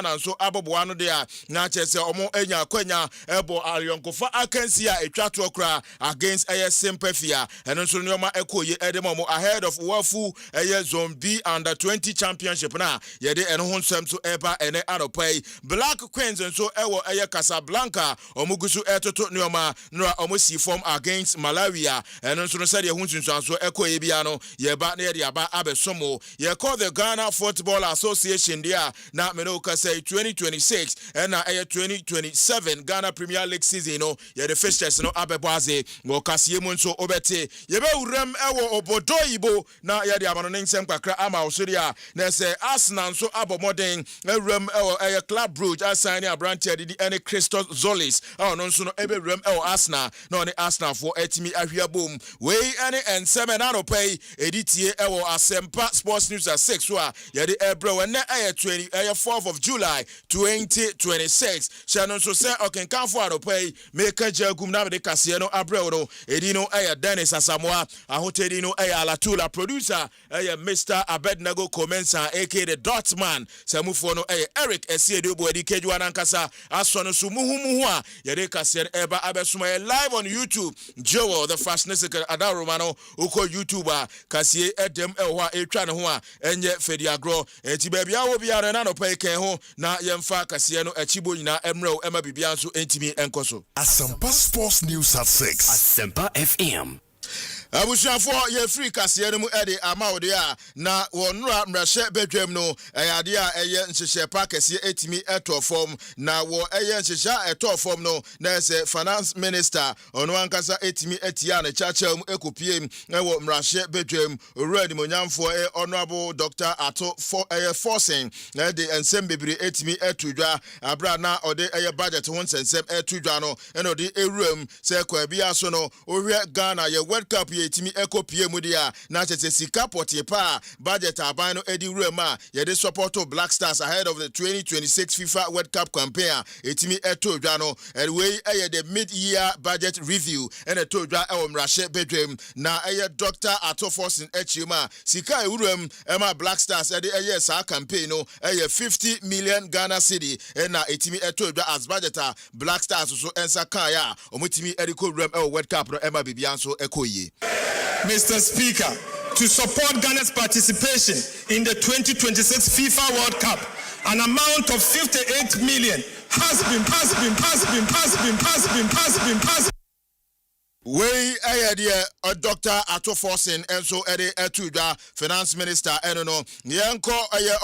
na so aboboa no de a na chese omo enya kwanya ebo arionkofa akansi a etwa to kra against Asempa eno so nyoma ekoye edemo ahead of wafu zone B under 20 championship na yede eno ho nsem so eba ene aropai Black Queens nso ewo Casablanca omugusu etoto nyoma no omo si form against Malawi eno so no sade hu nsunso ekoye bia no yeba na yede aba abesomo ye call the Ghana Football Association dia na menoka say 2026 and 2027 Ghana Premier League season no ye the fixtures no abeboaze wo kasie mu nso obete ye be urem ewo obodoyibo na ye de amano nsem kakra ama osoria na say Arsenal nso abomoden urem ewo Club Brugge assign abranche di any Christos Zolis no nso no ebe urem ewo Arsenal na oni Arsenal for etimi ahwia bom we any ensem na no pay editie ewo Asempa Sports News at 6 so ye de ebro na 4th of July 2026 Shannon so say okenkanfo aropay make jagum na de kase no abrel no edino Dennis Asamoah ahotedi no Alatula producer Mr. Abednego Comensa aka the Dotman samufo no Eric Esiedobo edikejwa nankasa asono so muhumu a yede kase eba abesuma live on YouTube Joel the fastness adaromano uko YouTuber kase edem ehwa etwa ne ho a enye fediagro enti bia wo bia na no pay ken ho na yemfa kase no achibo nyina emrew ema bibia nso entimi enkoso Asempa Sports News at 6 Asempa FM Abushafo ye free kase no mu ede amawde a na wonura mrahye bedwam no ade a eye nhihye pa kase etimi eto form na wo eye nhihye eto form no na se finance minister ono ankasa etimi etia na chacha mu ekopiem wo mrahye bedwam owura dimonyamfo honorable Dr. Ato Forcing na de ensem bebiri etimi etudwa abra na ode eye budget ho nsensem etudwa no eno de ewuram se kwa bia so no ohwe Ghana ye World Cup etimi ekopie mu dia na chese sika potipa budget aban no edi rema ye de support to Black Stars ahead of the 2026 FIFA World Cup campaign etimi etodwa no we the mid-year budget review and etodwa mrahye bedwem na Dr. Ato Forcing echima sika ewuram ema Black Stars ede sa campaign no 50 million Ghana cedi na etimi etodwa as budgeter Black Stars so ensa kan ya omutimi ediko rem World Cup no ema bibia so ekoye. Mr. Speaker, to support Ghana's participation in the 2026 FIFA World Cup, an amount of 58 million has been We Dr. Ato Forcing and so Etuda Finance Minister Enono Yanko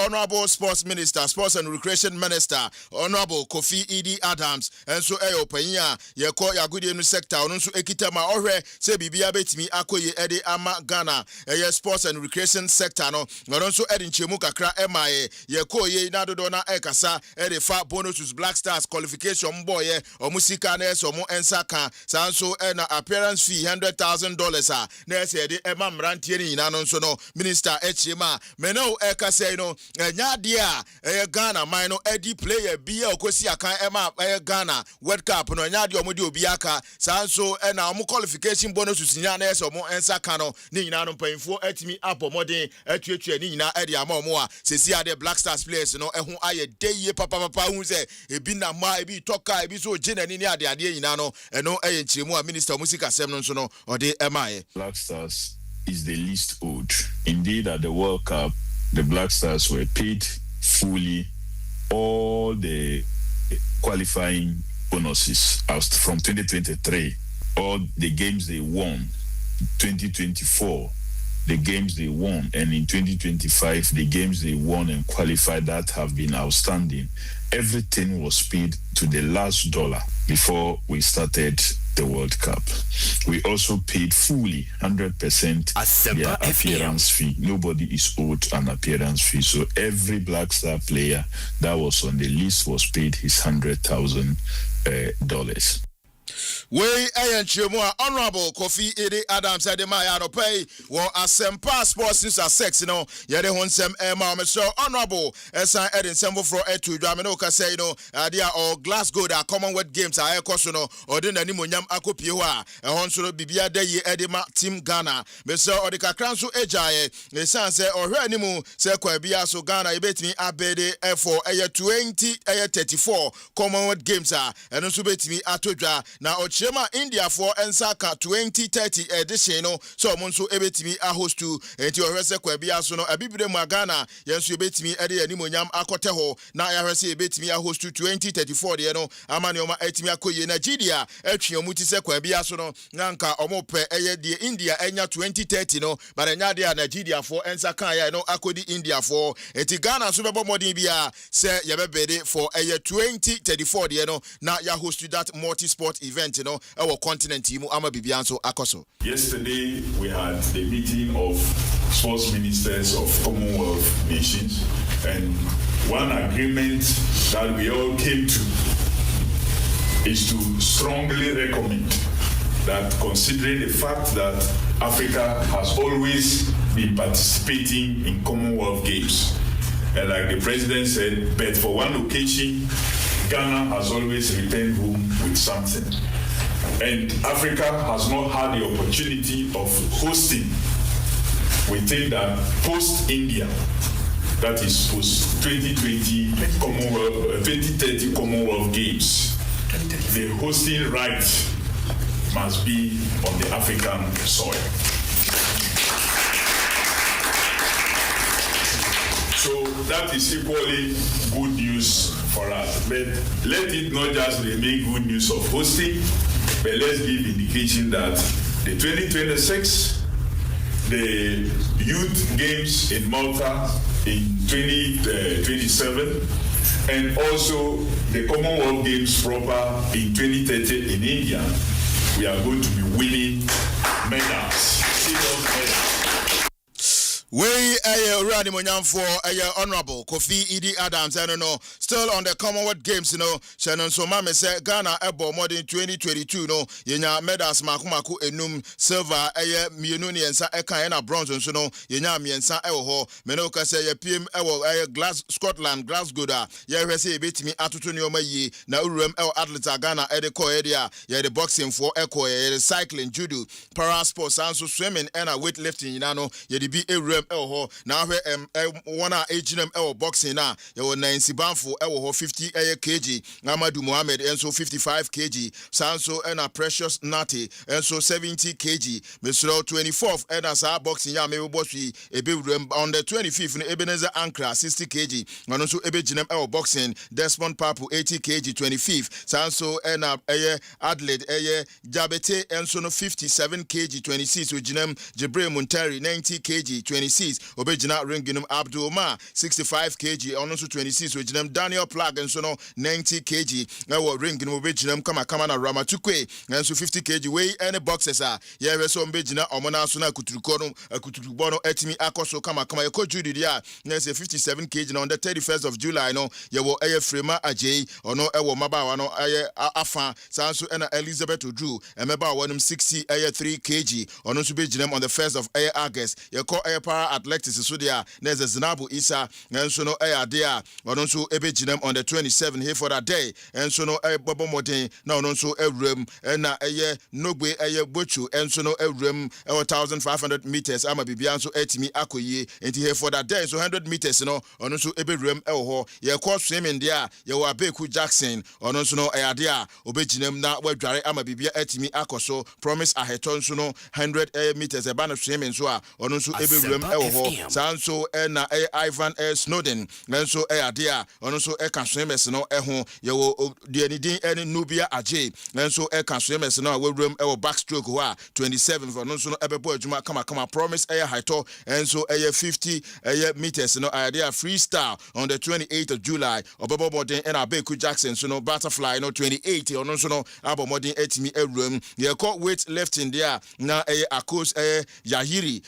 Honorable Sports Minister, Sports and Recreation Minister, Honorable Kofi Edi Adams and so Penya Yako Yagudi sector Onunsu Ekitama Ore se bibia betimi akoye ede ama Ghana Sports and Recreation sector no Onunsu Edin Chemuka kra MIA Yako ye nadodo na ekasa ede fa bonuses Black Stars qualification boy omusika na eso mo ensaka sanso na appearance fee $100,000 na say de ema mrantie ni nyina no nso no minister echima meno ekase no nya de a Ghana man no edi player bia okosi akan ema Ghana World Cup no nya de omodi obi aka sanso na omo qualification bonus nya na eso mo ensaka no ni nyina no panfo atimi abomodin atuatua ni nyina ede ama omo a sesi ade Black Stars players no ehu aye dey papa hu se ebi na ma ebi toka ebi so gina ni ade nyina no eno nchiremu a minister musika sem no nso no ode emaye. Black Stars is the least owed. Indeed, at the World Cup, the Black Stars were paid fully all the qualifying bonuses from 2023, all the games they won, 2024, the games they won, and in 2025, the games they won and qualified that have been outstanding. Everything was paid to the last dollar before we started the World Cup. We also paid fully 100% their appearance fee. Nobody is owed an appearance fee. So every Black Star player that was on the list was paid his $100,000. We Chimua Honorable Kofi Ede Adams at the Maya no pay or Asempa Sports News at 6, you know, Yade Honsem Emma so Honorable Esa Edin Sembo for Etu Draminoka say no idea or Glasgow that Commonwealth Games are Kosono or then Animonyam Akopia a Honsuno Bibia Day Edema Team Ghana. Mr. Odika Kransu Ejaye, the son say or Renimu say Kwabia so Ghana bet me abede for a 34 Commonwealth Games are and also bet me atodra now Chema India for Ensaka 2030 edition no so monso ebetimi a host to enti ohwese kwabia so no abibire Ghana yenso ebetimi ede animonyam akote ho na yahwese ebetimi a host to 2034 de no amane oma etimi akoye Nigeria atwe omuti se kwabia so no nanka omope eye de India enya 2030 no but enya de Nigeria for Ensaka ya no akodi India for enti Ghana so bebo modern bia se yebebede for eye 2034 de no na ya host to that multi-sport event no our continent team ama bibianso akoso. Yesterday we had the meeting of sports ministers of Commonwealth nations, and one agreement that we all came to is to strongly recommend that, considering the fact that Africa has always been participating in Commonwealth Games, and like the president said, but for one occasion Ghana has always returned home with something. And Africa has not had the opportunity of hosting. We think that post-India, that is post 2020 Commonwealth, 2030 Commonwealth Games, the hosting right must be on the African soil. So that is equally good news for us. But let it not just remain good news of hosting, but let's give indication that the 2026, the Youth Games in Malta in 2027, and also the Commonwealth Games proper in 2030 in India, we are going to be winning medals, silver medals. We Rani Monyam for Honorable Kofi Ede Adams, I don't know, still on the Commonwealth Games, you know, Shannon Somame said Ghana Ebo more than 2022, no, Yenya medals Makumaku enum silver, Mienuni and Sa Eka bronze, and so no, Yenya Miensa Ewo, Menoka say PM Ewo, Scotland, Glasgow, Yahwese bit me Atutunio Mayi, Naurum El Atleta Ghana, Edeko area, the boxing for Echo, the cycling, judo, para sports, and so swimming, and weightlifting, you know, Yedi a now one agm boxing na yo Nancy Banfo 50 kg Amadou Mohammed and so 55 kg Sanso and a Precious Natty and so 70 kg Mr. 24th and as our boxing ya maybe bossy on the 25th in Ebenezer Ankara 60 kg and also Ebeginem boxing Desmond Papu 80 kg 25th Sanso and Adelaide Jabete and so 57 kg 26 with Jinem Jibril Muntari 90 kg 26 Obejina Ringinum Abdul Ma 65 kg on also 26 Obejinam Daniel Plug and so no 90 kg now Ringinum Obejinam kama na Ramatukwe and so 50 kg way any boxes are yeah so Obejina Omona Suna Kuturubono etimi akoso kama yako Judy dia there's a 57 kg on the 31st of July no yawo Frema Ajay ono ewo Mabawa no afa sanso ena Elizabeth Odru emeba wanum 60 3 kg on also Obejinam on the 1st of August yako para athletics so there there's a Zinabu Isa and so no there or so Ebejinem on the 27th here for that day and so no Bobo Modin now no so room and Nogbe Bochu and so no room 1,500 meters ama bibian so etimi akoye and here for that day so 100 meters no on so ebe room ho ye course swimming there ye wa Beku Jackson on so no there Obejinem na wadware ama bibia etimi akoso promise aheton so no 100 meters e ban swimming so on so ebe room Sanso na Ivan Snowden nanso adea ono so ka swimmers no ho ye wo de anidin ene Nubia Ajay nanso ka swimmers no we room backstroke ho a 27 for no so no ebebo adwuma kama promise haito enso 50 meters no adea freestyle on the 28th of July obebo modern and Beku Jackson so no butterfly no 28 ono so no abo modern etimi room ye call weight lifting there na akos Yahiri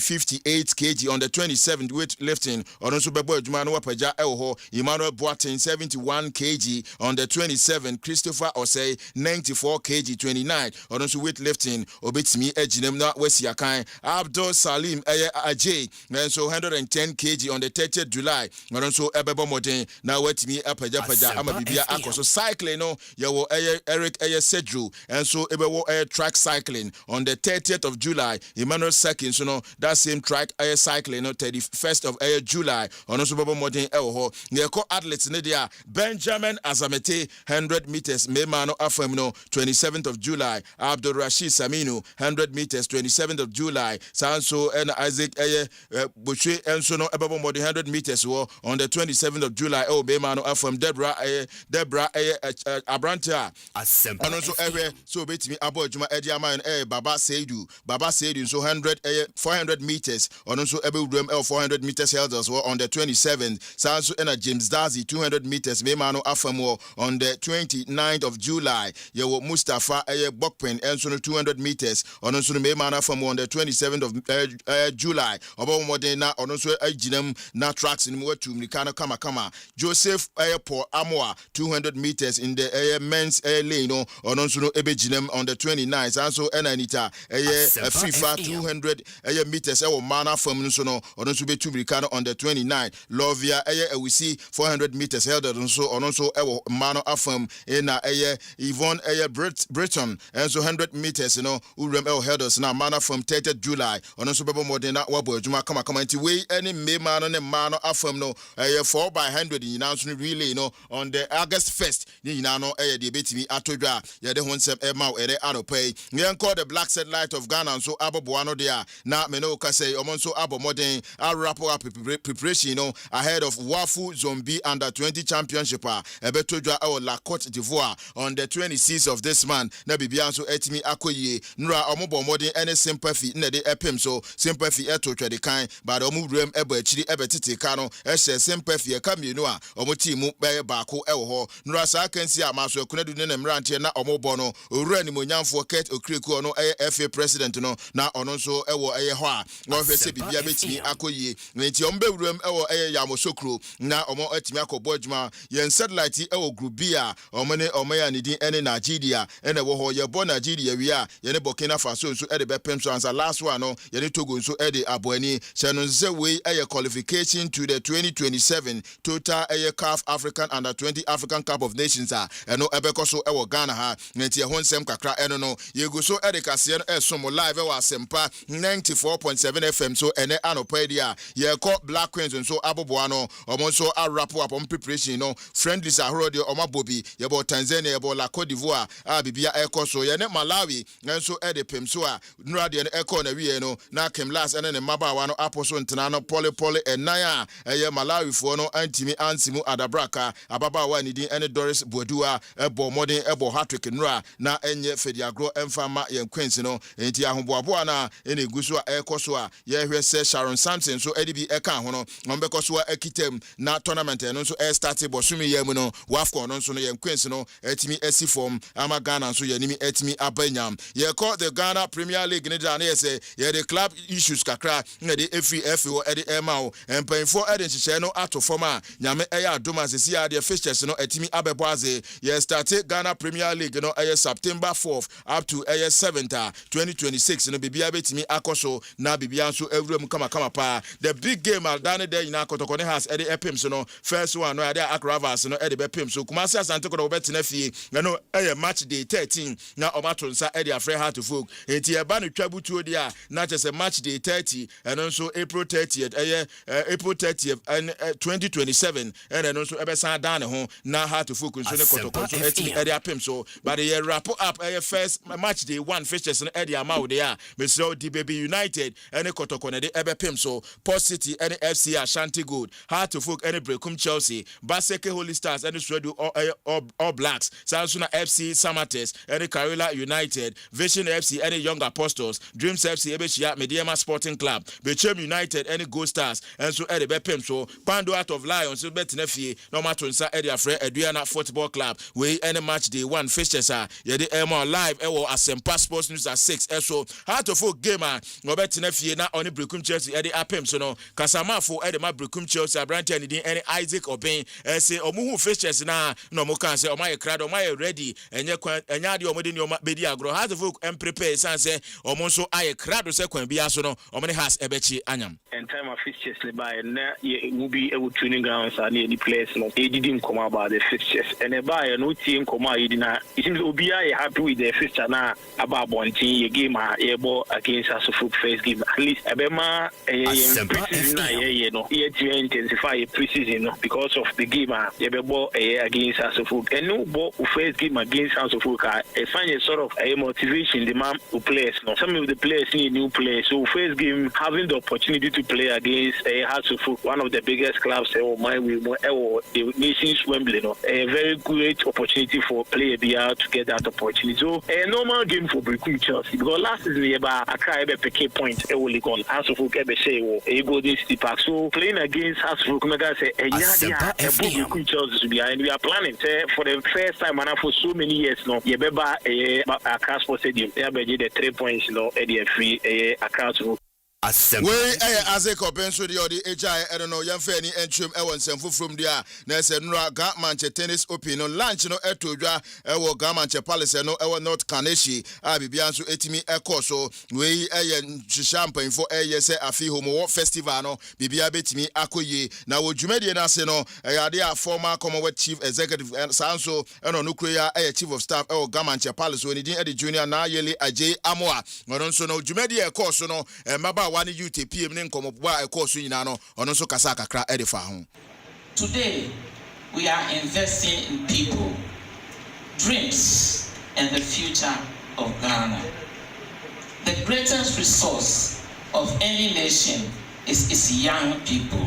50 58 kg. On the 27th, weightlifting Oronso Bebo Jumano Wapaja Elho, Emmanuel Boateng 71 kg. On the 27th, Christopher Osei 94 kg. 29 Oronso weightlifting Obetimi Ejinem na Wesiakan Abdul Salim Ajay and so 110 kg. On the 30th July Oronso Ebebo Modern na Wetimi Apaja Ama Bibia Akoso cycling no yawo Eric Sedru and so Ebewo track cycling on the 30th of July Emmanuel Second so no that same track cycling no 31st of July on also Bebo Modern Elho Yeko athletes ne dia Benjamin Azamete 100 meters Memano Afemno 27th of July Abdul Rashid Saminu 100 meters 27th of July Sanso and Isaac Buche and so no Bebo Modern 100 meters on the 27th of July Memano Afem Deborah Abrantia and also so betimi abo juma ediama Baba Seidu so 400 meters on also Ebudrem 400 meters held as well on the 27th Sanso and James Dazi 200 meters Memano Afamo on the 29th of July Yewo Mustafa Bokpen and so 200 meters on also Memano Afamo on the 27th of July Obo Modena on also Jinem na tracks in Mwetu Mikano Kama Joseph Airport Amoa 200 meters in the men's lane on also Ebejinem on the 29th and so Anita FIFA 200 meters mana from Nusono on also be Mikano on the 29th Lovia we see 400 meters held on also Mano Afam in Yvonne Britain and so 100 meters Urem held us now mana from 30th July on also Bebo Modena Wabo Juma Kama into way any May Mano and Mano Afam 4 by 100 in announcement relay on the August 1st the betimi atodwa ye de honsem ema ere anopay nyen call the black satellite of Ghana so abo boano there na me no ka say omonso abo modern wrap up preparation ahead of Wafu Zombie under 20 championship ebetodwa La Côte d'Ivoire on the 26th of this month na bibia so etimi akoyie nura omobo modern any sympathy na de epem so sympathy etotwa de kan but omurem ebo achiri ebetete ka no ehye sympathy e ka mienu a omotimu be baako ewo nura sa kansi amaso ekunadu ne nemrantie na omobo no owura ni monyamfo Kurt Okreku no FA president no na ono nso ewo ho a no hwese bibia betimi akoyie nti ombewuram ewo yamosokro na omo atimi akobọ adwuma yen satellite ewo group B a omene omaya ne din ene Nigeria ene wo ho ye bo Nigeria wi a ye ne Burkina Faso nso e de bepem so ansa last one no ye ne Togo nso e de aboani cheno nse we qualification to the 2027 total CAF African under 20 African Cup of Nations eno ebeko so ewo Ghana ha nti ho nsem kakra eno no ye go so edikase no esomo live ewo Asempa 94.7 FM so ene anopa dia ye call Black Queens nso aboboa no omo nso wrap up on preparation friendlies ahoro de omo bobi ye bo Tanzania ye bo La Côte d'Ivoire bibia eko so ye ne Malawi nso edepem so nura de eko na wie no na Kemlas ene ne mabawa no aposo ntena no pole enan ye Malawi fo no antimi ansimu adabraka ababawa ni din ene Doris Bodua ebo modern ebo hat-trick nura na enye Fediagro emfama yen Queens no enti ahoboabo na ene guso ekoso a ye hwese Sharon Samson so edibi eka ho no ombekoso akitem na tournament no so start bosumi yam no wafco no so no yen Queens no etimi esifom ama Ghana so yenimi etimi abanyam ye call the Ghana Premier League ne da na yese ye the club issues kakra na the FA edi emao empanfo edi nhyehyɛ no ato form a nyame eya adoma sesi a the fixtures no etimi abeboaze ye start Ghana Premier League no September 4th up to 7th 2026 no bibia betimi akoso na bibia nso ewuram kama pa the big game dane there ina kotokone has edi epim so no first one no ade Akravas no edi bepim so Kumasi Asante ko betena fie no match day 13 na omato nsa edi afre heart of folk enti e ba no twabutuo dia na chese match day 30 and also April 30th April 30th and 2027 and then also ebesan dane ho na heart of folk nso ne kotokon so edi apim so but the wrap up first match day 1 fixtures no edi amount there Mr. D Baby United and kotokon de ebepim so Port City and FC Ashanti Gold Heart of Folk and Brekum Chelsea Baseke Holy Stars and Sredu all Blacks Sansuna FC Samates and Karela United Vision FC and Young Apostles Dreams FC Ebeshia Mediema Sporting Club Bechem United and Gold Stars and so Eddie Bepem so Pando out of Lions so Betnefi no matter nsa Eddie Afre Adriana Football Club we any match day 1 fixtures Yedi Emma live Asempa Sports News at 6 so Heart of Folk game no Betnefi tie na oni Brekum Chelsea e de apem so no Kasamafo e de ma Brekum Chelsea abrante ne din ene Isaac Obin say omuhu fixtures na no mo kan say omaye krado omaye ready enye ade omode ne oma bedi agro has the folk and prepare san say omo so aye krado say kwan bia so no omo ne has ebechi anyam and time of fixtures le by na will be a training grounds and the players no they didn't come about the fixtures and e by no team come out na it seems Obia happy with the fixture na about one team game against us for first game at least abema preseason na no to intensify preseason no because of the game against us for and no ball first game against us for find a sort of a motivation the man who plays no some of the players need new players so first game having the opportunity to play against one of the biggest clubs the nation's Wembley no a very great opportunity for player to get that opportunity so a normal game for Brekum Chelsea because last season Accra pick point only gone House of Folk say Golden City Park so playing against House of Folk say Brekum Chelsea to be and we are planning for the first time and for so many years no Accra Sports Stadium the 3 points no free Accra we Isaac Obin so the HI I don't know yamfa ni entrum e won semfo from there na se nura Manchester Tennis Open no lunch no etodwa e wo Manchester Palace no e wo North Kaneshi a bibia nso etimi e course so we champagne for say afi homo festival no bibia betimi akoye na wo dwumade na se no ade a former Commonwealth Chief Executive sanso no no kura chief of staff e wo Manchester Palace so ni din e junior na yele Ajay Amoa no so no dwumade e course no maba one UTPM ne nkomoboa e course nyina no ono so kasa kakra e de fa ho. Today we are investing in people, dreams and the future of Ghana. The greatest resource of any nation is its young people.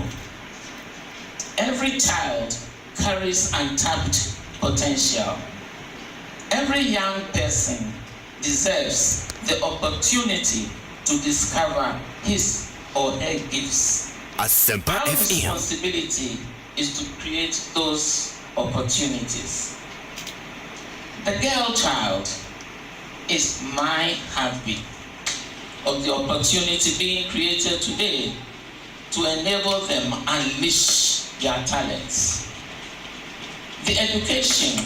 Every child carries untapped potential. Every young person deserves the opportunity to discover his or her gifts. Asempa Our FM. responsibility is to create those opportunities. The girl child is my heartbeat of the opportunity being created today to enable them unleash their talents. The education,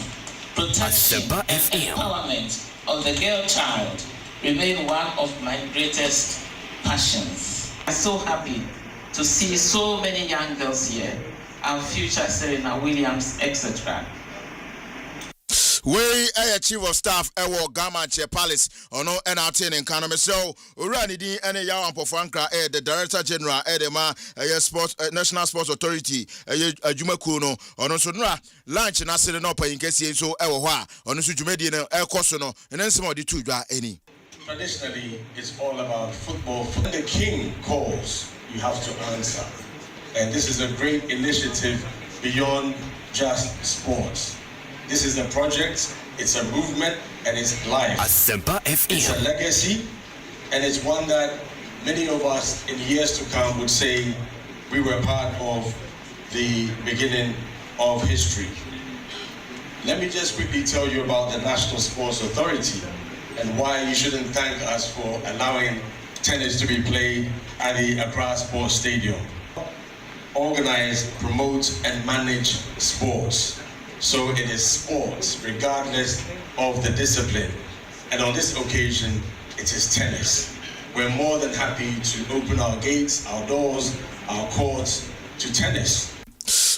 protection, Asempa and FM. empowerment of the girl child remain one of my greatest passions. I'm so happy to see so many young girls here, our future Serena Williams, etc. We chief of staff ewo Manchester Palace ono entertain economy so urani din ene yaw ampofankra the director general edema sports national sports authority adwumaku no ono so nra lunch na sere no payinkesi so ewo ho a ono so dwumadi no ekoso no enensem odi tu dwa eni. Traditionally, it's all about football. When the king calls, you have to answer. And this is a great initiative beyond just sports. This is a project, it's a movement, and it's life. Asempa FM. It's a legacy, and it's one that many of us in years to come would say we were part of the beginning of history. Let me just quickly tell you about the National Sports Authority and why you shouldn't thank us for allowing tennis to be played at the Accra Sports Stadium. Organize, promote, and manage sports. So it is sports, regardless of the discipline. And on this occasion, it is tennis. We're more than happy to open our gates, our doors, our courts to tennis.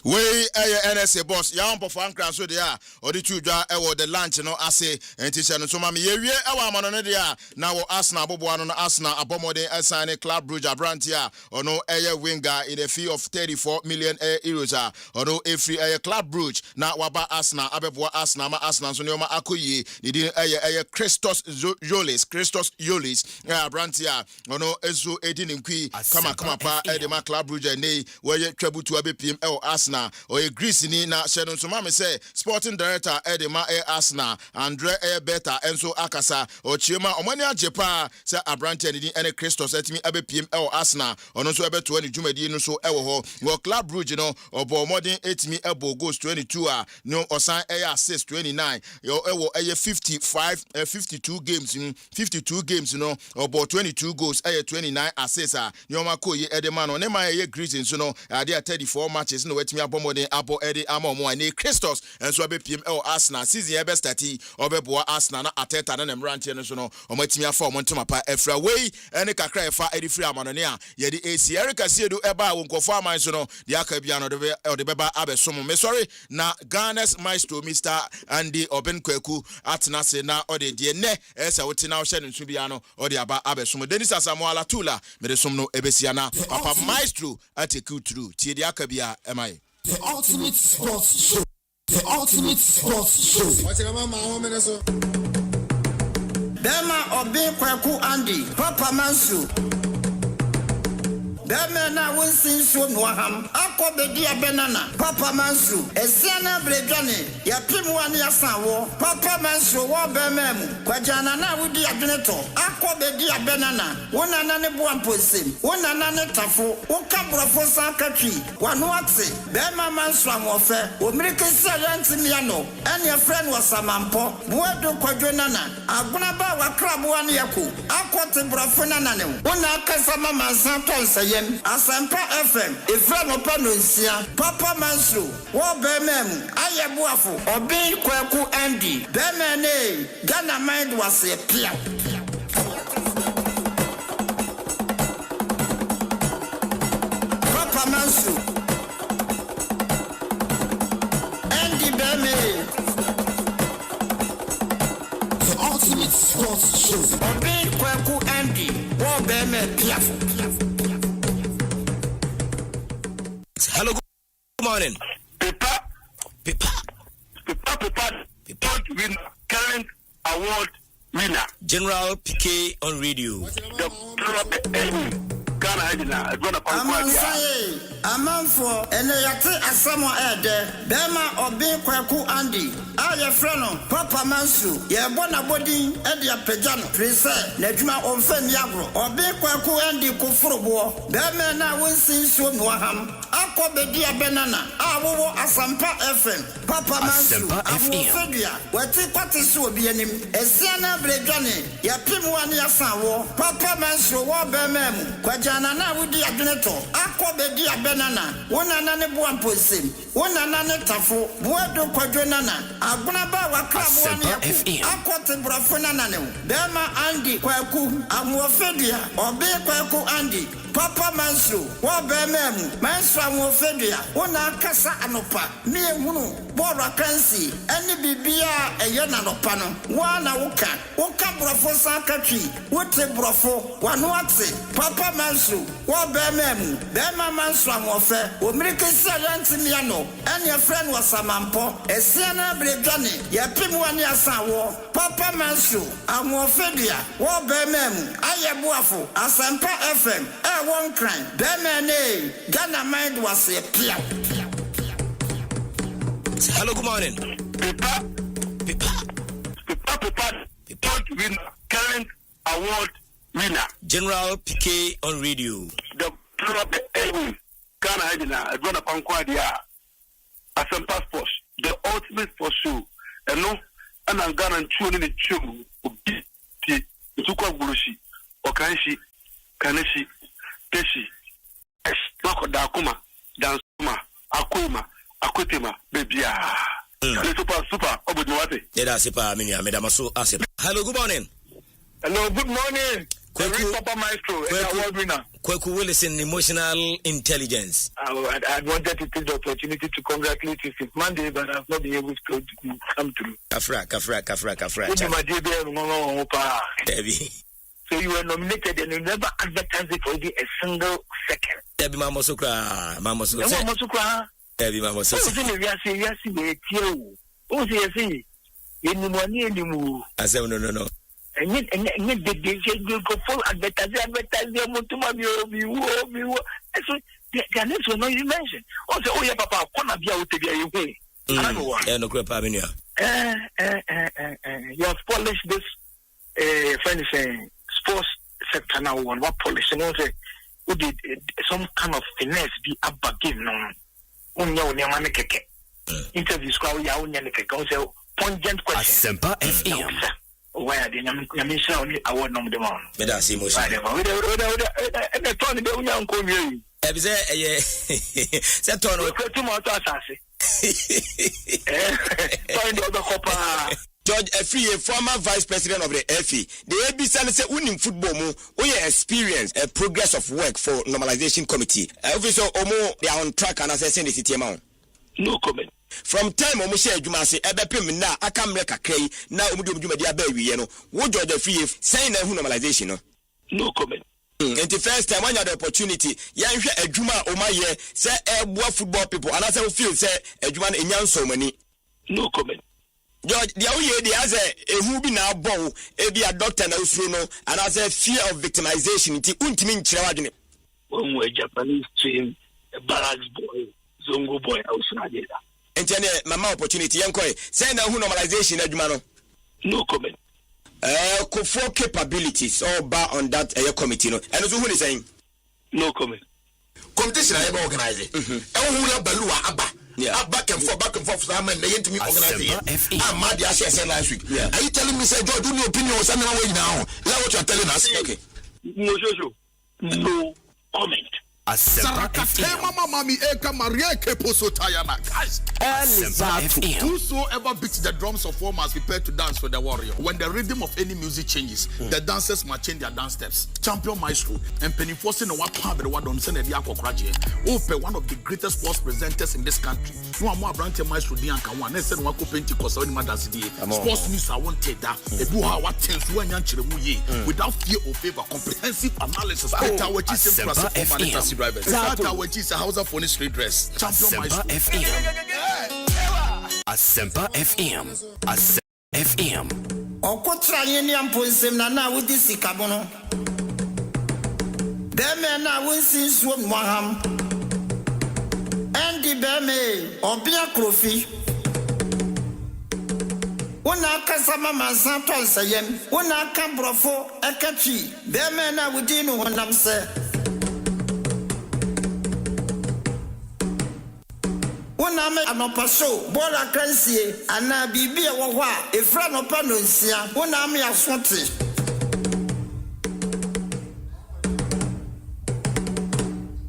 We NSA boss yam pofankra so dia odi tudwa the lunch no ase enti no so ma me yewie amano no dia na wo Arsenal aboboa no Arsenal abomode assign Club Brugge abrantia ono winger in a fee of 34 million euros ono every Club Brugge na waba Arsenal abeboa Arsenal ma Arsenal so ne ma akoyi ni di Christos Yolis abrantia ono ezo edi nkwi kama pa de ma Club Brugge nei we twabutu abepiem Arsenal Arsenal or a Greece ni na Shenon Sumame say sporting director Edema Arsenal Andre Beta Enzo Akasa or Chima Omania Jepa say Abrante and Christos etimi ebe PM Arsenal ono so ebe 20 Jumedi no so ewo ho wo Club Brugge no obo modern etimi ebo goals 22 no osan assist 29 yo ewo 52 games no obo 22 goals 29 assists nyoma koye edema no ne ma Greece so no ade 34 matches no wetimi abomodin abo ede amomo ani Christos enso ebe PM Arsenal season ebe start obeboa Arsenal na Ateta na Mrantie no so no omatimi afa omontoma pa efra wey ene kakra efa edi free amanone a ye di AC Erica Siedu eba wonkofo aman so no di aka bia no de beba abesom me sorry na Ghana's Myxtro Mr. Andy Obenkweku atena se na ode de ne esa wote na wo hye nsu bia no ode aba abesom Denis Asamoah Latula me de som no ebesia na Papa Myxtro take you through tie di aka bia emai The ultimate sports show. The ultimate sports show. What's your mama home in so? Dema Obenkweku Andy Papa Mansu Dema na winsin so noham akobedi abenana Papa Mansu esiana bredwane ya pimu ani asanwo Papa Mansu wo bememu kwajana na wudi adweneto akobedi abenana wonana ne boamposem wonana ne tafo wokabrofo sankatwi wano ate Dema Mansu amofe omirikisi ayantimi ano ene friend wasamampo buedo kwadwenana aguna ba wakrabo ani yako akote brofo nana ne wona akasa mama santonse Asempa FM Ifrano Panonsia Papa Myxtro wo bemem ayebuafo Obenkweku Andy bemene Ghana mind was a pia Papa Myxtro Andy bemene The ultimate sports show. Obenkweku Andy wo bemene pia Hello, good morning. Pepa, win current award winner. General PK on radio. The Ghana Amanfo eneyate asamo ede Dema Obenkweku Andy aye freno Papa Myxtro ye bona bodin ede apagya no prese na adwuma omfani agro Obenkweku Andy koforobo Dema na wonsin so noham akobedi abenana awowo Asempa FM Papa Myxtro afofedua wati kwate so obi anim esiana bredwane ya pimu ani asanwo Papa Myxtro wo bemem kwajana na wudi adweneto akobedi abenana wonana ne boamposem wonana ne tafo buedo kwadwenana aguna ba wakrabo ani akote brofo nana ne Dema Andy Kweku amofedua Obenkweku Andy Papa Myxtro wo bemem Myxtro amofedua wona akasa anopa ne ehunu bora kansi ene bibia eye na nopa no wana woka brofo sankatwi wote brofo wano ate Papa Myxtro wo bemem Dema Myxtro amofe omirikisi ayantimi ano ene friend wasamampo esiana bredwane ya pimu ani asanwo Papa Myxtro amofedua wo bemem ayebuafo Asempa FM one crime bemene Ghana mind was a pia. Hello, good morning. Pepa win current award winner. General PK on radio. The Ghana Gonna Concordia Asempa Sports, the ultimate sports show. And no, and I'm Ghana tuning the tune of BT Tukwa Burushi, Okanshi, Kaneshi, Teshi, Mako Dakuma, Dansuma, Akuma, Akutema, baby. Super, Obudwate. Yeah, super, Madamaso Asepa. Hello, good morning. Hello, good morning. Papa Myxtro, award winner. Kweku Willison, emotional intelligence. I wanted to take the opportunity to congratulate you since Monday, but I've not been able to come through. Kafra. So you were nominated and you never advertised it for a single second. Debbie Mama Sukra. Debbie Mama Sukra. I said, no. And yet, they go full advertising. their names were not even mentioned. Also, oh yeah, Papa, corner be out to be a way. I don't know what. No, You have polished this friend saying sports sector now one what polish and also who did some kind of finesse be up game no money keke interviews crowd ya onya keke so pungent question Asempa FM where the nyamisha only award no dem on me da see motion and the turn be onya nko mi e be say turn o too much asase turn the copa George Efie, former vice president of the FE, the ABC say winning football mo, we experience a progress of work for normalization committee. Obviously, Omo they are on track and assessing the city amount. No comment. From time Omo share Juma say ebepim na aka mreka kray na Omo Juma dia ba wiye no. Wo George Efie saying na normalization no. No comment. And the first time when you had the opportunity, yanhwe adwuma omaye say eboa football people and as I feel say adwuma enyan so many. No comment. George, the way they has a who be now bow, be a doctor now no, and as a fear of victimization, it ultimately children. When we're Japanese team, a barracks boy, Zongo boy, also did that. And then my opportunity, young boy, send out normalization, Edmano. No comment. For capabilities all bar on that committee, no, and also who is saying no comment. Competition I ever organize it. Who Balua Abba. Yeah, back and forth. Some and they to me organizing. I'm mad. I said last week. Yeah, are you telling me say George, do your opinion or something away now? Is that what you're telling us? Okay. No comment. Sarakatema mama eka Maria Keposo Tayana. Whosoever beats the drums of war must prepare to dance for the warrior. When the rhythm of any music changes, the dancers must change their dance steps. Champion Myxtro and Penny Forcing one part of the one on Senate Diakokraje. Ope one of the greatest sports presenters in this country. No more branch Myxtro Dianka one. I said Wako Pentecost or Madas D. Sports news I want take that. What things when without fear or favor, comprehensive analysis. Drivers. Which is a house of funny street dress. Asempa FM. Asempa FM. Asempa FM. Okotra yeni amponsim na wudi sikabono. Beme na winsin swom waham. Endi beme obia krofi. Una kasama mansan tol sayem. Una kambrofo ekachi. Beme na wudi no honamse. Woname anopaso bola kransie ana bibia wo ho a efra no pa no nsia woname asote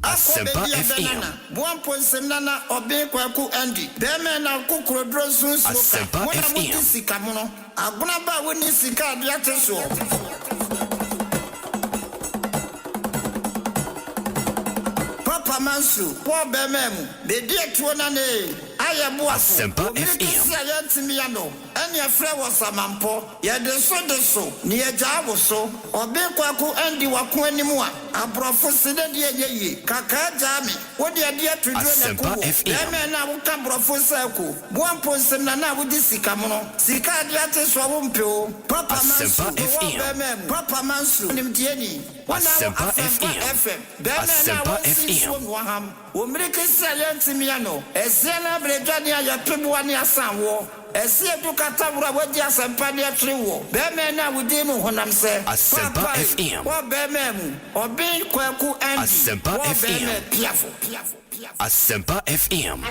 Asempa FM buan ponsem nana obe kwaku andi beme na kokoro dronsun Asempa FM wona sika mono agbona ba woni sika dia teso Mansu, poor Bemem, the dear Tuanane, I am Asempa FM. And your friend was a mampo, yet the so, near Javo so, or Bekwaku and the Wakuanimua, a professor ye, Kaka Jami, what the idea to do Asempa FM. I will come professor, one person now with this Sikamono, Sika Diates Wawumpo, Papa Asempa FM. Papa Mansu, Nimtieni, Asempa FM. Asempa FM. Waham, Umriki Sayan Timiano, Esena Bredania Yapibuania Sanwo, Esia Ducatabra Wadia Sampania Triwo, Bemena within Honamse, Asempa FM, or Bemem, or being Kwaku and Asempa FM, Asempa FM.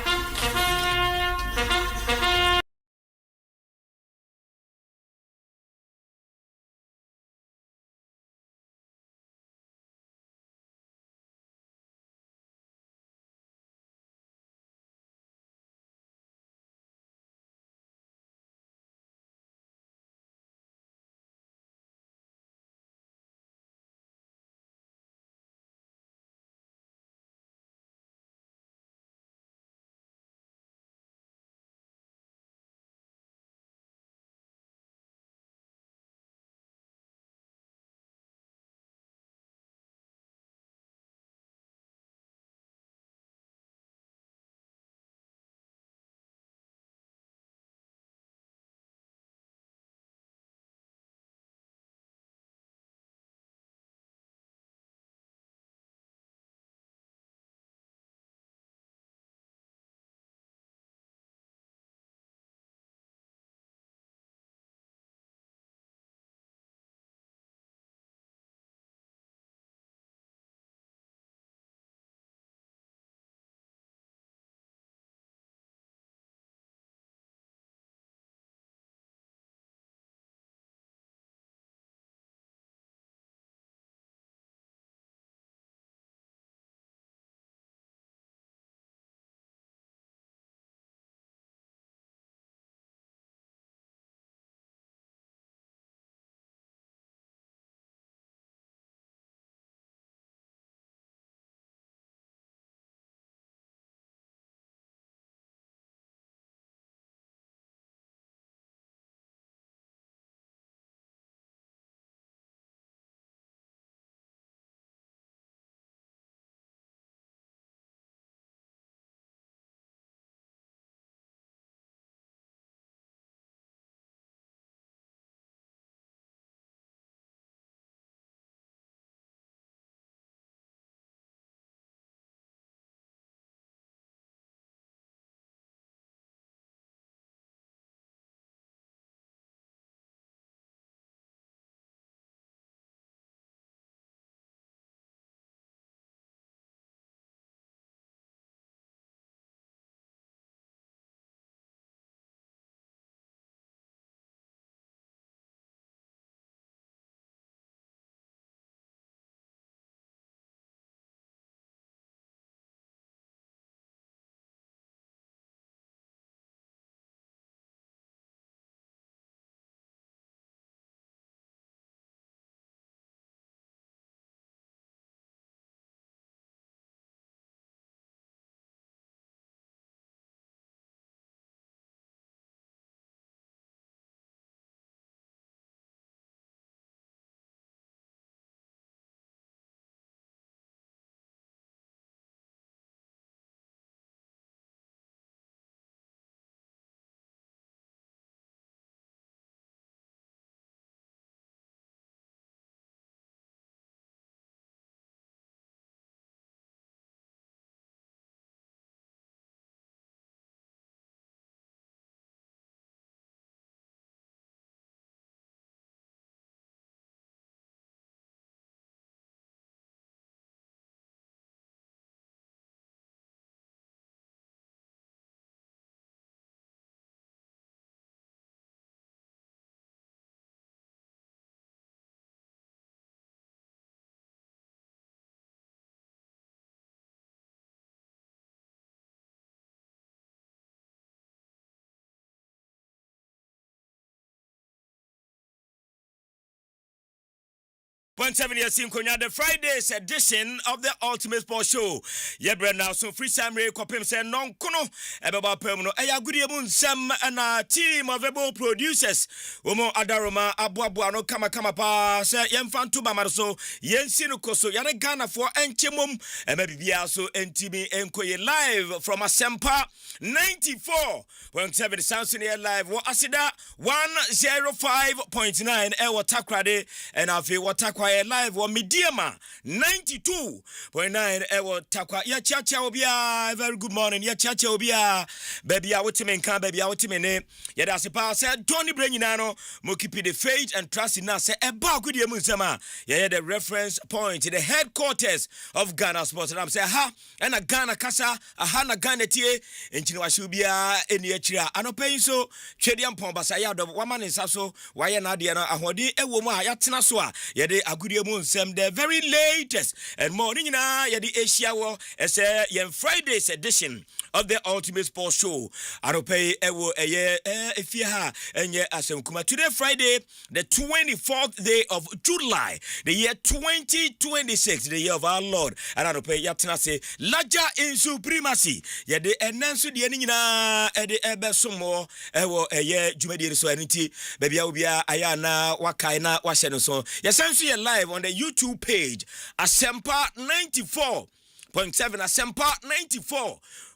.7 years in Konya, the Friday's edition of the Ultimate Sports Show. Yebre now so free summary kopim say non kono ebeba permuno eya gudiemu nsem na team of able producers omo adaroma aboabo no kama pa say yemfanto ba so yensi no koso yare Ghana for enchemom bibia so entimi enkoye live from Asempa 94.7 Samson here live wo asida 105.9 ewo takrade and afi watakwa live wo mediama 92.9 ewo takwa ya chacha obia very good morning ya chacha obia baby a wotime nka baby a wotime ne ya da sepa say Tony Brenyina no mo keep the faith and trust in us say eba gudie mu nsema ya the reference point the headquarters of Ghana Sports and I'm say ha na Ghana kasa aha na Ghana tie enchini wa shubia eni akira anopen so twediam pon basa ya do wama ne nsa so waye na ade na ahodi ewo mu a ya tena so a ye de agudie nsem the very latest and more nyina ye de Asia wo ese yen Friday's edition of the Ultimate Sports Show aropay ewo eye efie ha enye asemkuma today Friday the 24th day of July the year 2026 the year of our Lord and aropay yatena se larger in supremacy ye de enanso de nyina e de ebesomo ewo eye dwumadi so aniti bebia obia aya na wakai na wahye no so yesanso ye live on the YouTube page Asempa 94.7 Asempa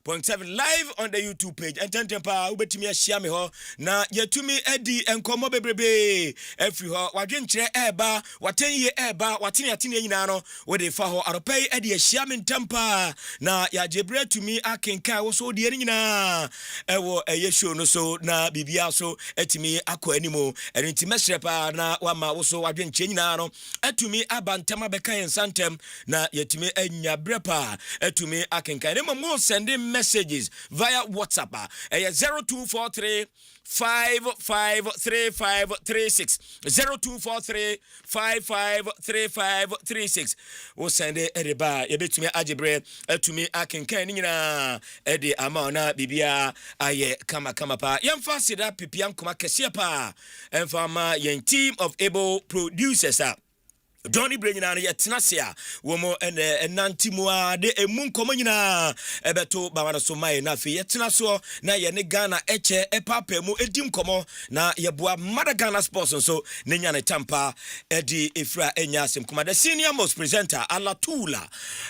94.7 live on the YouTube page and tempa ubetimi ahia me ho na yetumi edi enkomo bebrebe every ho wadwenkyere eba watenye eba watene atene nyina no we de fa ho aropai edi ahia me tempa na ya jebre tumi akenka wo so de nyina ewo show no so na bibia so etimi akọ animo enti mesrepa na wama wo so wadwenkyere nyina no etumi abantama beka yensantem na yetumi anya brepa etumi akenka ne mo sending messages via WhatsApp 0243 553536 0243 553536 wo send ereba yebetumi ajebre atumi akenkan nyina ede amaona bibia aye kama pa yemfa sida pipiam koma kese pa emfa ma yen team of able producers Johnny Brenyina ye tenasia womo enantimu ade emu komo nyina ebeto baba so mai na fe ye tenaso na ye ne Ghana eche epapa mu edim komo na ye boa mada Ghana Sports so ne nya ne tampa edi efra enya asem kuma the senior most presenter Alatula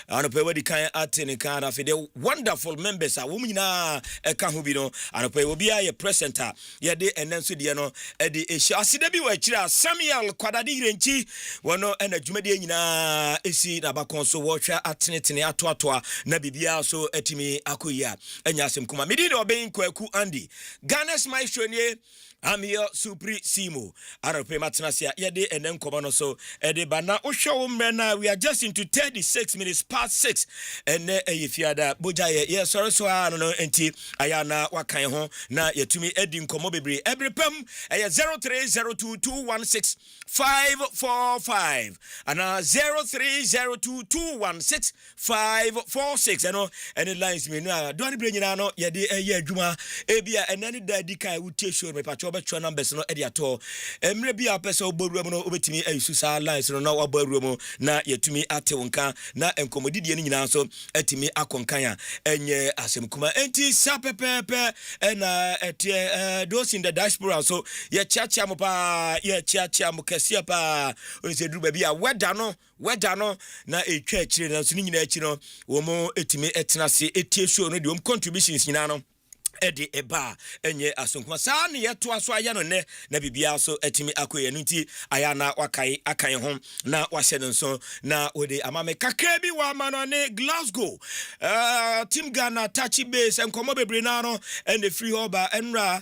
anope wedi kan atene kan na fe the wonderful members a womu nyina eka ho bi no anope obi a ye presenter ye de enenso de no edi ehia asida bi wa kira Samuel Kwadade Irenchi wono ena dwumade nyina esi na bakon so wohwa atenetene atoatoa na bibia so etimi akoyia enya asem kuma medi de oben kwaku Andy Ghana's Myxtro nie Amio Supri Simo Arope Matnasia yede enen komo no so ede bana ohwo mrena we are just into 36 minutes past 6 ene eyifiada bojaye ye sorry so no enti ayana wakan ho na yetumi edi nkomo bebre ebrepam 0302216545 ana 0302216546 eno ene lines me no do ani bre nyina no yede eye adwuma ebia enani dadi kai wutie show me pacho betwa numbers no edi ato emre bia pese oboruam no obetimi ayisu sa lines no na waboruam na yetumi atewonka na enkomodidie ni nyina so etimi akonkan a enye asemkuma enti sapepepe na etie those in the diaspora so ye chiachia mo pa ye chiachia mo kese pa onse duru ba bia weda no na etwa akire na so ni nyina akire no wo mo etimi etenase etie show no de om contributions nyina no edi eba enye asonkuma saa ne yeto aso aya no ne na bibia so etimi akoye no nti aya na wakai akan ho na wahye no so na ode amame kakra bi wa mano ne Glasgow team Ghana touchy base enkomo bebre na no and the free hoba enra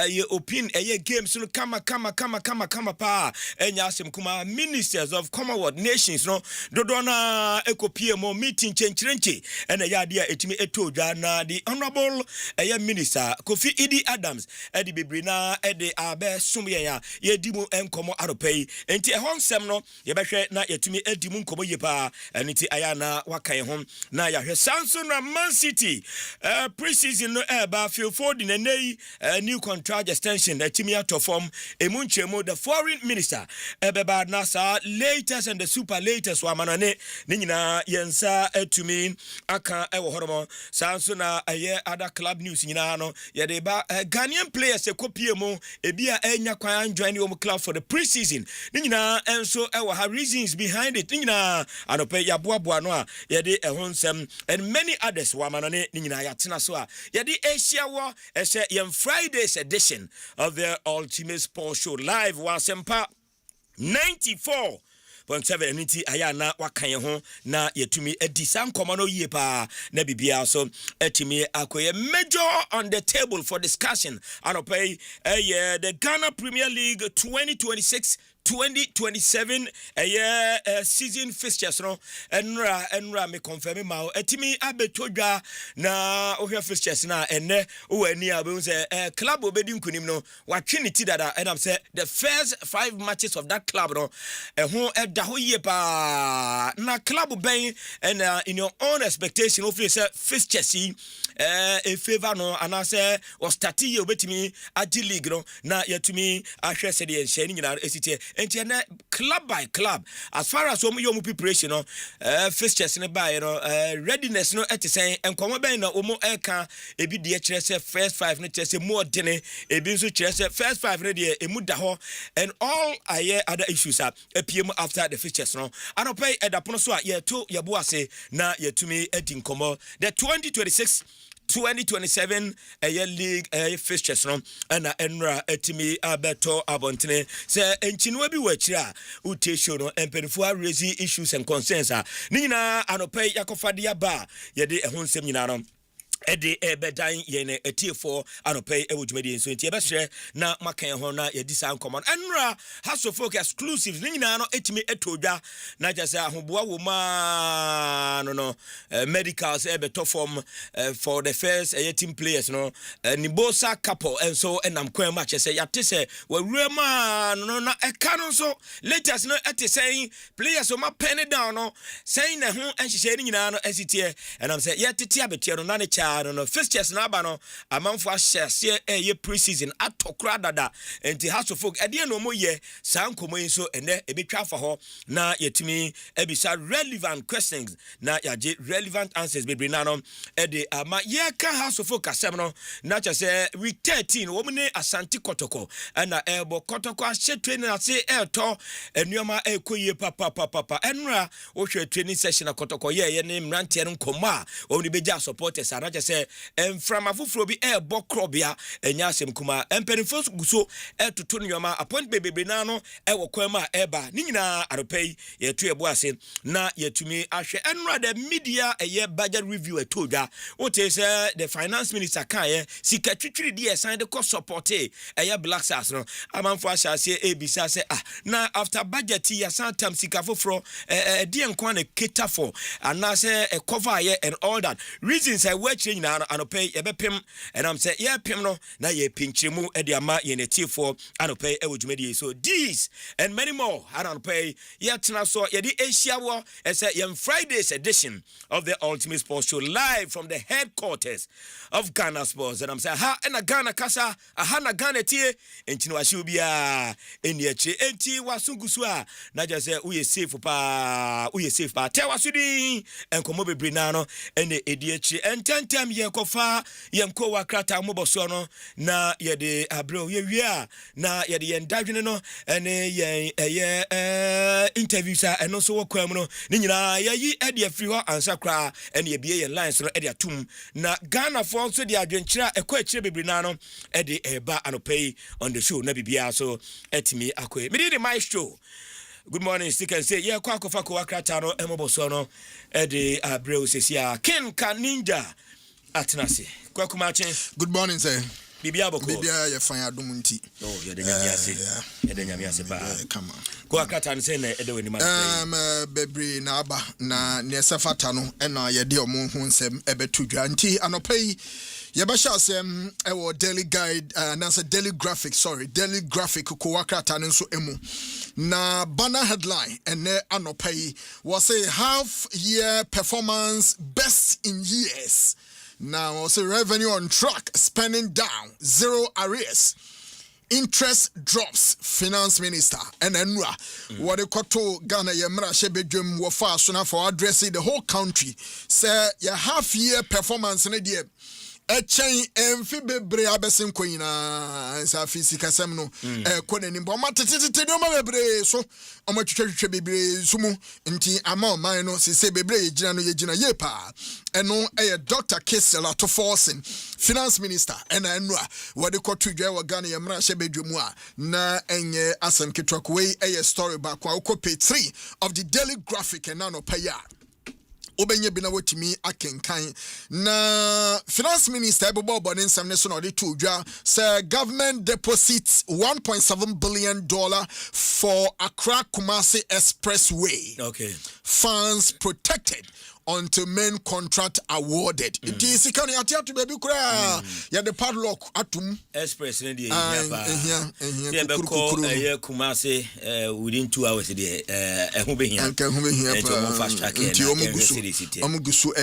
ye opin eye games no kama pa enya asemkuma ministers of Commonwealth nations no dodo na ekopie mo meeting chenchirenche ena ya dia etimi etodwa na the honorable eye Minister Kofi Idi Adams edi bebre na edi abe sumye ya yedi mu enkomo aropei enti ehon sem no yebehwe na yetumi edi mu nkomo yepa enti aya na wakan ho na yahwe Samson na Man City pre-season no eba Phil Foden nei new contract extension etimi out of form emunchemo the foreign minister ebeba na sa latest and the super latest wa manane ni nyina yensa etumi aka ewo horomo Samson na aye other club news nyina no yede ba Ghanaian players ekopie mu ebia enya kwan join your club for the pre-season ni nyina enso ewo ha reasons behind it ni nyina anope yaboaboa no a yede ehonsem and many others wa manane ni nyina yatena so a yede Asia wo ese yem Friday's edition of the Ultimate Sports Show live wa Asempa 94.7 niti ayana wakan ho na yetumi edisan komano yie pa na bibia so etimi akoye major on the table for discussion anopay the Ghana Premier League 2026-2027 season fixtures no enra me confirm ma etimi abetodwa na ohwe fixtures na enne o ani abun say club obedi nkunim no watwe ne ti dada and am say the first 5 matches of that club no ho da ho ye pa na club ben and in your own expectation of say fixtures a favor no and I say or start ye obetimi agi league no na yetumi ahwe se de enhye ni nyina esite enti na club by club as far as your preparation no fixtures ne by no readiness no etisen enkomo ben na omo eka ebi de kire se first 5 ne kire se more dene ebi nso kire se first 5 ne de emu da ho and all other issues are appear after the fixtures no anopay edapono so a ye to yebo ase na yetumi edi nkomo the 2027 league fixtures no na enra etimi abeto abontene se enchinuwa bi wachira ute show no empenfo raise issues and concerns ni nyina anopay yakofade aba yede ehonsem nyina no ede ebedan yene etiefo anopay ewudwumadi nso enti ebehre na makan ho na yedisa nkomon enra has of focus exclusives ni nyina no etimi etodwa na jasa ahoboa wo ma no medicals ebeto form for the first team players no nibosa couple and so enam kwan match say yatese wawurema no na eka no so latest no etesen players o ma pen down no saying na ho enhihye ni nyina no esitie and am say yetete abetie no na ne no fixtures na aba no amanfo ahyase ye pre-season atokra dada enti house of folk ade no moye sankomo nso ene ebetwa afa ho na yetimi ebisa relevant questions na yaje relevant answers bebre na no ede ama ye ka house of folk asem no na chese week 13 wo mne Asante Kotoko na ebo Kotoko ahye training ase eto enuama ekoye papa enra wo hwe training session Kotoko ye ne mrante no nkoma wo ni beja supporters say from afufro bi bokrobia enya asem kuma empenifo guso etutu nyoma appoint bebe na no wo kwama eba ni nyina aropei yetu ebo ase na yetumi ahwe enra the media budget review etodwa what is the finance minister kan sika twitwiri die sign the cost support Black Stars no amanfo ahase ebisa say na after budget ya santam sika foforo die nkwa na cater for and say cover and all that reasons which nyina anopay ebepem and am say yeah pem no na ye pinchemu e de ama ye netifo anopay ewudwumadi so these and many more anopay ye tena so ye di Asia wo say yem Friday's edition of the Ultimate Sports Show live from the headquarters of Ghana Sports and am say ha na Ghana kasa aha na Ghana tie enti no ahye obia eni achi enti wasungusu a na je say we safe pa tell wasudi enkomo bebre na no ene edi achi enten ye kofa yemko wakrata moboso no na ye de abro ye wia na ye de ndadwene no ene ye interviews eno so wokwam no ni nyina ye de afri ho ansakra ene ye bie ye lines no de atum na Ghana for so de adwenkyira ekọ akire bebri na no de eba anopay on the show na bibia so etimi akoe me de Myxtro. Good morning, stick and say, yeah, kwakofa ko wakrata no emoboso no de abro sesia Ken Kaninja Atenase. Good morning, sir. Bibia boko. Bibia ye fanya dumunti. Oh, you de nyamiase. You de nyamiase ba. Come on. Ko akata nse na ede weni man. Bebre na aba na ne sefata no na ye de omo hu nsem ebetudwa nti anopay Yabasha sem ewo daily guide nasa daily graphic ko wakrata nso emu na banner headline ene anopai was a half year performance best in years. Now was a revenue on track, spending down, 0 arrears. Interest drops, finance minister and Enra. What the Koto Ghana Yamra Shebedum were fast enough for addressing the whole country. Say your half year performance in a year. A chain and Fibre Abesim Queen, sa physical semino, Conan in Bomata, so on much church be sumu, inti among mine, say Bebre, Jano Yejina Yepa, and no a Dr. Kessela to forcing finance minister, and I know what the court to Jawa Ghana Yamra Shebedumwa, na enye Asan Kitrakwe, a story back, page 3 of the Daily Graphic and Nano Paya. Obenye bina wotimi akenkan na finance minister Bobo Bonin Samneson or the two say government deposits $1.7 billion for Accra Kumasi Expressway. Okay. Funds protected until main contract awarded. It is ikani atiatu baby kura ya the padlock atum express ne dey here Kumasi within 2 hours there ehun be here fast track omugusu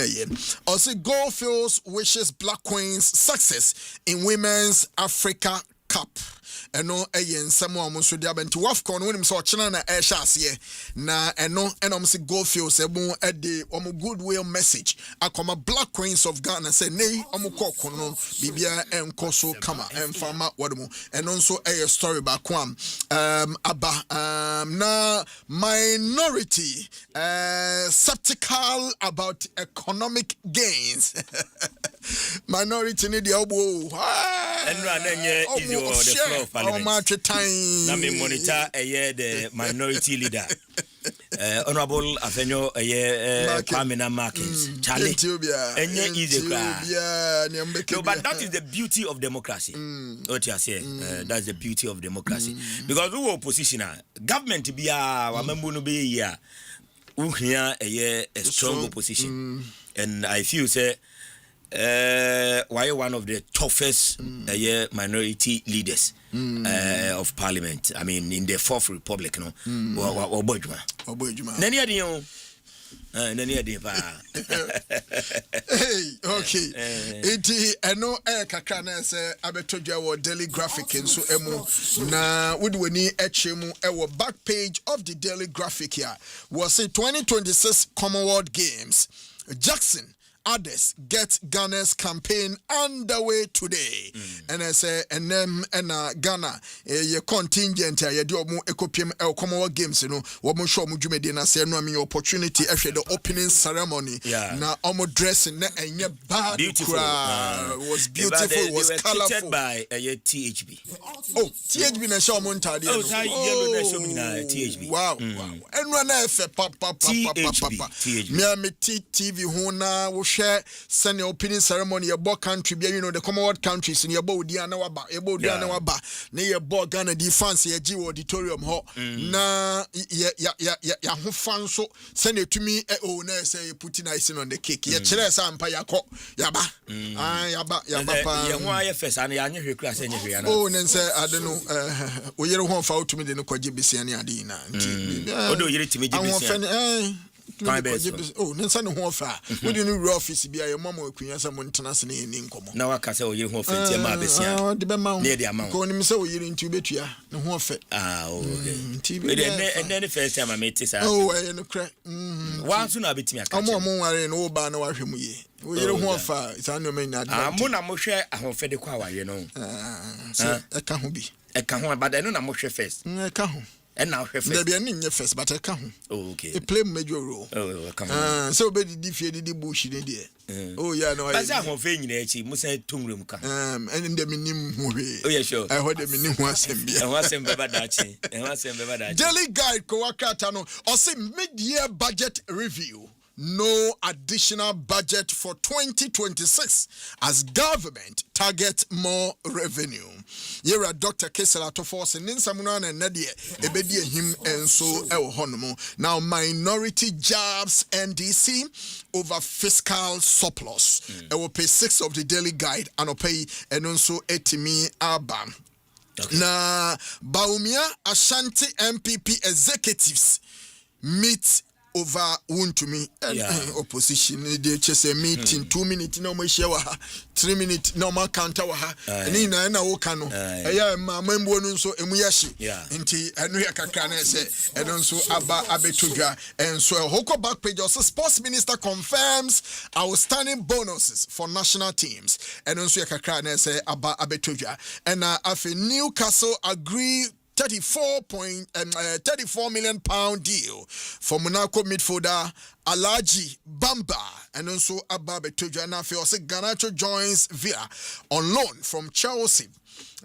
also Goldfields wishes Black Queens success in Women's Africa Cup. Eno eyen samo amonso dia benti wafcon wonim so ochena na ehya ase na eno enom se Goldfields ebu ede omo goodwill message akoma Black Queens of Ghana say nei omo kokko no bibia enkoso kama emfama wademu eno nso eye story ba kwam aba na minority skeptical about economic gains. Minority need the obo easy or the floor of parliament. Na me monitor the minority leader. Honorable Afenyo Kwame Markins. Charlie. Easy. No, but that is the beauty of democracy. What you say? That's the beauty of democracy. Because we opposition government be wamembu no be here. Here a strong opposition. And I feel say why one of the toughest minority leaders of parliament. I mean, in the Fourth Republic, no, Obojuma. Nani adiyo? Nani adiyo pa? Hey, okay. Iti eno kakra na se abetoja wo Daily Graphic nso emu na wudweni echemu ewo back page of the Daily Graphic here was a 2026 Commonwealth Games. Jackson others get Ghana's campaign underway today. And I say, and them and Ghana, your contingent, you do more ecopium el Commonwealth Games, you know, what more show Mujumedi and I say, no, I mean, opportunity after the opening ceremony. Yeah. Now, almost dressing and your bad beautiful. Was beautiful, they was colorful. By THB. Oh, THB na show Montadi. Oh, yellow na show me na THB. Wow. And run THB. Me TV Hona share send the opening ceremony your board country you know the Commonwealth countries in your board Diana Waba na your board Ghana defense your G auditorium ho na ya ho fan so send it to me na say putting icing on the cake ya chere sampa yakọ yaba yaba pa ya ho aye first and ya nyehwe kura say nyehwe na oh nen say I don't know oyere ho fa utumi de no kwaje bisia ne ade na nti odo oyere timi je bisia oh, Nansan Hofa. Would you know office be a mama queen as a Montanas in income? Now I can say, oh, you won't fit your mother. The amount near the amount. Going so you're into Betia, no more fit. Ah, okay. And then the first time I met this, oh, I know crack. Once soon I'll be to me. I'm more in old bar, no, we don't want far. It's on your main. I'm Moshe, I won't fed the choir, you know. I can't be. I can't, but I know I'm Moshe first. I can't. And now there be any first, but I can't. Oh, okay. It play major role. Oh, come on. So be defeated the bush in there. Oh, yeah, no, I have in there. Must say room. And in the minimum. Oh, yeah, sure. I heard the minimum was him. I was him Daily Guide Kowakatano or say mid-year budget review. no additional budget for 2026 as government target more revenue. Yera Dr. Kesela Tofos and Ninsamuna and Nadia Ebedi him and so El Honomo. Now minority jobs NDC over fiscal surplus. I will pay 6 of the daily guide and pay and also 80 Abam. Okay. Na Baumia Ashanti MPP executives meet over to me opposition. They just a meeting 2 minutes no more share 3 minutes no more counter and na okano ma membo no so emuyashi nti enu yakakana say and also aba abetudwa and so hoko back page also sports minister confirms outstanding bonuses for national teams and also yakakana say aba abetudwa and afi Newcastle agree 34 million pound deal for Monaco midfielder Alaji Bamba and also Ababe Tujana Fiose Ganacho joins Villa on loan from Chelsea.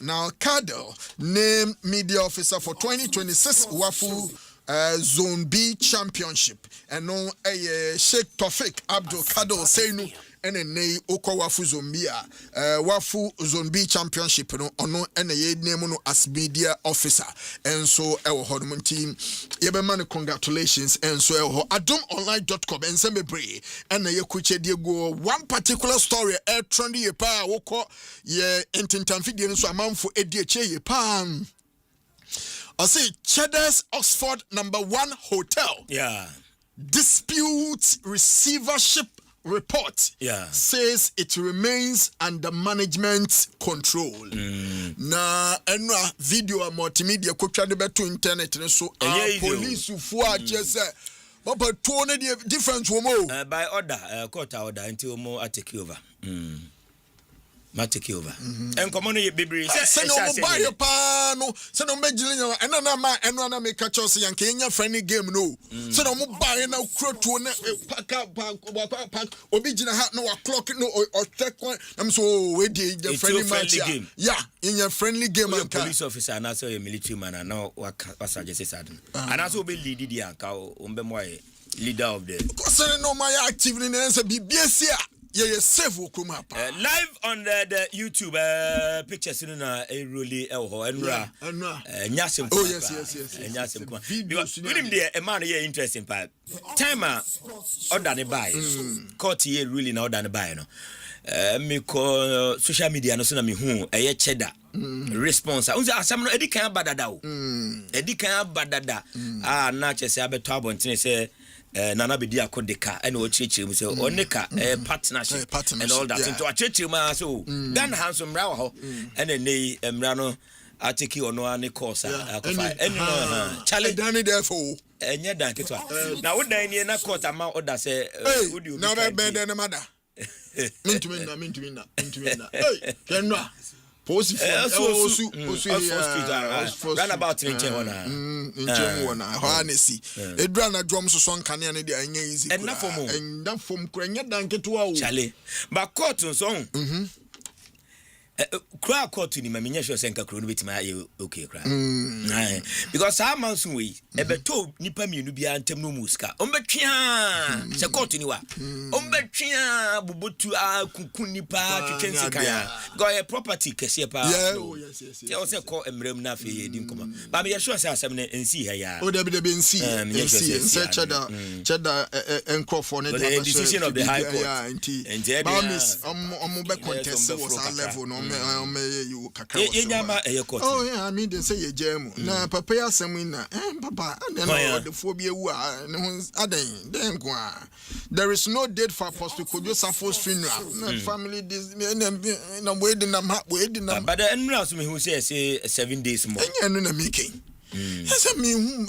Now Cadell named media officer for 2026 Wafu Zone B Championship and no Sheikh Tofik Abdul Kadel Seinu NNA Oko Wafu Zombia Wafu Zone B Championship no ono NA name no as media officer and so our Hodman team Yebeman congratulations and so adomonline.com and Sembebre and ye kuche Diego one particular story trendy ye pa woko ye intentamfidi so amamfo edieche ye pan I say Cheddar's Oxford #1 hotel. Yeah. Dispute receivership report. Yeah. Says it remains under management control. Na enwa video multimedia kotwa de beto internet so police ufua chese. Papa tuone the difference womo. By order, court order until more I take over. Take over. And come on, you baby. Send no buy your pano. Send no major and another make a choice and Kenya friendly game no. Send no buy no crowd to pack obijina hat no o'clock no or check one. I'm so we did the friendly match game. Yeah, in your friendly game. A police officer and also a military man and now what I just said. And also be leader the uncle leader of the. Because no my activity and answer be BSC. Live on the YouTube pictures in a really enra nyasem. Oh yes. Nyasem. Because with him there a man here interesting part. Timer order the buy. Court here really now order the buy no. Me ko social media no so na me hu cheddar. Response. Unza asam no edi kan badada o. Edi kan badada. Na chese abeto abonten say Nana Bidi Akodeka and Ochichi say Oneka partnership and all that. Into a chichi ma so Dan handsome raw and then they Mrano Atiki or no any course. And Charlie Danny therefore. And yet that now what day in a court amount order say would you now better than a mother? Mean to win. Hey, Kenra. Run about in harnessy. A drana drums or song can any day easy. And not for more. And not from Crania Danke to Charlie. But cotton song. Cry cotton in my miniature senka crown with my okay cry. Because our months we ever told Nipami Nubia and Temno Muska. Umbetia, Sakotiniwa. Umbetia, Bubutu, Kukunipa, Kensika. Got a property, Cassia. Yes. They also call a Mremnafi, didn't come. But me assure us and see her. Oh, there be been see and Cheddar and Crawford. The decision of the High Court. And Bamis, back contest was our level. Oh yeah, I mean they say a gem. Na papa ya semina. Papa, the phobia there is no date for Apostle Kojo Safo's funeral. Family this waiting them. But the enrouse me who says 7 days more. And you're making. Yes, I mean,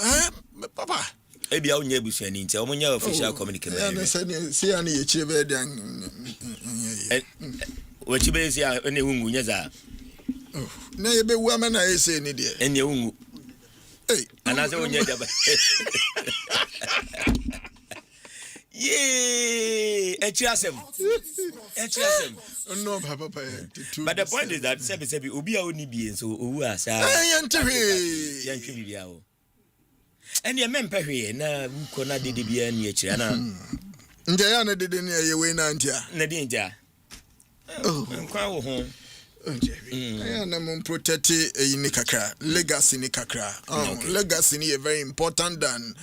Papa. Maybe I'll never say anything. I'm your official communication. See, I need a what you be say any ungu nyaza na ye be woman na say ni de any ungu hey anaze onya jaba yeah echiasem no papa but the point is that sebi obi a oni bi so owu asa yantwe bibia o ene me mpehwe na ko na dede bia ni echira na Njaya na dede ne ye we na ntia. Na di ntia. Oh, nkwa wo ho. I am protect ni kakra, legacy ni kakra. Legacy ni very important than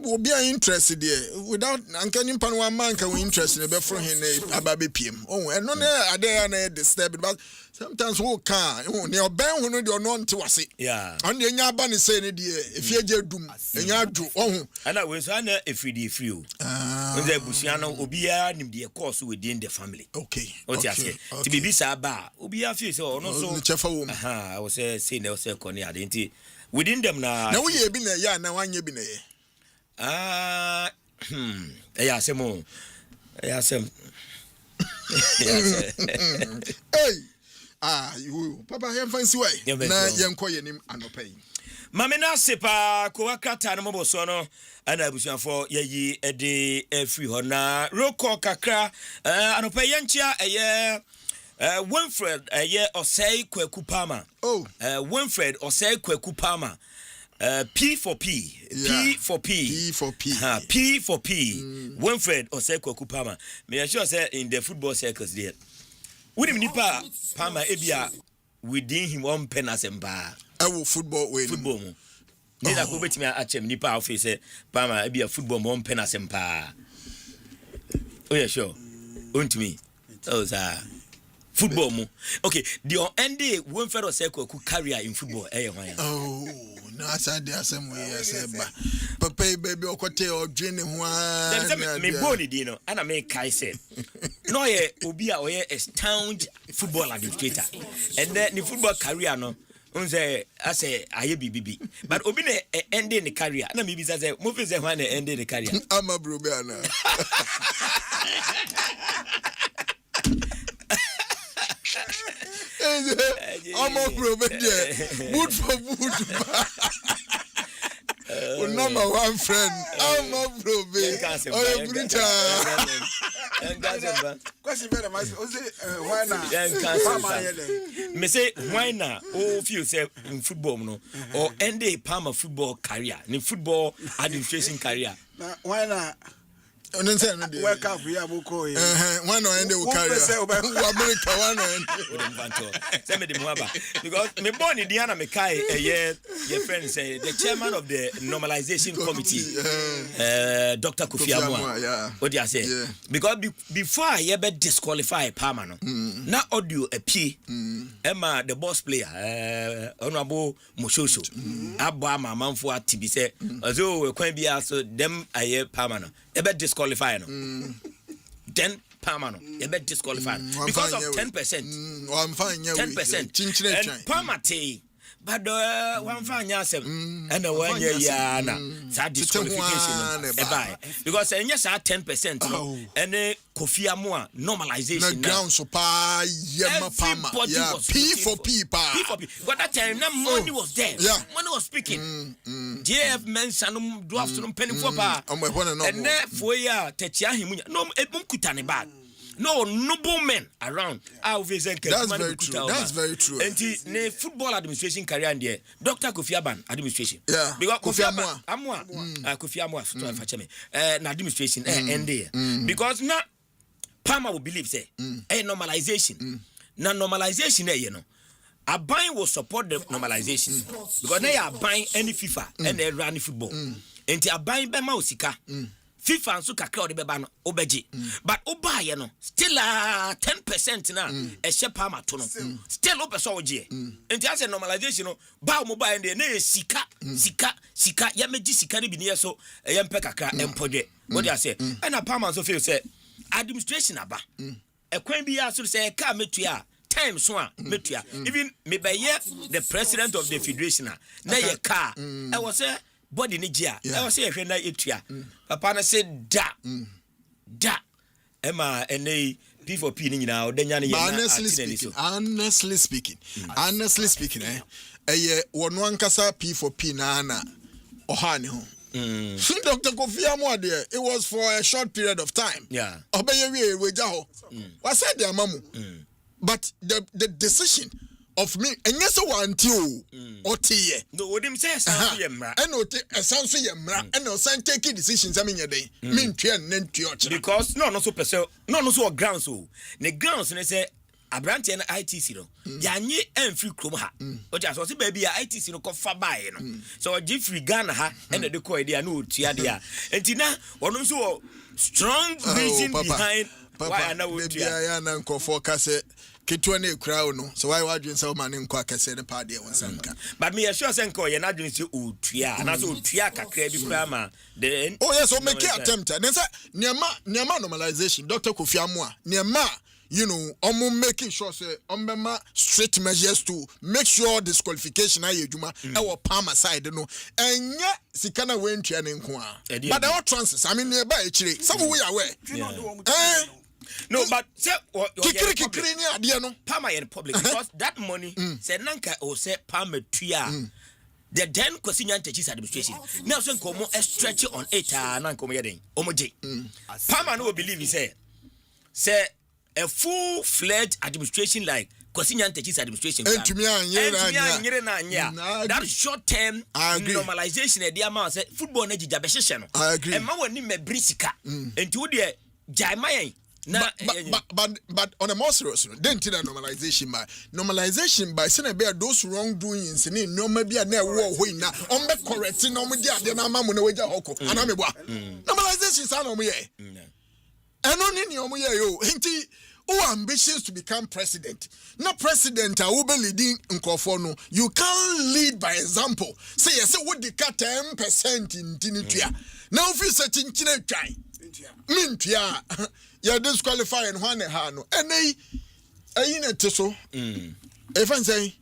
will be interested there. Without Uncanny Pan one man can we interested in before him a baby PM. Oh, and no, I dare disturb, but sometimes who can near Ben who know you're known to us. Yeah, and the Yaban is saying, if you do, and you do, oh, and I was on a free when the Busiano Ubia named the course within the family. Okay, what you say to be Saba, Ubia feels or no so. I was saying, there was a corner identity within them now. Now we have been a year, now one year been a year. Yeah, some more. Yeah, some. Hey, you, Papa, I'm fancy way. Na young coy him and no pay. Mamina sepa, Coacata, and Mobo Sono, and I was for ye a day free hona, Roko Kakra, and Opayantia, a year. Winfred, a year or say Kwekupama. Oh, Winfred or say Kwekupama. P for P. Yeah. P for P. P for P. P for P. Winfred or say Kwekupama. May I sure say in the football circles there. Would him nipa Pama Ebia within him one pen Asempa. I will football way. Football. Neither go bet me at him nipa office Pama Ebia football one pen Asempa. Oh yeah, sure. On to me. Those are football mo. Okay, the end day Winfred or say Kweku career in football. Oh. No, I said the same way. I said, but baby, or cote or dream one. Me body, you know, and I make Kai say, no, ye, Obia or ye a staunch football administrator, and then the football career, no, I say, I be BB, but Obine ending the career, and maybe say, move is a one ending the career. I'm a Brubiana. I'm a Brubiana. Wood for wood. Number one friend, I'm a Brubiana. Oh, Brita. Question better, why not? Me say, why not? Oh, few say in football, no, or end a Palmer football career, in football administration career. Why not? Wake up, we have Boko. One or end will carry America one. Send me the Mwaba. Because me born in Diana Mekai, a year, your friend say, the chairman of the normalization committee, Dr. Kofi Amwa. What do you say? Because before I ever disqualify Palmer, now audio a P, Emma, the boss player, Honorable Moshosho, Abba, Mamfua, Tibise, as though we can be also them a year Palmer. Ebe disqualify no. Then Palmer ebe disqualify because of 10%. I'm fine. 10%. And Palmer tay, but one fine yasem and the 1 year yana that disqualification because yes 10% and Kofi Amwa normalization na ground so pa yema Palmer P for P but that time na money was there, money was speaking. JF mention draft penny for pa and for ya techia him no ebum kutane bag. No noble men around. That's very true. And the football administration career in there, Dr. Kofi Aban administration. Yeah. Because Kofi Amwa, Kofi Amwa, administration end there. Because now Palmer will believe say a normalization. Now normalization you know. A buying will support the normalization because they are buying any FIFA and they run football. And they are buying Bema Osika. FIFA and so kakra de beba no obeji but oba ye no still 10% na e she Palmer to no still ope so oje enti ase normalization no ba mo ba ende na sika ya meji sika ne bi ne so ye mpe kakra empodwe what do you say and a Palmer so feel say administration aba e kwan bi ya so say ka metua time so a metua even me be ye the president of the federation na ye car e was say body ni gia I was say na etua papa na say da Emma ene P4P ni nyina odanya ne honestly speaking wonu ankasa P4P na ohane ho Dr. Kofi Amwa there it was for a short period of time obeye we ja ho was said the amamu but the decision of me and yes one too or tea no wodim say yemra and no sounds yemra and no san taking decisions I mean your day mean because no so person no so grounds so the grounds ne say Abranti na ITC no yanye emfri krom ha o ja so se baby ya ITC no kofa bae no so Jeffrey Ghana ha and the ko idea no otua dia enti na wono so strong reason behind why na otua ya na nkofo kase ketwa na ekura no so why wadwen say o man nkwa kase ne pa de wonsanka but me sure say nko ye na dwen say otua na so otua kakra bi kura ma then oh yes so make attempt then say niema normalization Dr. Kofi Amwa niema you know, making sure say strict measures to make sure disqualification aye juma our palm aside no and yeah sikana wen training kwa but there are chances I mean nearby chire some we are aware no but say kikiri ni ade no palm in public because that money say nanka o say palm tua the then kwesinya ntechi administration now so nkomo stretch on it na nkomo yeden omoje palm no believe say a full-fledged administration like Kwesinya Ntechi's administration. That short-term normalization the amount say football na jijabeshe no. I agree. And man woni me brisika. Enti the jaimayen na but on a more serious note, then normalization by saying about those wrongdoings in no maybe a na war we na on be correcting no me dia na mamu na weja hoko. Anamebwa. Normalization is no me and only yo hinti who ambitious to become president. Not president who be leading Nkofono. You can't lead by example. Say yes, what the cut 10% in Tinitia. Now if you say Tinchine try. Mintia. You're disqualifying one hano. And they in a teso. If I say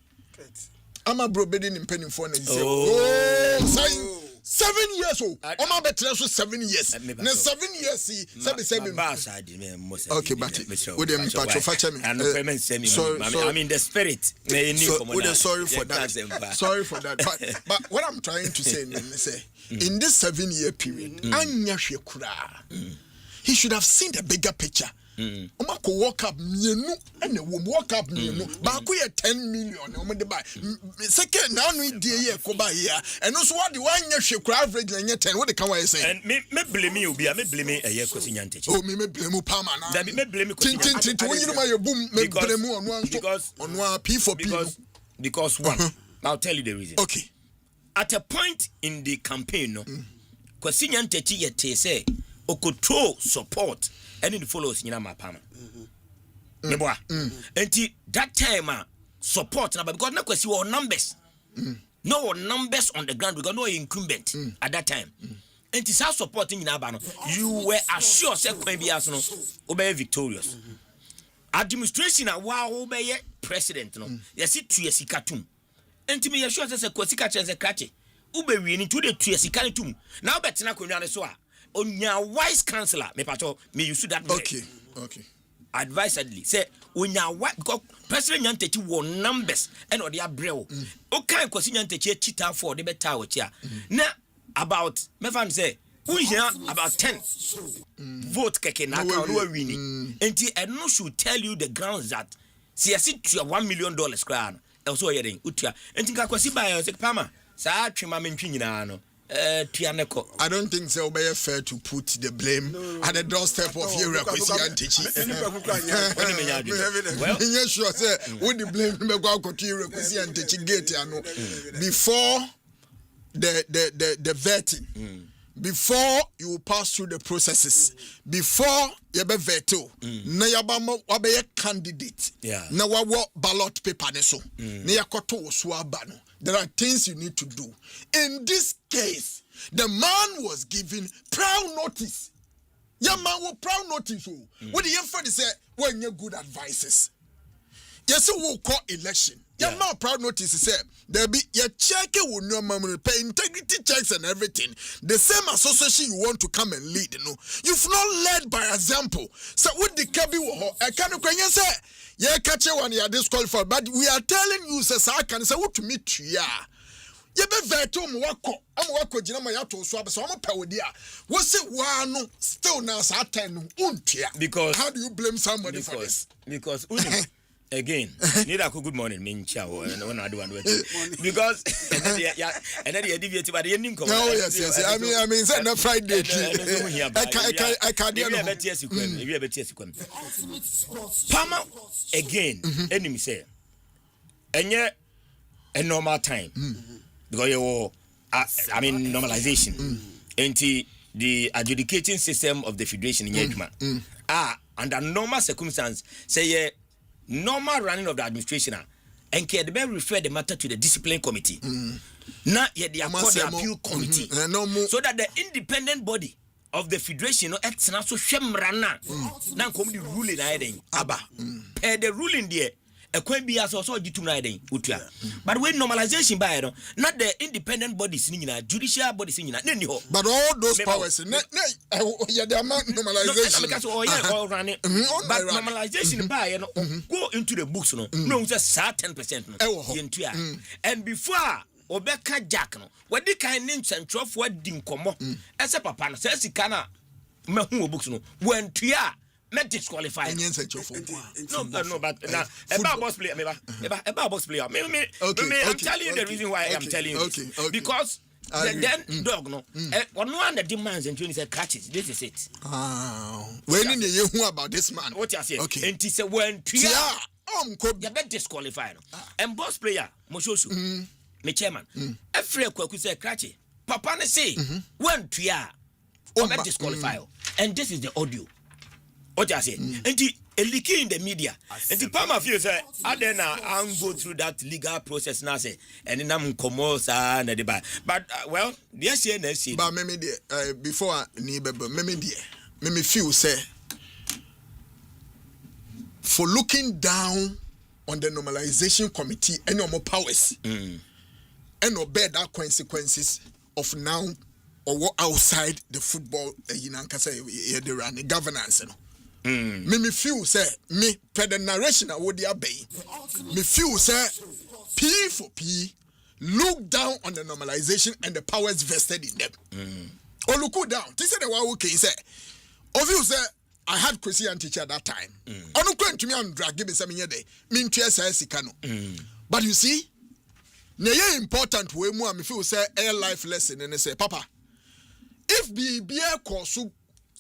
I'm a bro bidding in penny phone. Oh, saying 7 years old. I'm a better 7 years. Now 7 years see 7. Okay, but with them sorry, I mean the spirit. Sorry for that. Sorry for that. But what I'm trying to say is in this 7-year period, he should have seen the bigger picture. Omako walk up mienu and walk up mienu baako ye 10 million omo de buy second now no die ye ko buy here and also what the one ye hwe kura average na ye 10 what the can why say and me blame you obi me blame eye Kwesinya Ntechi oh me blame palma na that me blame Kwesinya Ntechi when you my boom me blame onu anto onu P for P because one I'll tell you the reason okay at a point in the campaign no Kwesinya Ntechi ye te say okoto support any the followers nyina mapama neboa enti that time support na because na kwesi our numbers no numbers on the ground because no incumbent at that time enti sa support nyina ba no you were assured say kwan bi aso no obey victorious administration a wa obey president no yesi tuyesika tum enti me yesure say kwesi ka chense krache ubewi ni to de tuyesika tum na obetena kwanwa ne so a onya wise counselor me pacho me use that okay advisedly say onya wise because president Nyantechi won numbers and or their brew o kan Kwesinya Ntechi chita for the better o chia na about me fan say we hear about 10 vote keke na ka no win enti eno should tell you the grounds that see $1 million kra no also yeden utua enti ka Kwesi buy say pama sa twema mentwi nyina no I don't think so. Be fair to put the blame at the doorstep of your Kwesinya Ntechi. Well, yes, sure. Say, would the blame me go to your Kwesinya Ntechi gate? Before the vetting, before you pass through the processes, before you be veto, na yabamo wabe candidate, na wawo ballot paper neso, na yakoto oswabano. There are things you need to do. In this case, the man was given prior notice. Yeah, man was prior notice. What the young friend say when you good advices. Yes, we'll call election. Yeah, man, proud notice say there be your check will no memory pay integrity checks and everything. The same association you want to come and lead, you know. You've not led by example. So what the kabi I can't say. Yeah, catch you when you are disqualified, but we are telling you, say, I can say, what to meet you. You be veto mwako. I'm wako jina mayato swab. So I'm a parodia. What's it? One still now certain untia. Because how do you blame somebody for this? Because again, need a good morning, Mincha, when I do one because and then you deviate by the ending. Oh, yes. I mean, it's not Friday. I can't hear Palmer again, enemy say, and yet a normal time because you I mean, normalization into the adjudicating system of the federation in Yekma. Under normal circumstances, say normal running of the administration, and can they refer the matter to the discipline committee? Not yet the appeal committee, so that the independent body of the federation no extra so shemrana now come the ruling aba the ruling there. A coin be as also due to riding, but when normalization by not the independent bodies in judicial bodies in but all those powers, the amount normalization. But normalization by go into the books, no, just 10%. And before Obeka Jack, what the kind names and trough what dim como as a papa says he cannot mahu books when Tia. Not disqualify. No, but now about boss player, about boss player. I'm telling you the reason why I'm telling you this. Because the then dog no, one that demands and said catches. This is it. When you hear about this man, what you say? Okay. And he said when you bet disqualified. And boss player, Moshosu, me chairman. Every kwaku say catches. Papa ne say when Tia, bet disqualified. And this is the audio. What you say? And a leaking in the media. And the Palmer feels I then I'm go through that legal process now say and then I'm commerce and the bar. But well, yes, yes. But maybe before maybe feel say for looking down on the normalization committee and no more powers and obey that consequences of now or what outside the football the governance. Me feel say me per the narration I would obey. Me feel say P for P look down on the normalization and the powers vested in them. Or look down. This is the one who can say. Of you say I had Christian teacher at that time. I don't going to me and drag give me some year day. Mean to but you see, the important way more me feel say a life lesson and they say, Papa, if be a course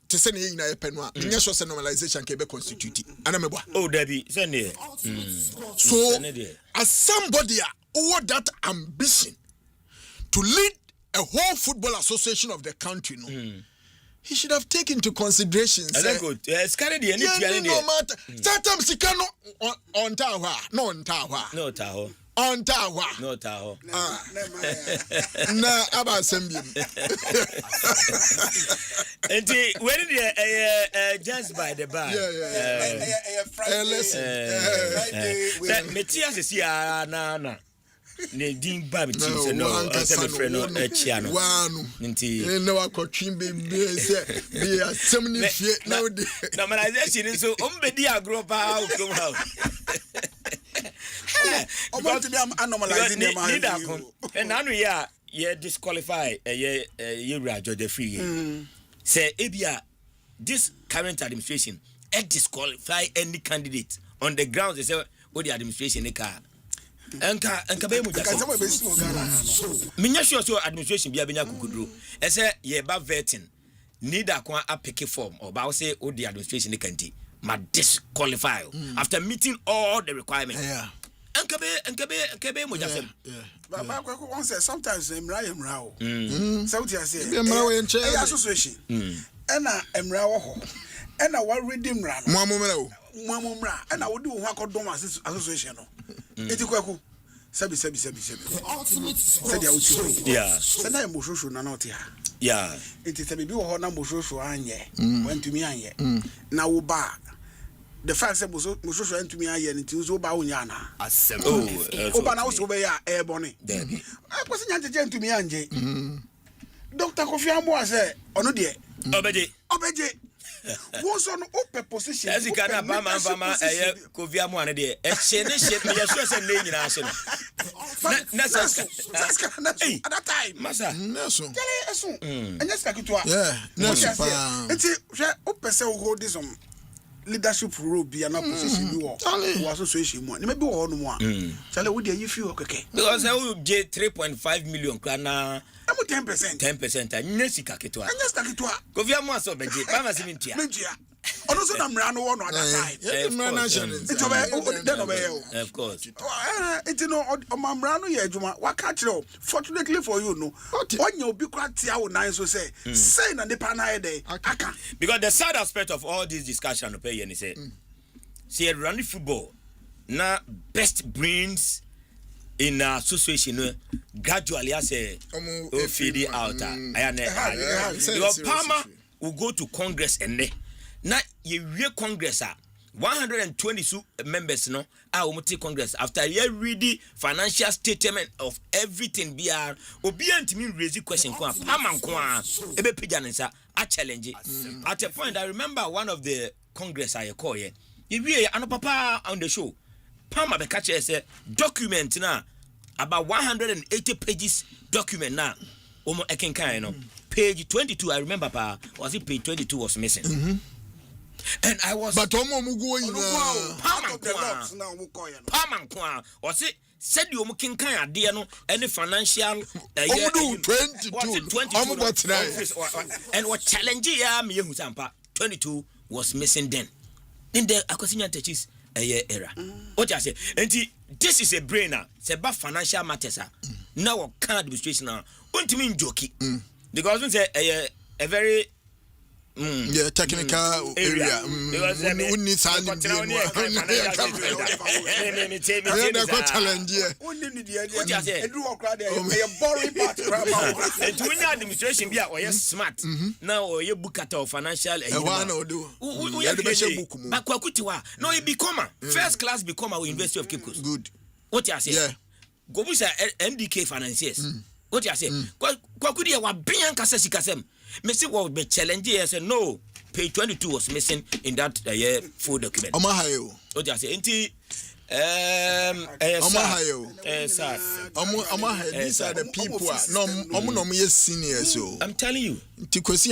to send in a penwa, normalization can be constituted. Oh, Debbie, send it. So, as somebody who had that ambition to lead a whole football association of the country, he should have taken into consideration. It's kind of the no matter. Sometimes he cannot on Tawa, no on Tawa, no Tawa. On Tawa. No Tahoe. Na Abba Assembly. And when they just by the bar. Listen. Metias is here na. Ne din ba meti se no se friend no chiano. Nti no akotwin be say be assembly fie now the. Normalization so ombedi agro pa come house. About to be anomalizing them. And now we disqualify you George free. Say Abia, this current administration disqualify any candidate on the grounds they say the administration they car. Enka be mu just. Minya sure administration bia benya kukudru. E say ye ba vetting need akwa apeke form or ba say the administration they can ma disqualify after meeting all the requirements. Yeah. Enkabe mo just. But one say sometimes emra. So what you say? Emra association. And emra wo ho. And what redeem ran. Mwamumra. And I would do one called association. Etikwaku. Sabi. Said ya uchi. Yeah. Said na mboshoso na not ya. Yeah. It is a baby or na mboshoso anye. Went to me anye. Na wo ba. The fact that Moshoso went to me anye nti zo ba unyana. Asempa. Oba na wo be ya airborne. Debbie. I was nyanje to me anje. Dr. Kofi Ambo say ono de. Obeje. What's on open position? As you can have Mama Kofi Ambo ane de. E shene me yasho say na nyina ase no. At that time. Masa. Neso. Tell eso. Anya skakitwa. Yeah. Neso pa. Nti hwe opese wo hold this leadership role be an opposition was association one. Maybe one more. Shall we you feel okay? Because I will get 3.5 million krana. I'm 10%. 10%. And Nessika Ketua. And just like it was. Govia Maso Benji. Pama Simintia. Also, I'm running on the other side. Of course. It's no Mamrano Yajuma. What catch you? Fortunately for you, no. When you be quite nice, so say, and the Pana day. Because the sad aspect of all this discussion, okay, and he said, see, running football, now best brains in association gradually as a feed it out. Because Palmer will go to Congress and now you real Congress 122 members no take Congress after you read the financial statement of everything BR obi antimi raise question kwa Palmer kwa ebe pijanisa a challenge at a point. I remember one of the Congress I call here you really ano papa on the show Palmer be catch say document na about 180 pages document na omo ekenkan no page 22 I remember pa was it page 22 was missing. And I was but Palmer was it said you can kind of no any financial 22 and what challenge ya me 22 was missing then the acquisition touches a year era. What I say and this is a brainer say about financial matters now can administration now mean jokey because we say a very technical area. We need silent. Administration be or smart. Now you book at our financial. No, it become first class become our University of Cape Coast. Good. What you say? Yeah. Go buy NDK financiers. What you say? Kwa kudi ya wabian kasa sikasem. Messi will be challenging. I said no. Page 22 was missing in that full document. Omahayo. What you say? Inti. Omahayo. Sir. Omahayo. These are the people. No, seniors. So I'm telling you. These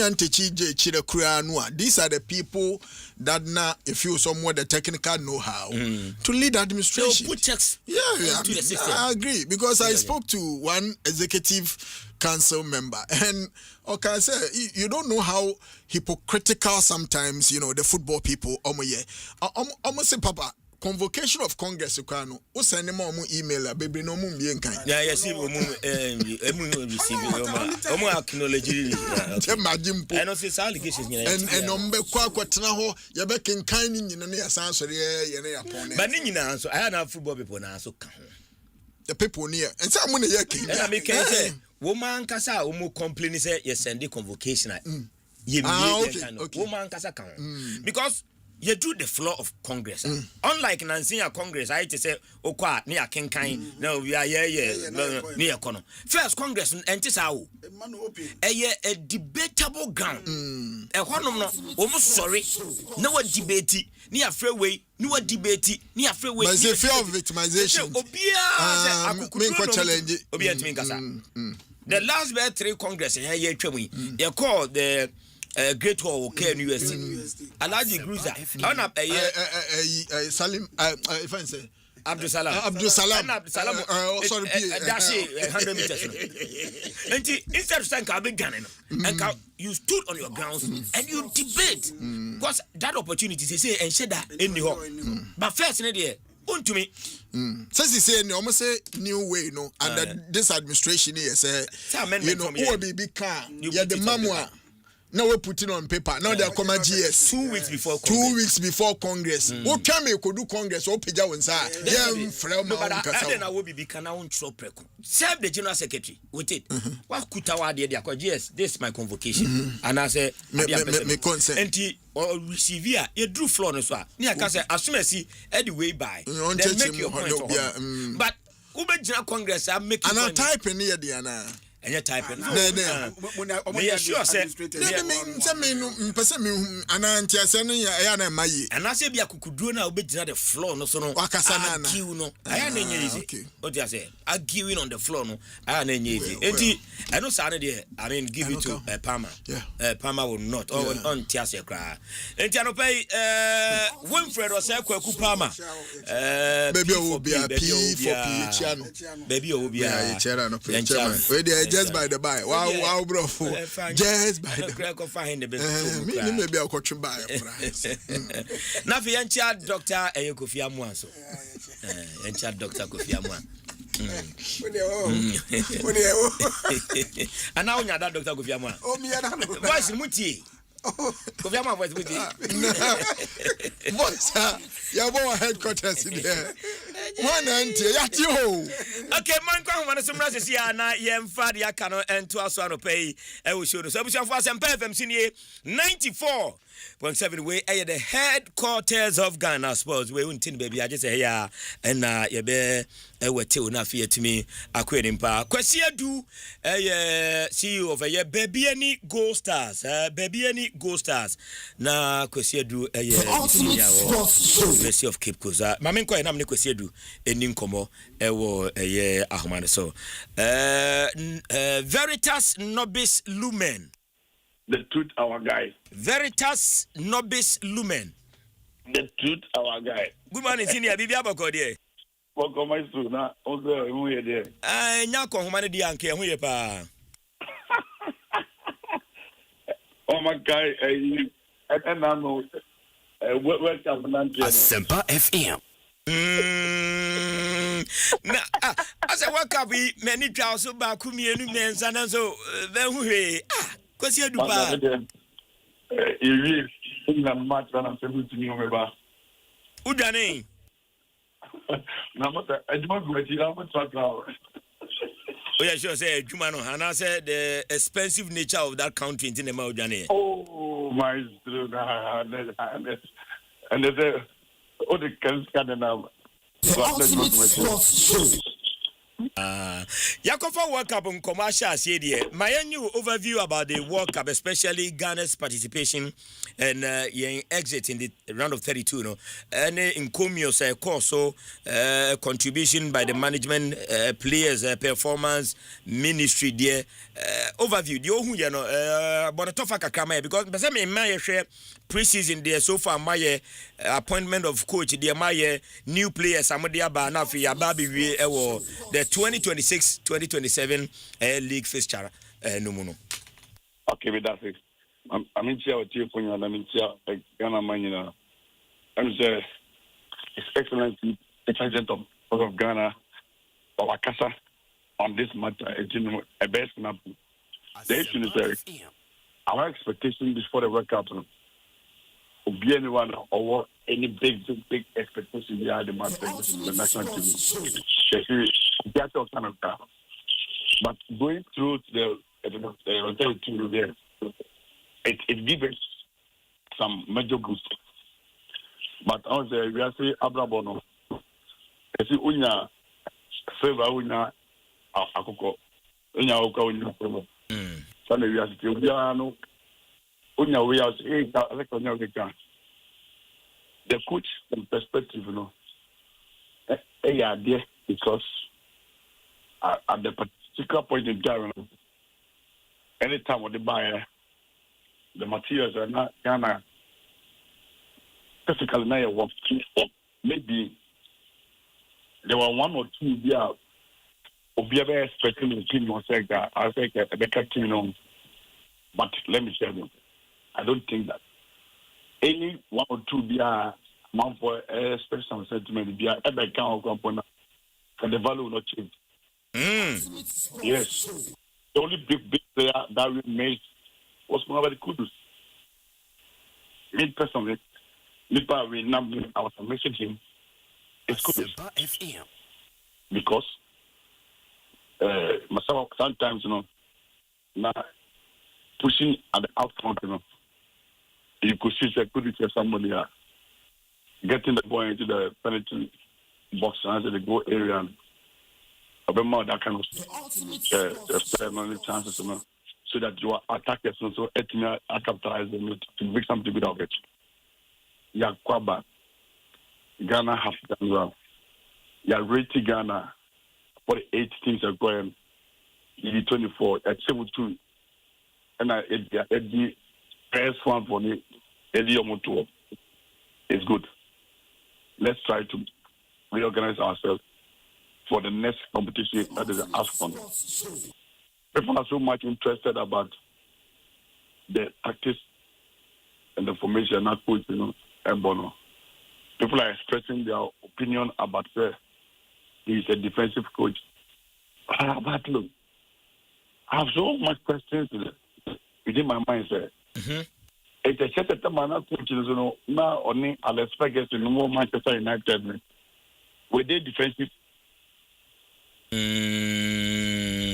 are the people that now, if you somewhat the technical know-how to lead administration. Put checks. Yeah, I agree because I spoke to one executive council member and okay, say you don't know how hypocritical sometimes the football people almost say papa. Convocation of Congress, you can send them email, baby, no moon being kind. Yeah, yes, you acknowledge and also allegations. And number Quaquatanaho, Yabekin kind in the answer, but Nina, so I had a football people now, so the people near and someone yaking. And I make say, woman Casa, Umu complain, say, yes, send the convocation. Woman Casa because you do the floor of Congress. Unlike Nancy Congress, I say, Okwa, near Kenkai, no, we are near Kono. First Congress, and this how a debatable ground. A one almost sorry, no debate, near freeway, no debate, near freeway. But the fear of victimization. The last 3 Congress, you call the Great Hall okay in USC. Alaji Gruza. Salim if I say Abdul Salam. Sorry, Dashi 100 meters. And instead of saying big gun and you stood on your grounds and you debate because that opportunity they say and said that in the hall. But first in the to me. Since he say no, almost say new way, no, and this administration here say who be big car, yeah, the mamwa. Now we put it on paper. Now they are coming GS 2 weeks before Congress. 2 weeks before Congress. What time you could do Congress? What page was that? Yeah, I will be can now serve the General Secretary with it. What could our idea? Yes, this is my convocation. And I say, me consent. And or receive here, you drew floor as well. Near can say, as soon as he anyway by, then make your point. But Uber General Congress, I'm making and I type in here, Diana. And you're typing. Sure, said. And I say, be a kukuduna, be the floor, no, so no, I am easy. What I say, I give in on the floor, no, I am easy. I know Saturday. I mean, give it to Palmer. Yeah. Palmer will not. Oh, on Tiasia cry. And Tiano pay Winfred or Sakwaku Palmer. Baby will be a P for Piano. Baby will be a chairman. Just by the by. Wow, bro. Just by the crack of fine the best. Maybe I'll coach him by. Now, for young child, Doctor Kofi Amwan. So, and child Doctor Kofi Amwan. And now you're that Doctor Kofi Amwan. Oh, me, I don't know. Voice Muti. Kofi Amwan voice Muti. Voice, your boy headquarters in there. One auntie, yat you. Okay, man, come on, some roses here. Now, yam fad ya cano and to us on pay. I will show you. So, we shall fast and pay them senior 94.7 way. The headquarters of Ghana, I suppose. We won't tin baby. I just say, yeah, and you be a till na fear to me. I quit him pa. Questia do CEO of a baby any gold stars. Baby any gold stars. Na Questia do a University of Cape Coast. Mamin ko enam ni Questia do enin komo ewo ahomane so. Veritas Nobis Lumen. The truth, our guy. Veritas Nobis Lumen. The truth, our guy. Good morning, Senior. Bibi abako die. Welcome, Myxtro. Na, also, who are there? Nyako humane di anke who ye pa. Oh my guy, and I know. Welcome, Asempa FM. Na, as I walk up, many trials about Kumienu men, and so then we because you do bad. You read much when I'm able to know about. Who done it? I don't go to you. Oh, yeah, sure. Say, Jumano, and I said the expensive nature of that country in the Maujane. Oh, my, and there's a oh, the Canada. Yakofa World Cup on commercial said my new overview about the World Cup, especially Ghana's participation and exit in the round of 32, no, and in Comios course, so contribution by the management, players, performance, ministry there, overview. The ohu you know, Bonatofa Kakama because me my share pre-season there so far my appointment of coach there my new players Amodia Banafi Ababi the 2026-2027 league fixture no mono. Okay, but that's it. I'm in here with you for you, and I'm in here Ghana man. I'm His Excellency the President of Ghana, Wakasa, on this matter. A best example. The issue is our expectation before the World Cup. Will be anyone or any big expectation behind the matter the national team. But going through the team there, it gives us some major boost. But also we are saying Abrabono. I see unya favor unya akoko unya oka unya promo. So we are saying unya unya we are saying the coach from perspective, you know, yeah, there because at the particular point in time, anytime when they buy the materials are not Ghana physically not work. Maybe there were one or two there. Obiabe expecting the team was like that. I think a better team, you know. But let me tell you, I don't think that any one or two there man for special sentiment there ever can component and the value will not change. Yes. The only big player that we made was Muhammad Kudus. Me personally, Nipa we named I was mentioning him. It's Kudus. Because myself sometimes, you know, now pushing at the out front, you know. You could see Kudus or somebody getting the ball into the penalty box and the goal area and about that kind of chances, you know, so that your attackers also capitalize them to make something good of it. Yeah, Kwaba, Ghana have done well. Yeah, rating Ghana for the 8 teams are going. the 24, at 72, and the first one for me, Eliomoto. It's good. Let's try to reorganize ourselves for the next competition, that is the AFCON. People are so much interested about the tactics and the formation, not coach, and Bono. People are expressing their opinion about he's a defensive coach. But look, I have so much questions within my mind, sir. It's a set of coach, now only I'll expect us to know Manchester United with their defensive.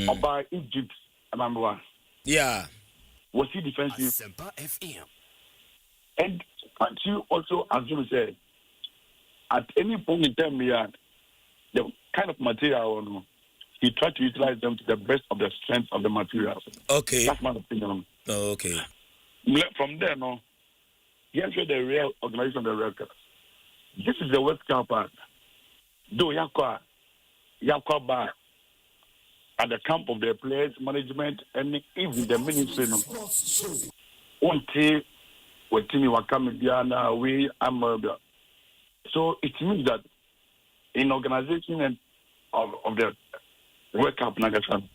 About Egypt, number one. Yeah. Was he defensive? Asempa FM. And can't you also assume, say, at any point in time, the kind of material he tried to utilize them to the best of the strength of the materials. Okay. That's my opinion. Oh, okay. From there, here's where the real organization of the record. This is the West Camp part. Though Yakwa Bar at the camp of the players, management, and even the ministry. One day, with Timmy Wakami Diana, we are murder. So it means that in organization and of the World Cup Nagatan,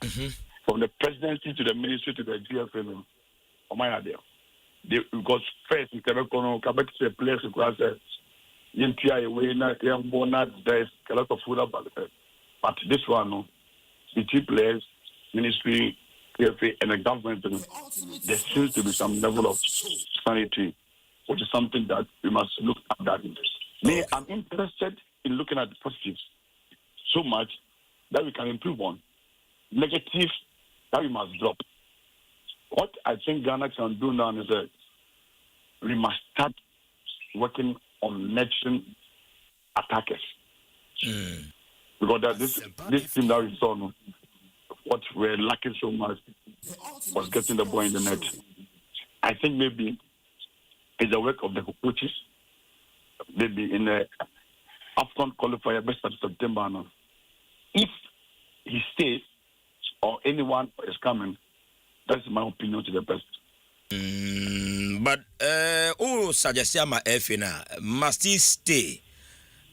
from the presidency to the ministry to the GFM, my idea. Because first, in Quebec, the players who cross the there's a lot of food about it. But this one, the two players, ministry, KFA, and the government, there seems to be some level of sanity, which is something that we must look at. That I'm interested in looking at the positives so much that we can improve on. Negative that we must drop. What I think Ghana can do now is that we must start working on nurturing attackers. Because this team that we saw, what we're lacking so much was getting the ball in the net. I think maybe it's the work of the coaches. Maybe in the AFCON qualifier best of September now. If he stays or anyone is coming, that's my opinion to the best. But suggest my FNA must he stay?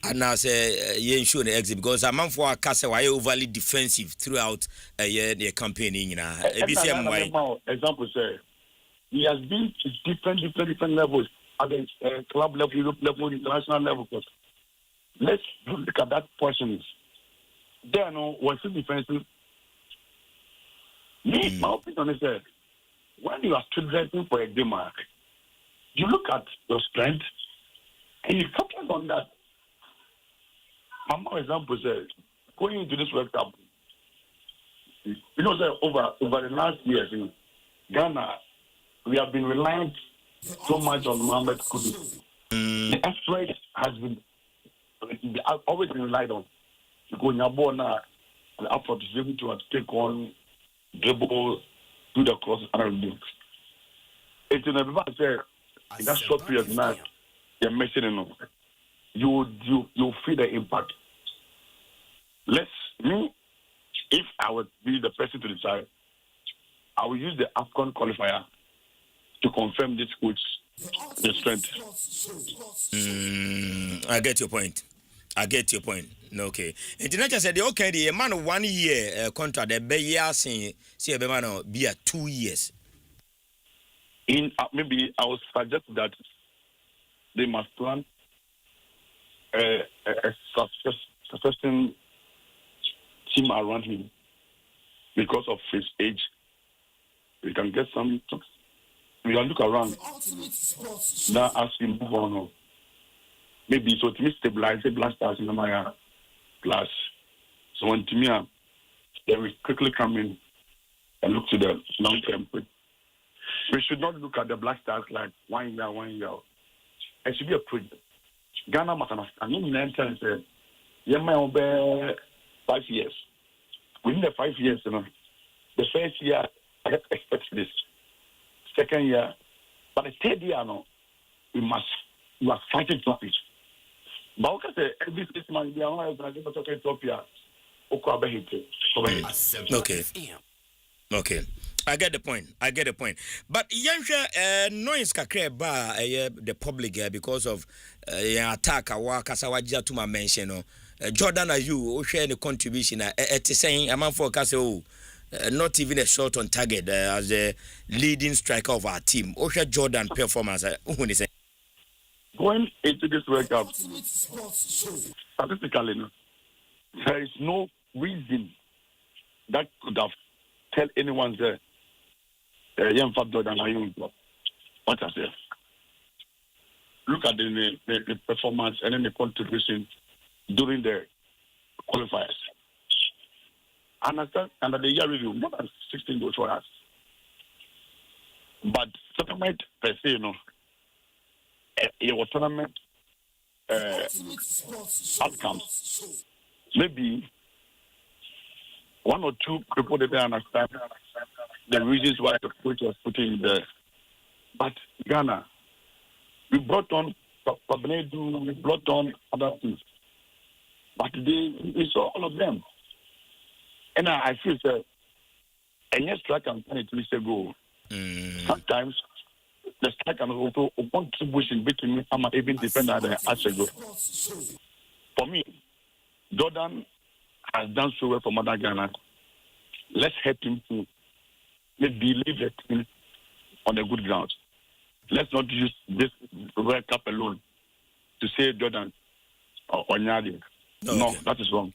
And I say ensure the exit because a man for a cast why overly defensive throughout the campaign. Example say he has been to different levels at the club level, Europe level, international level. Let's look at that portion. There was he defensive. My opinion is that when you are struggling for a game, you look at your strength and you focus on that. My example says, going into this World Cup, over the last years, Ghana, we have been reliant so much on Mohamed Kudus. The exploit has always been relied on. Because Nyabona, the effort is able to take on, dribble, do the cross, and everything. It's in everybody say, in that short period of time, you're missing you feel the impact. If I would be the person to decide, I will use the AFCON qualifier to confirm this coach the strength. I get your point. Okay. International said okay, the man of 1 year contract, the be year saying see a man be 2 years. Maybe I would suggest that they must plan a succession team around him because of his age. We can get some. We can look around now as we move on. Maybe so to me stabilize the blasters in my class. So when to me, they will quickly come in and look to the long term. We should not look at the Black Stars like 1 year. It should be a project. Ghana must understand. In the said, yeah, 5 years. Within the 5 years, the first year I expect this. Second year, but the third year, we must fight it to it. But okay, every 6 months, we are not going to talk Ethiopia. Okay. Okay. I get the point. But Yansha noise kakre ba the public because of attack kasawaja to my mention. Jordan, as you share the contribution at saying a man for not even a shot on target as the leading striker of our team. Osha Jordan performance. Going into this World Cup, statistically, there is no reason that could have tell anyone there. Young fat Jordan are you? What I say? Look at the performance and then the contribution during the qualifiers. Understand? Under the year review, more than 16 goals for us. But settlement per se, your tournament outcomes. Maybe one or two people that they understand the reasons why the coach was putting there. But Ghana, we brought on Pabnedu, we brought on other things. But we saw all of them. And I feel that any strike can turn it to go. Sometimes the strike can also contribution between me and even depend on the go. For me, Jordan has done so well for Mother Ghana. Let's help him to believe the team on the good ground. Let's not use this World Cup alone to say Jordan or Nyadi. No, that is wrong.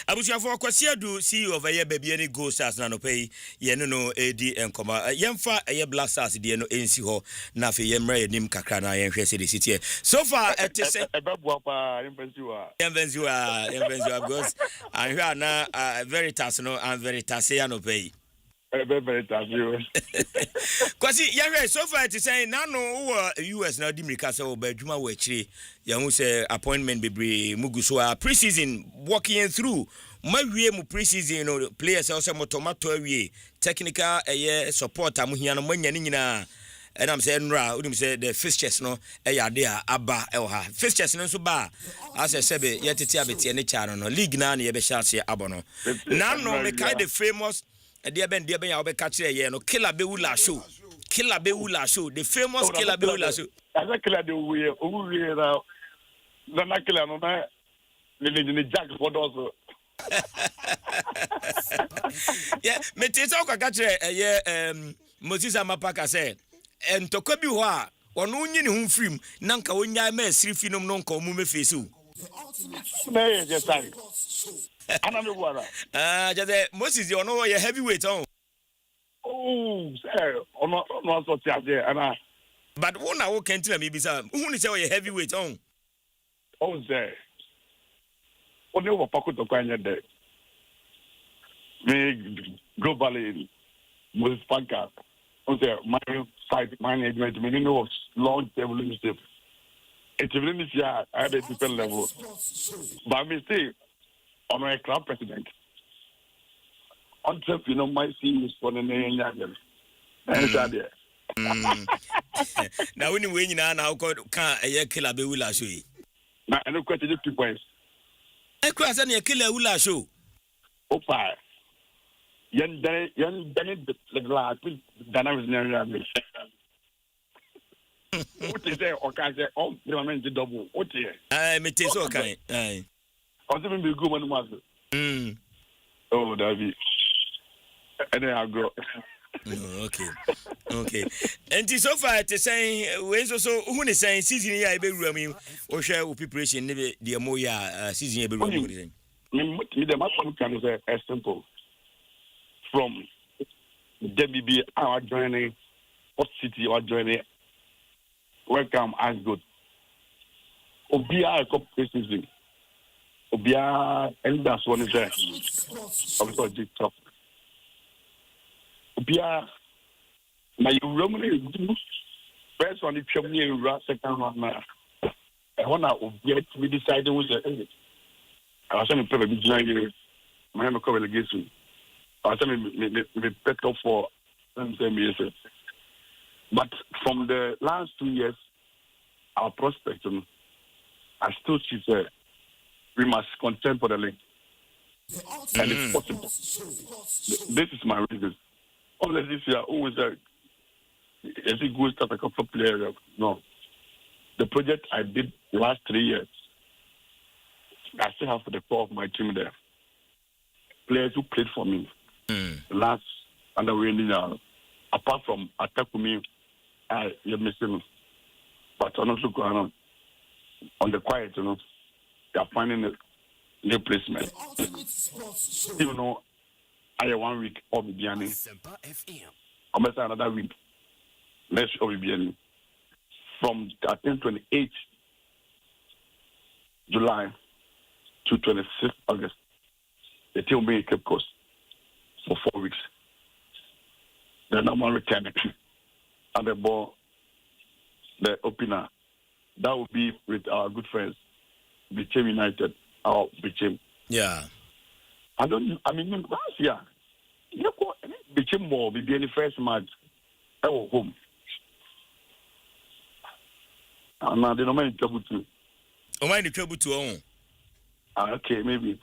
Abusiafo kwasia do CEO of a baby any go stars na no pay ye no edi enkoma yemfa eye black stars de no ensi ho na fe yemra yenim kakra na yenhwe se de sitie so far it is ebeboa pa yemfansiwa because I hear na very task no and very task ya no pay very task you kwasi yahwe so far it is saying na no US na di mirika se obadwuma wo akire yahu se appointment bebre muguso a preseason walking through mawie mu preseason no players also motomato awie technical support amuhia no manya ni nyina and I'm saying nra udim say the fixtures no yade aba ha fixtures no so ba as sebe yetete abeti ne cha no league na na ye be hye abono na no me kai the famous dia ben ya obeka kire ye no Killer Bewula show the famous Killer Bewula show as a killer the we na killer no na ni jack for those yeah me tete kwa kire Moses Amapaka say entokwa bi ho a ono nyi ne ho mfrim na nka wonya ma asiri finom no nka omu mefesu na ye just like ana me wara just Moses ono ye heavyweight on sir ono so tia there ana but wona wo kentina me bisa hu ni say ye heavyweight on sir ono wo pakoto kwanya de me globally Moses Panka my fight management, meaning of long-term leadership. It's really at a different level. But I may say, on a club president, entrepreneur might see you for the name. Now, when you win, now can't a Killer Bewula show. Now, I know quite 2 points. I cross any Killer Bewula show. Opa. Yan the glass dynamics near me. What is there? Or can say, oh, you mean the double? What is I may take so kind. Aye. Or even be good one was. Oh, David. And then I'll go. Okay. And so far, to say, when so who is saying season here, I be rooming or share with preparation, never the Moya season. The matter can say as simple. From WB, our journey, what city our journey, welcome as good. Obia competition. Obia, and that's one is there. Also, TikTok. Obia, now you Roman first one, the Champion, second one. I want to get to be decided with the I was saying, probably join you. My name is Cover Legacy. I tell me pick up for same years. But from the last 2 years, our prospect, I still see we must contend for the league. And it's possible. This is my reason. Only this year, always is it good start a couple of players? No. The project I did last 3 years, I still have the core of my team there. Players who played for me last under winning, apart from Atakumi, you're missing. But I'm not looking on the quiet, they're finding a new placement. You know, I have 1 week of Biani. I'm going to another week. Next of Biani. From, I think, 28th July to 26th August, the team will be in Cape Coast for 4 weeks. Then I'm going to return it. And the ball, the opener, that will be with our good friends, Bichim United, our Bichim. Yeah. I mean, last year, Bichim will be the first match at home. And now they don't mind trouble too. Oh, mind the trouble too, okay, maybe.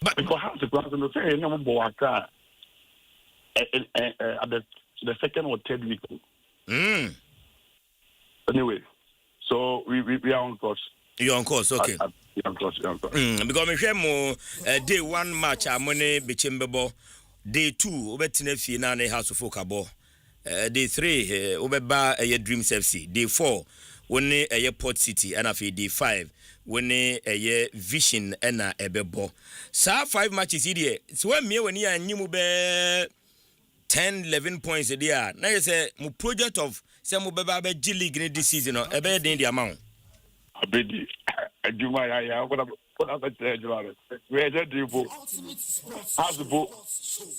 But because how to class and say, no more at the second or third week. Anyway, so we are on course. You're on course, okay. You're on course. Because we share more day 1 match, our money Bichimbebo. Day 2, Obetinef na House of Okabo. Day 3, Obeba Dreams FC. Day 4, when a Port City, and after day 5, when a Vision and a Ebebo. So 5 matches here. So when me when you and you move 10-11 points a year. Now you say my project of some Beba G League this season or a bed in the amount. I bet you. I do my what I said, where the people has the boat.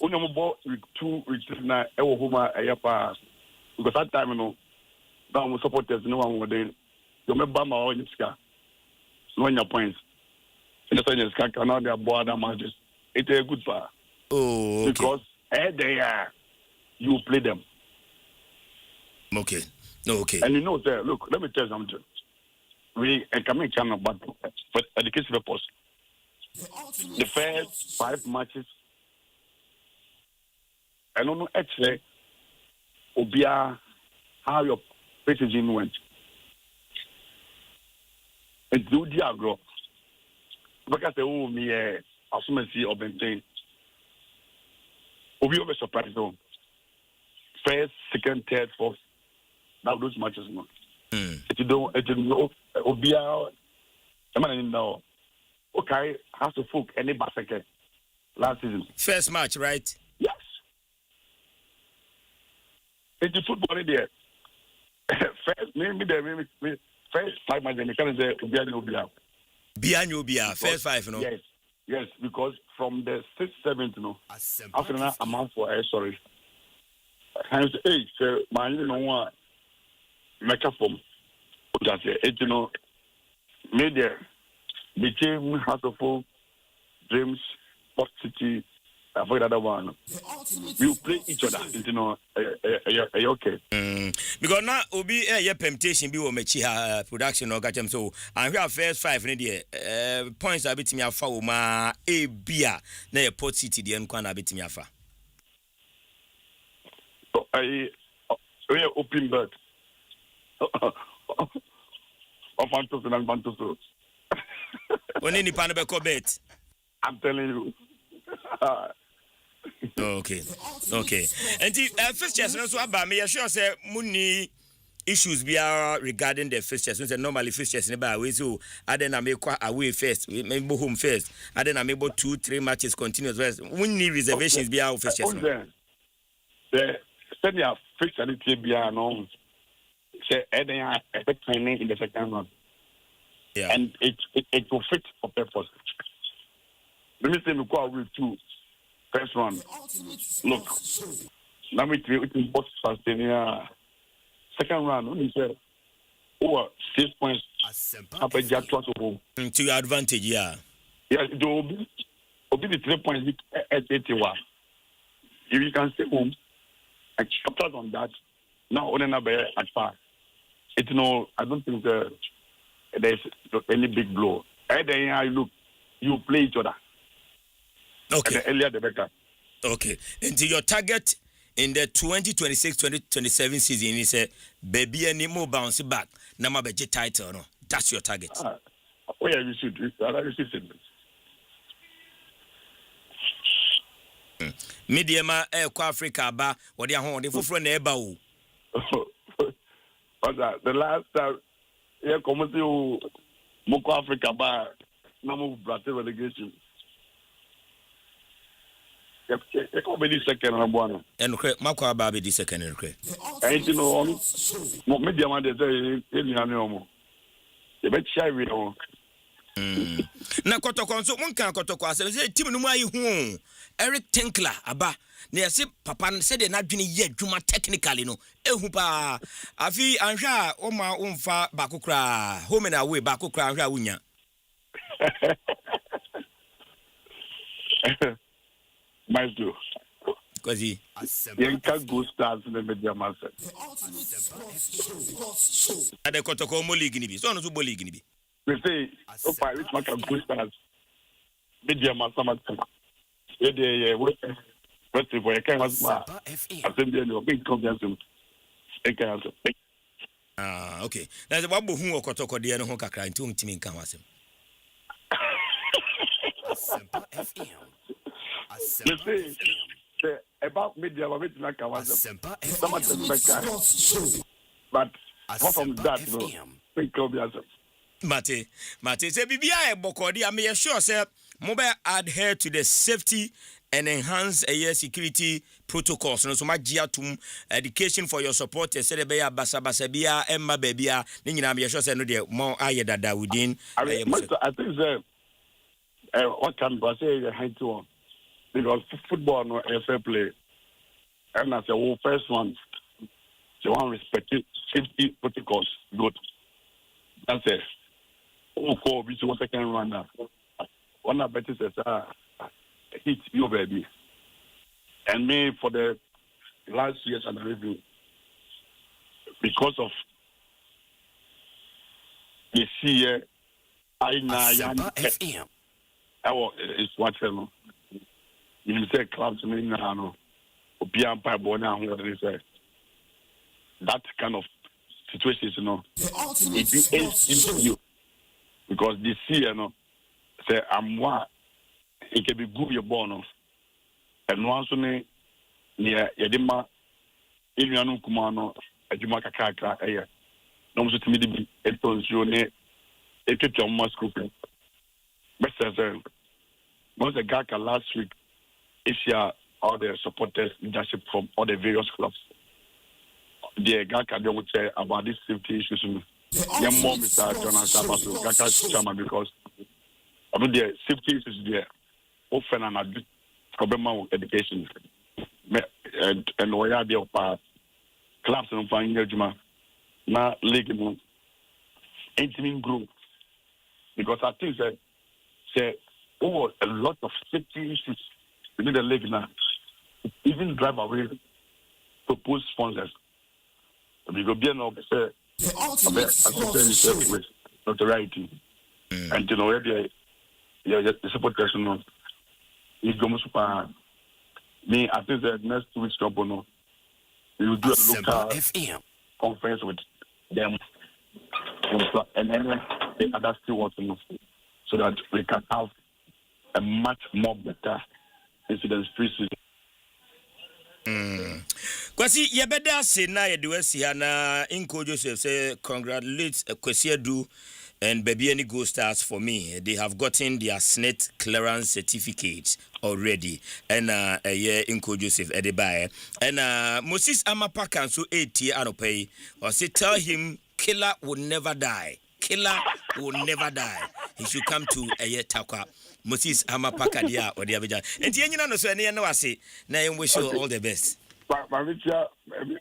Only about 2 weeks now. Homa a pass because that time no supporters no one would then. You remember my own ska. No your points. And the thing is, cannot be aboard the matches. It's a good part. Oh, okay. Because they are, you play them. Okay. Okay. And you know, sir, look, let me tell you something. We come in China, but for education purpose, the first 5 matches, I don't know actually, Obia, how your preseason went. It's do diagro. Because I say, me, assume see or maintain. Obi over surprise though. First, second, third, fourth. Now those matches no. It don't Obia. I mean now. Okay, has to folk any basket last season. First match, right? Yes. It's the football in there. First, maybe first 5 matches. You can't say Obia. Bianya, first 5, no. Yes, because from the 6th, 7th, no. After that, a month for sorry. Hence, so my one make up from that's it. You know, media became House of Hope, Dreams, Port City. I forgot that one. We play each other. You know, okay. Because now Obi a temptation be mechi production or got them so. And we have first 5 in the points a bit me afa o ma e bia na Port City the nkwa na bit me afa. So I open bird. Of Fantos and Fantos. When any pan be bet. I'm telling you. Okay. And the fixtures also about me. I sure say money issues be regarding the fixtures. So normally fixtures never way so. I then I make away first, maybe home first. I then I make 2-3 matches continuous. We need reservations be our fixtures. The send your fixture it be no. Say they are expecting in the second round. Yeah. And it will fit for purpose. Let me say we go with 2. First one, look, let me tell you, both Tanzania. Second round, when you say, 6 points, up a jack to your advantage, yeah. Yes, it will be the 3 points at 81. If you can stay home, and chapters on that, now only number at par. It's no, I don't think there's any big blow. And then I look, you play each other. Okay. And the earlier the better. Okay. Until your target in the 2026-2027 season is a baby any more bounce back. Nama beje title no. That's your target. Oh yeah, you should. Mediama ko Africa ba what they hon they foforo na eba o. The last time yeah come to Moko Africa ba na mo Brazil relegation. Yeah, come be second na boano. Enukre makwa ba be di second enukre. And you know mo Mediama dey say enu na omo. They be chai we o. Na kotoko nso monka kotoko asem say team no mu ayi hu Eric Tinkler aba na yesi papa say de na dwene ye adwuma technically no ehu pa afi anhwa o ma umfa bakokra home and away bakokra anhwa wunya Myxtro Kwazi Yenka go stars in the media master. Ade kotoko mo league ni bi so no so bo league ni bi. We say, okay, which man can go stars? Media master. Yeah, what for a kind of Asempa no big confidence. Okay. Na se wabo hu okotoko de no ho kakra nti ntimi nka wasem. Asempa FM. Say about media, about it like Asempa FM. But apart from that, no, big confidence. Mate, say bibia e bokodi am ye sure say mobile adhere to the safety and enhance security protocols no so magia tum education for your supporters say be basa bia emma babia ni nyina me sure say no de more aye dada within I think what can I say hand to one because football no fair play and as the first one the one respect safety protocols good that's it. Oh, call which was second runner. One of better says, hit your baby. And me for the last years and review because of the year, I FM. It's what you say clubs me now. That kind of situation, you know, it is you. Because this year, say I'm one, it can be good your bonus. And once only near Yedima, Ilianu Kumano, a Jumaka Kaka, no to me be a pensione, a teacher must cook. But once a Gaka last week, Asia, all the supporters leadership from all the various clubs. The Gaka don't say about this safety issues. Young mom is Jonathan Paso, Chama because I mean the safety is there. Often and I problem education. And we are there clubs and finding Juma. Now league intimate group. Because I think that say a lot of safety issues within the league now. Even drive away propose sponsors. We go be an officer. Notoriety and you know where the support person is going to me. I think that next 2 weeks we will do a local conference with them and then the others still want to know so that we can have a much more better incident free season. Kwasi yebeda se na yedwesi na Inko Joseph say congratulate Kwasi Adu and Baby Any Go Stars for me. They have gotten their SNET clearance certificate already. And Inko Joseph Edebaye and Moses Amapaka so 80 anopay or say tell him killer will never die. Killer will never die. He should come to Takwa. Moses Amapaka dia or the Abidjan. And Tiana no so any no say na I wish you all the best. Mamicha,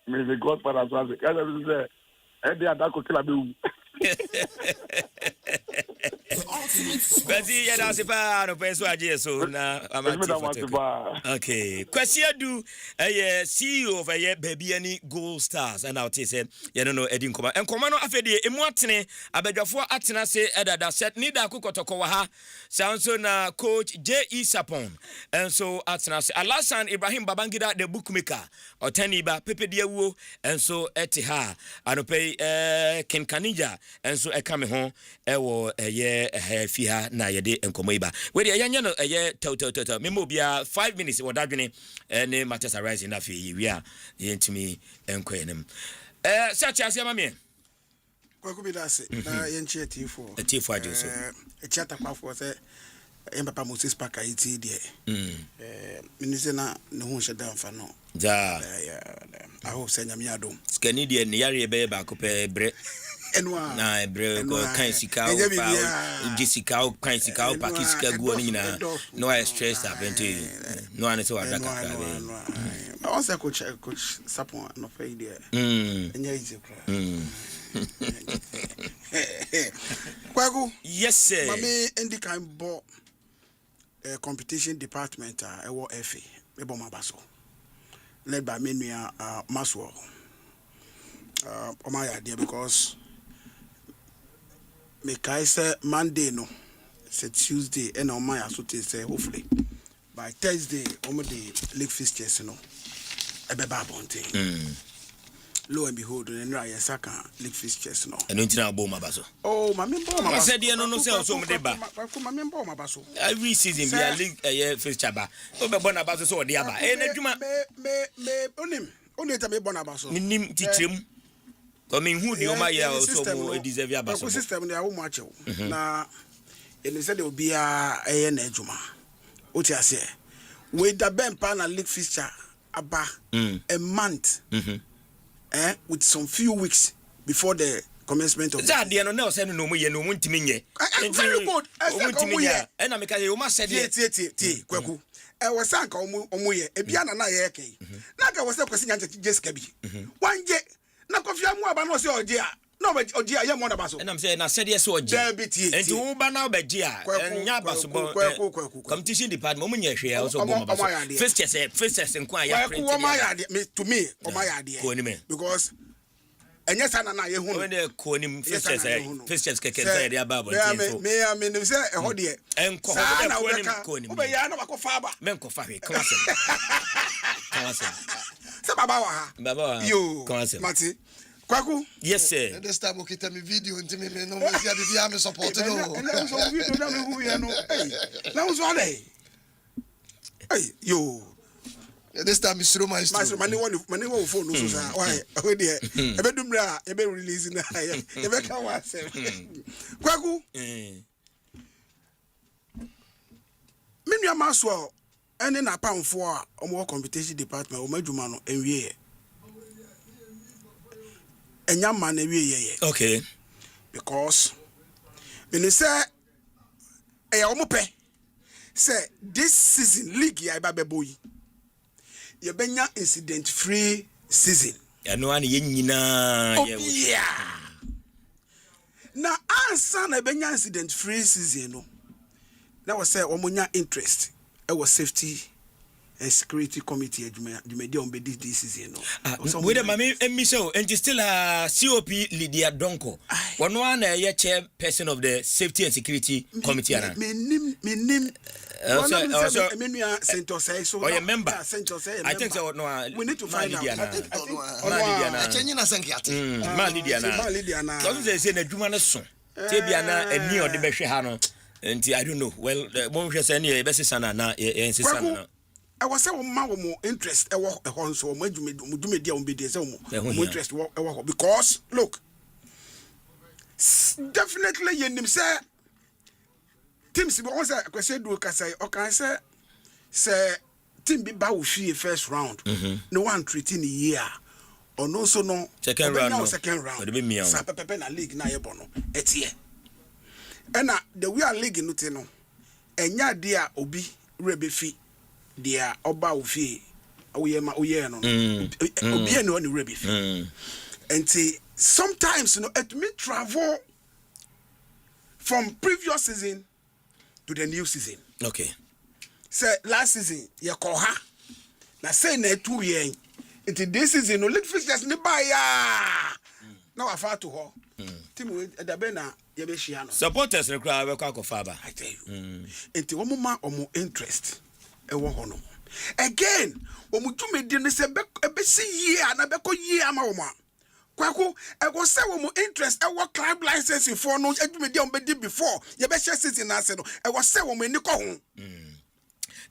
maybe Godfather as well. I say, and they are that killer. Kwasi ya da se pa no penso aje so na amati okay Kwasi adu CEO of baby any Gold Stars and out say you know edi nkoma nkoma no afede emu atene abadwafo atena se edada set ni da kokotoko wa ha sanso na coach J.E. Sapon and so atena se Alasan Ibrahim Babangida the bookmaker otaniba Pepe Diawo and so etiha anope Ken Kanija and so ekame ho ewo fiha na yede nkoma iba we dey yanya no total memo bia 5 minutes wodadwene ne matters arise na fi wi a yentimi enkoenem search asiama me kwaku bi da se na yenchi atifo ajo so chata kwafo se Papa Moses Parker iti die minise na ne ho hye dan fa no ja I hope say nyame adom skani die ne yare be ba ko pe bre enwa na bre ko kan sika o pa jisika o kan sika o pa kisika guo ni na no I stress abente no ane se wada kakra be I say coach Sapon no fe die enya easy kra Kwaku yes sir mami endi kan bo competition department ewo FA ebo mabaso led by Menua Maswell omaya there because me kai say Monday no say Tuesday and omaya so te say hopefully by Thursday omo the league fixtures no ebeba bonte lo and behold and I saka league fixtures no eno ntina abo mabaso oh my member ma say dey no say so mo dey ba my member ma baso every season we are league fixture ba o be bona baso so dey aba na djuma me onim ta me bona baso nim titrem ko me hu di o ma ya so mo deserve abaso system dey awo mo achew na ene say dey obi a na djuma o ti ase we da ben pa na league fixture aba a month with some few weeks before the commencement of that dey no say no mo ye no mo ntimi nye very good mo ntimi nye e na me ka ye o ma say tie kwaku e we say anka omo ye e bia na ye kai na ka we say kwesi nya Jessica bi wanje na kofi amu aba no say oje a no oje a ye mo na baso e na me say na say dey say oje enti wo ba na obaje a nya baso bo competition department mo nye hwe a so bo baso first nko a ya print to me o ma ya de because enya sana na ye hu when the konim first keke say dey aba bon tin me no say e ho de enko konim o be ya na ba ko fa ba men ko fa hwe kawase se baba wa yo mati Kwaku yes sir this time we get me video until me no me see the am support no na so video na me hu ye no na so ale yo this time Myxtro mani one phone no so say why we there e be dumra e be release na e be ka wa say Kwaku Menua Maswell ene na pamfo a omo competition department o madwuma no enwie enya man na wie okay because when say omo pe say this season league ya ba boy ye benya incident free season eno an ye nyina ye na ansa na benya incident free season no na we say omo nya interest e was safety and security committee adwumadi on be this season no we the mami emiso and still COP Lydia Donko one a chair person of the safety and security committee ana me nim also Menua Center say so or member I think so no we need to find out I think chenyi na senkiate Lydia na so say na adwuma no so te bia na ani o de behwe ha no nti I don't know well mo hwe say na e be sesa na ensesa na I was saying, more interest. I walk a horn so much. Do me, be interest. Because look, definitely, you say, Tim, once I say, do Kasai, or can I say, Tim be bow first round. No one treating a year. Or no, so no, second round. Sapapena league na yebono. Etie. And the we are league no teno. Enya dia obi rebefi. Dia oba ofie oye no obi no rebi and sometimes you know at me travel from previous season to the new season. Okay. Say last season ye call her. Na say na 2 years. Into this season no league fixtures ni buy ya. Now I far to her. Team with the bena ye be shia no. Supporters no cry we kwa faba. I tell you. Into omo ma omo interest e wo ho no. Again, omo dwumedi ne se be see year na be ko year ama omo. Kwaku e go say omo interest e wo club license for no dwumedi on be di before ye be share season na se no e go say omo ni ko ho.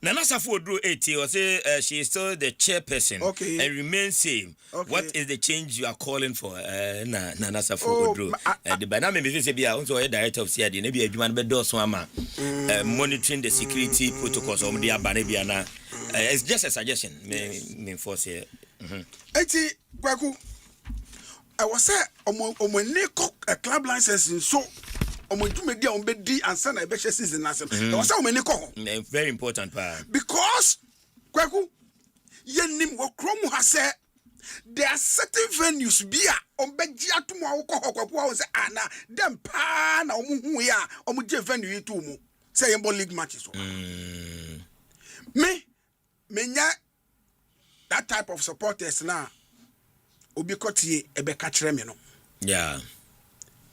Nana Safo Odro 80 or say she is still the chairperson and remains same. Okay. What is the change you are calling for? Nana Safo Odro. The banana me say be also a director of CID. Maybe a human be do so monitoring the security protocols of the Abana. It's just a suggestion. Me force here. Eti Kwaku. I was say omo a club license so media on bedi and send a better season nasem. Was how many ko? Very important part. Because Kwaku yenim wo krom ha say there are certain venues bia on beji atumo awko Kwaku wo say ana dem pa na omu hu ya omu je venue itu mu say yembo league matches. Me nya that type of supporters na obi kotie ebe ka kire me no. Yeah.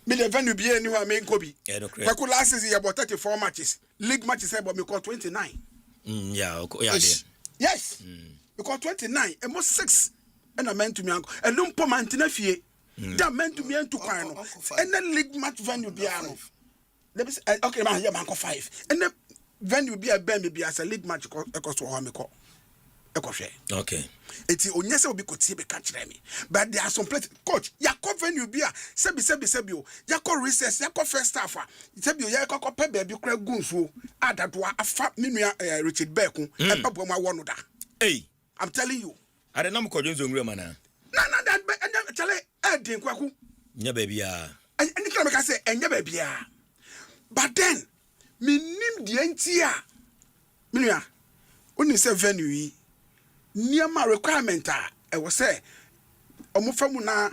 Me the venue be anywhere me Kobe. Kwaku last season about 34 matches. League matches about me call 29. Yeah. Yes. We call 29. And most 6 and I meant to me uncle. And lumpo mantina fie. That meant to me and to kwano. And then league match venue be ano. Okay, man, yeah, man, 5. And then venue be a ben be as a league match equals to how me call. Okay. It's onyese obi kotie be catch me. But there are some places coach yakọ venue bia sebi o yakọ recess yakọ first half sebi o yakọ pe baby kra gunso adadoa afa menua Richard Beku e pabo ma wono da. Hey, I'm telling you. I don't know ko jonzo ngure mana. Na that chale edin Kwaku. Nya baby a. Any kind of say enya baby a. But then minim die ntia. Menua oni se venue yi Niama requirement I was say omufamu na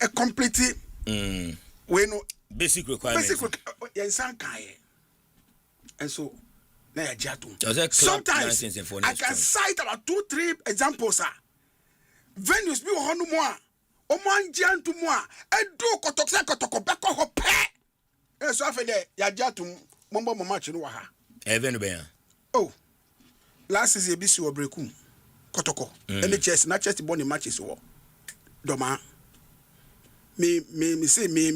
a complete we no basic requirement and so na ya jatum sometimes I can cite about 2-3 examples venues bi ho no mo a omo anjantu mo a edu kotokko beko ho pe so afede ya jatum mombo match no wa ha even be oh last season bi si obrekum Kotoko. NHS, not just born in matches war. Doma. Me say me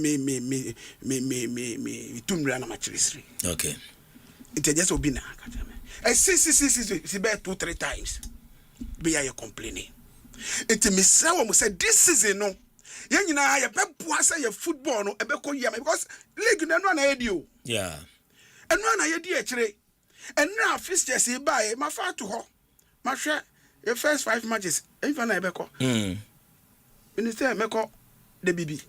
tumrana matches. Okay. It just obina. I see be 2-3 times. Be I complaining. It me say we say this season no. Yen nyina ya beboa say football no ebeko yam because league na no na edio. Yeah. Eno na yedi e kire. Enra fixtures e bae ma fa to ho. Ma hwe the first 5 matches, if I never call. Minister, Meko, the BB.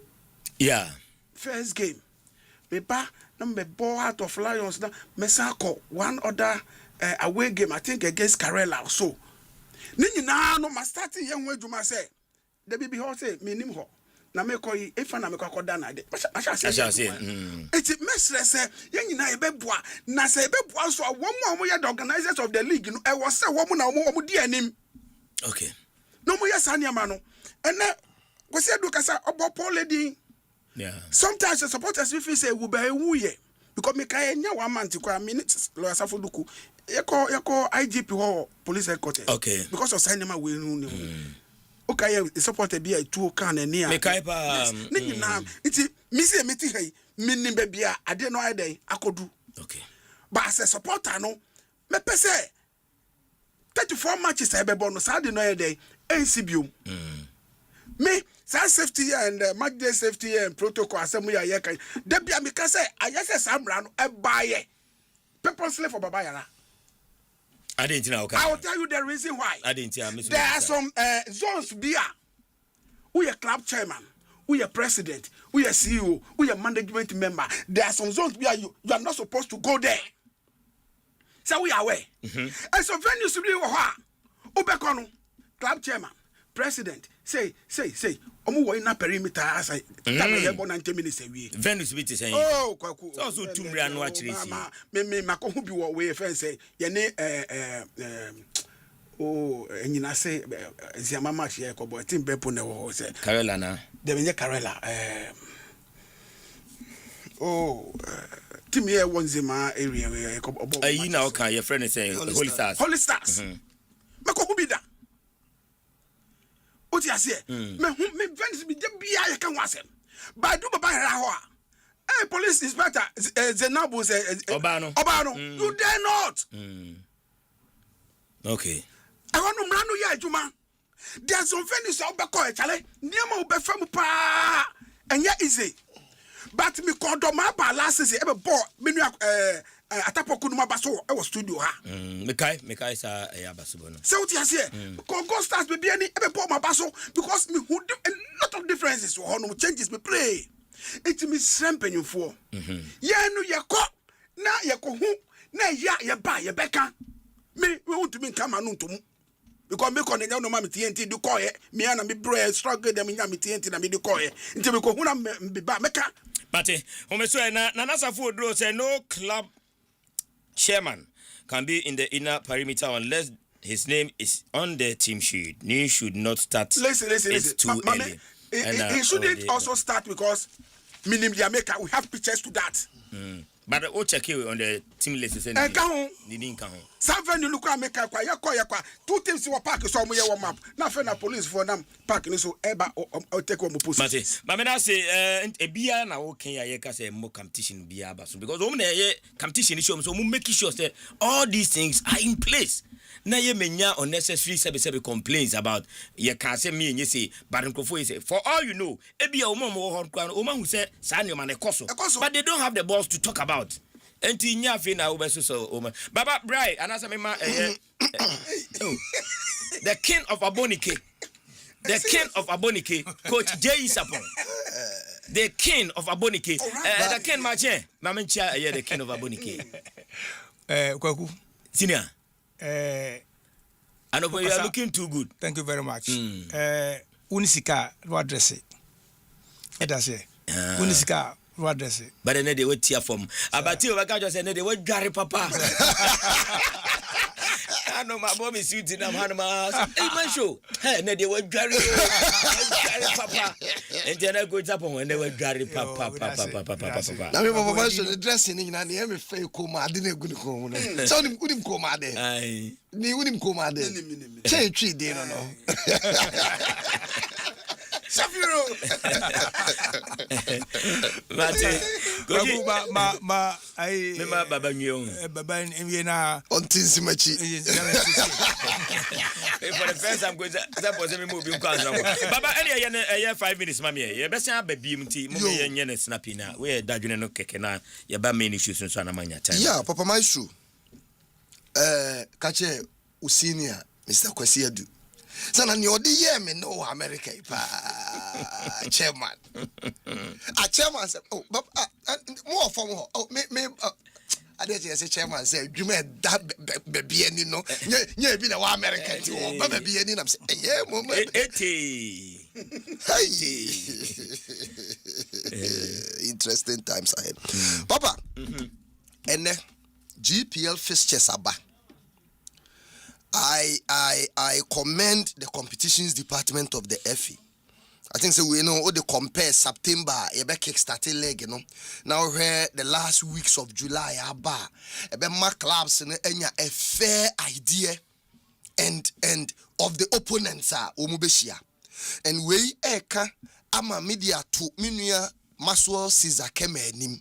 Yeah. First game. Me ba number ball out of Lions. Mesako, one other away game, I think against Karela or so. Nini na no ma starting young way to my say. The BB ho say, me nim ho. Na me call if I na me call down. I shall say. It's messless say, young na ebeboa. Na say ebeboa so one more the organizers of the league. I was say woman na omo di anim. Okay. No more yes mano. And then we said look at about Paul lady. Yeah. Sometimes the supporters if say we be wuye because me kai nya 1 month kwa minutes lawyer Safoduku. Yako IGP ho police headquarters. Okay. Because of cinema we no. Okay, the supporter be a 2 can and near. Me kai pa. Ni na it's me say me ti hey me nim be bia ade no ade akodu. Okay. But as a supporter no me pese 34 matches I be no Saturday no day NCBU. Me safety and match day safety and protocol asemu ya ye kan. De bia me ka say ayese samra no e baye. Purposely for baba yana. I didn't know. I will tell you the reason why. I didn't hear. There are some zones bia. We are club chairman, we are president, we are CEO, we are management member. There are some zones where you are not supposed to go there. So we are aware. And so venues to be Obekono, club chairman, president, say, omo wo ina perimeter as I time here born 90 minutes away Venus bit saying oh kwaku so tumria no akire si me makohu bi wo we friend say ye ne oh enyina say ziama match here ko boy team bepo na wo say Carola na de menye Carola team here one zema area ko obo ayi na o kan your friend say Holy Stars makohu bi da oti ase me Venice bi de bia ye kan wasem ba do baba hera ho a police inspector Zenabo say Obano you dare not okay I want no mra no ya adwuma there's some Venice obekọ e chale niam obefam pa enya easy but me kodo ma ba last season e be ball menu atapoku no ma ba so e was studio ha mekai sa e abaso no so what you say go stars be bia ni e be ball ma ba so because me who do a lot of differences so no changes me play it me srampenyu for ye no ye ko na ye ko hu na ya ye ba ye beka me we want to me come anu ntomu because me ko no ma me TNT do ko ye me na me bro struggle dem nya me TNT na me do ko ye nti me ko hu na me ba meka but homeso na Nasafo Odro say no club chairman can be in the inner perimeter unless his name is on the team sheet. He should not start. Listen. It's too early. He shouldn't also start because minimum Jamaica we have pictures to that. But o check it on the team list say didn't come. Seven you look at make kwa two teams were park so mo ye warm up. Na fe na police for them park ni so eba o take one post. But me na say e bia na wo kan ya ka say mo competition bia ba so because o na ye competition show so mo make sure say all these things are in place. Na ye menya unnecessary sebe complaints about ye can say me and say but nkofo say for all you know e bia o mo ho kwan o ma hu say sa ne ma ne koso but they don't have the balls to talk about enti nya fe na obeso so o ma baba brai anasa me ma the king of Abonike coach Jay Sapon the king of Abonike the king mache ma mencha the king of Abonike kwaku senior and over you are looking too good. Thank you very much. Unisika no address it. That's it. Unisika no address it. But then they were tear from. Abati Obaka just said they were Gary Papa. I know my mom is shooting them Hanma. Hey man show. Hey, they were Gary Papa. And then I go up when they were Gary Papa. Now me papa show the dressing in na me fake koma adine gunu koma. So nim kudim koma de. Ai. Ni unim koma de. Che twi de no no. Shafiro. Mate. Go ma ai me ma baba nyon. Baba nwie na ontinsi machi. For the first time go that was me move Baba any 5 minutes mama ye be san ba bi mti mo ye nye na snappy na we dadwene no keke na ye ba main issues so na manya time. Yeah, Papa Myxtro. Kache usenior Mr. Kwesi Adu. Sana ni odi ye me no America pa chairman. A chairman say oh more from oh me I didn't say chairman say you me that baby any no nye bi na wa America ti o ba baby any na say yeah mo interesting times ahead. Papa ene GPL fixtures aba. I commend the competitions department of the FA. I think so we know all the compare September ebe kick-starting leg you know. Now here the last weeks of July aba ebe ma clubs no enya a fair idea and of the opponents are omubeshia. And we eka ama media to minua Maswell Caesar kemenim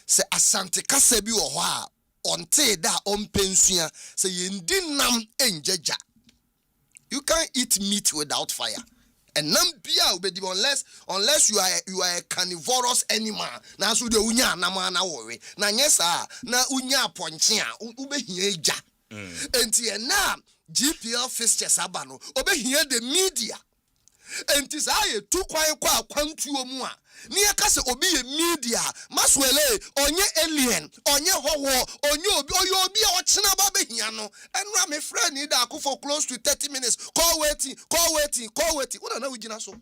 se asante kasa bi wo ho a onte da ompensua say yendinam enjeja. You can't eat meat without fire. And nam bia obedi unless you are a carnivorous animal. Na so de unya anama na worry. Na nyesa na unya ponche a ubehia eja. Enti na GPL fixtures aba no obehia the media. Enti sa ye tu kwan kwa kwantuo mu a ni aka se obi ye media maswele onye alien onye howo onye obi obi a ochina ba behia no enra me friend ni da for close to 30 minutes call waiting una na ugina so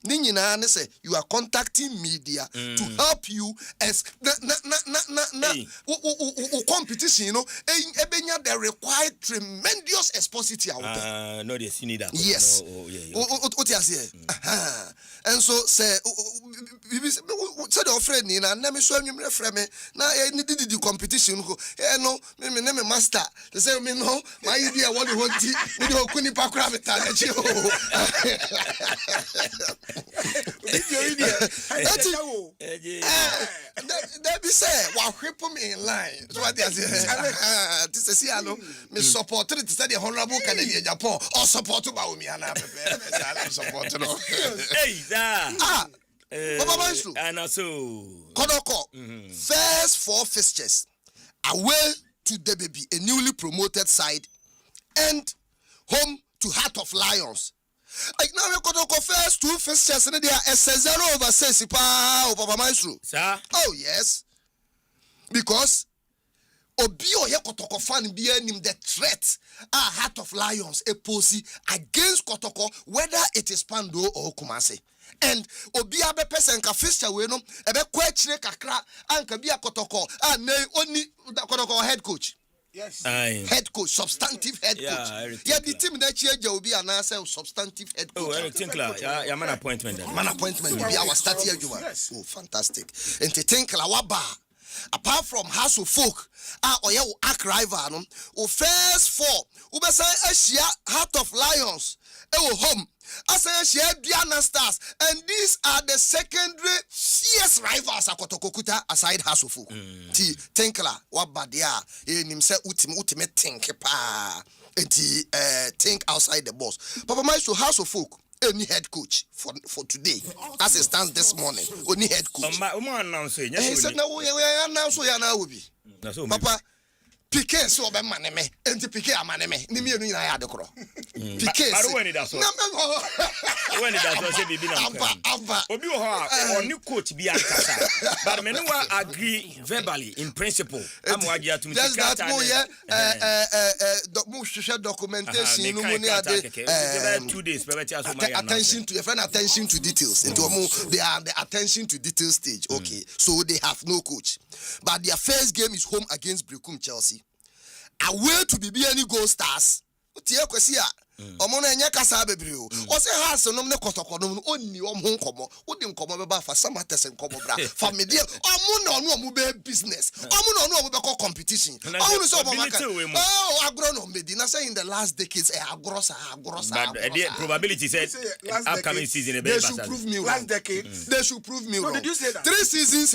Ninyina say you are contacting media to help you as competition, you know, ebenya they require tremendous expository out there. No, they see that. Yes. What you say? And so say the friend ni na me so anwumre frame na need the competition go. No, me name master. They say me no, my idea what you want me do okuni pakura metachi. That be say wa whip me in line. So what they say? This is here no me support it say the honorable Canadian Japan or support ba me ana prepare support no. Hey da. Papa Myxtro. And also Kodoko. First 4 fixtures away to the baby, a newly promoted side, and home to Heart of Lions. Like now we Kodoko first 2 fixtures and they are S0 over Sesipa Papa Myxtro. Sir? Oh yes. Because Obio ye Kotoko fan be him the threat Heart of Lions a posy against Kotoko, whether it is Pando or Kumasi. And Obia be person ka fixture we no ebe kwachire kakra anka bia Kotoko na only Kotoko head coach. Yes. Head coach, substantive head coach. Yeah, the team that change will be an answer substantive head coach. Oh, Eric Tinkler, yeah, man appointment. Man appointment will be our start here. Yes. Oh, fantastic. And to Tinkler waba. Apart from House of Folk, oya arch rival no. O first 4, ubesa Asia Heart of Lions. Home. Asia Diana Stars, and these are the secondary fierce rivals Akotokokuta aside House of Folk. Tinkler wabadia nimse ultimate think pa think outside the box. Papa Myxtro House of Folk any head coach for today as it stands this morning. Only head coach. He said now we announce we are now will be. Papa Piqué so be maneme enti Piqué amaneme ni mienu nyina ya dekoro Piqué but when it so say bibi na obi wo ho a oni coach bi ankasa but me no agree verbally in principle am wagi atum just that mo hwehwe documentation no mo ni ade 2 days attention to details into they are the attention to detail stage. Okay, so they have no coach, but their first game is home against Brecum Chelsea. Away to be any Gold Stars. Tie kwesi a omo na enye kasa bebre o. O se has no ne kotokono onni omo nkomo. Odi nkomo be ba fa samates nkomo bra. Family omo na onu omo be business. Omo na onu omo be competition. Omo so omo maka. Oh, agro no medi na say in the last decades agro sa. But the probability says upcoming season they should prove me last decade. They should prove me wrong. Did you say that? 3 seasons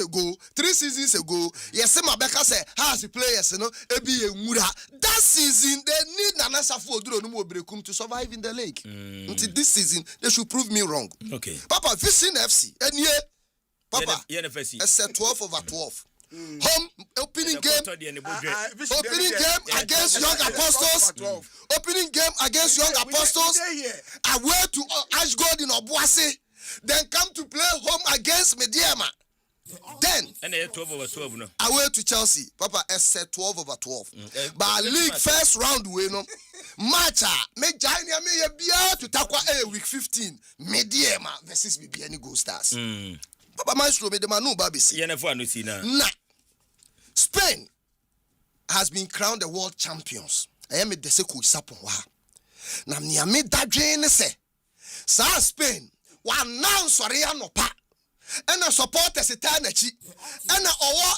ago, yes, Mabeka say has the players no ebi enwura. That season they need Nana Safo Oduro no mo Brecum to survive in the league. Until this season, they should prove me wrong. Okay. Papa, Vision FC. And yeah, Papa, it's a 12 over 12. Home opening game against Young Apostles. Opening game against Young Apostles. Away to Ashgold in Obuasi. Then come to play home against Mediama. Then and 12 over 12 no. Away to Chelsea, Papa S 12 over 12. But league first round we no match me Jania me bia to takwa week 15 Mediema versus any Gold Stars. Papa Myxtro me the manu babisi. Na Spain has been crowned the world champions. I am the coach sapon wa. Na me dadwen se sa Spain wa now sorry anopa. And a supporters eternity, and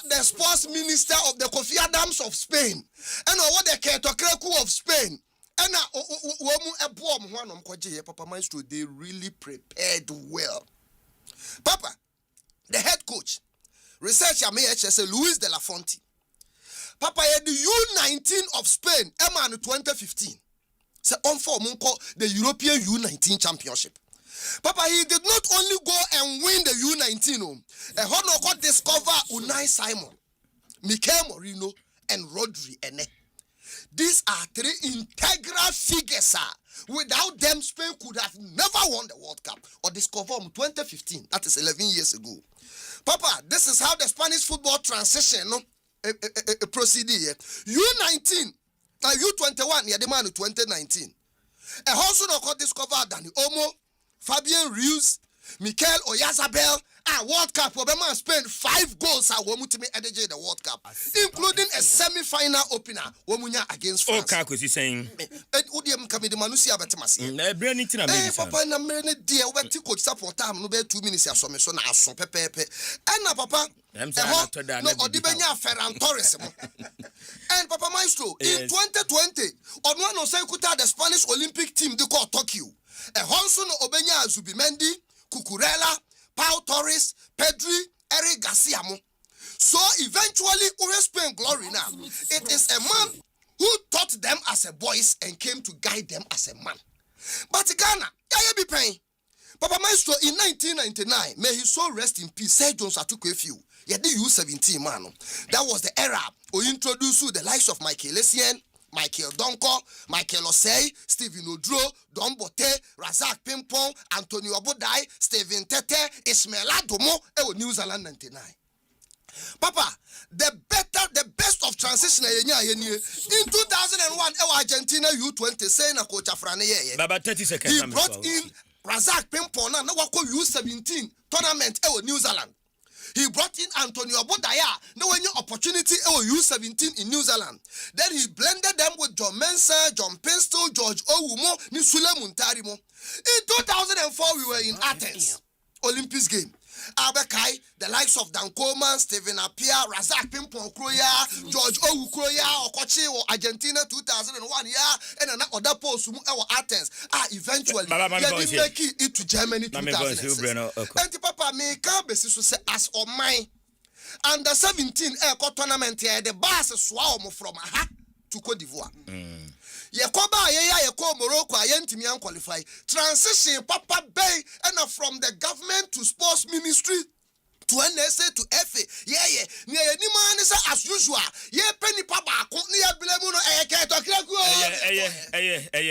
the sports minister of the Kofi Adams of Spain, and the Ketokreku of Spain, and Papa Myxtro, they really prepared well. Papa, the head coach, researcher MHS Luis de la Fonte. Papa, the U19 of Spain, Emma 2015. So on for the European U19 Championship. Papa, he did not only go and win the U19, a Honor discover Unai Simon, Mikel Moreno, and Rodri Ene. These are 3 integral figures, sir. Without them, Spain could have never won the World Cup or discover 2015. That is 11 years ago. Papa, this is how the Spanish football transition proceeded. U19, U21, yeah, the man in 2019. A also not discovered Dani Olmo, Fabian Ruiz, Mikel Oyarzabal World Cup Obama Spain 5 goals womutimi edege the World Cup, including a semi-final opener womunya against France. Okay, because he's saying Udiem kamide manusi abetemasi. Brandon tina me. Papa na mrene die obeti coach support time no be 2 minutes asome so na aso pepepe. Na papa no odibenya Ferran Torres mo. And Papa Myxtro in 2020 Onwa no say kuta the Spanish Olympic team they call Tokyo. Honso no obenya Zubimendi, Cucurella, Pau Torres, Pedri, Eric Garcia mo. So eventually Spain glory now. It is a man who taught them as a boys and came to guide them as a man. But Ghana, yeah be paying. Papa Myxtro in 1999, may his soul rest in peace. Sir Jones Atukwefew. Yeah, the U17 man. That was the era we introduced the likes of Michael Essien, Michael Donko, Michael Osei, Stephen Odro, Don Bote, Razak Pimpon, Antonio Bodai, Stephen Tete, Ismail Adomo, New Zealand 99. Papa, the best of transition in 2001, Argentina U20 saying a coach Afrane. Baba 30 seconds. He brought in Razak Pimpon and U17 tournament New Zealand. He brought in Antonio Bodaya, no any opportunity U17 in New Zealand. Then he blended them with John Mensah, John Pinstall, George Owumo, Nisule Muntarimo. In 2004, we were in Athens, Olympics game. Abekai, the likes of Dan Coleman, Stephen Apia, Razak Pimpon Kroya, George Owu Kroya, Okochi, or Argentina 2001, and another post our Athens. Eventually, they make it to Germany 2006. And Papa, me can't be so as or mine. Under 17 tournament here, the bus swam from Aha to Cote d'Ivoire. Yakoba Yako Morocco, Ayentimi qualify. Transition Papa Bay and from the government to sports ministry to NSA to FA. Yeah. Near any man is as usual. Yeah, penny papa, near Bilemuno,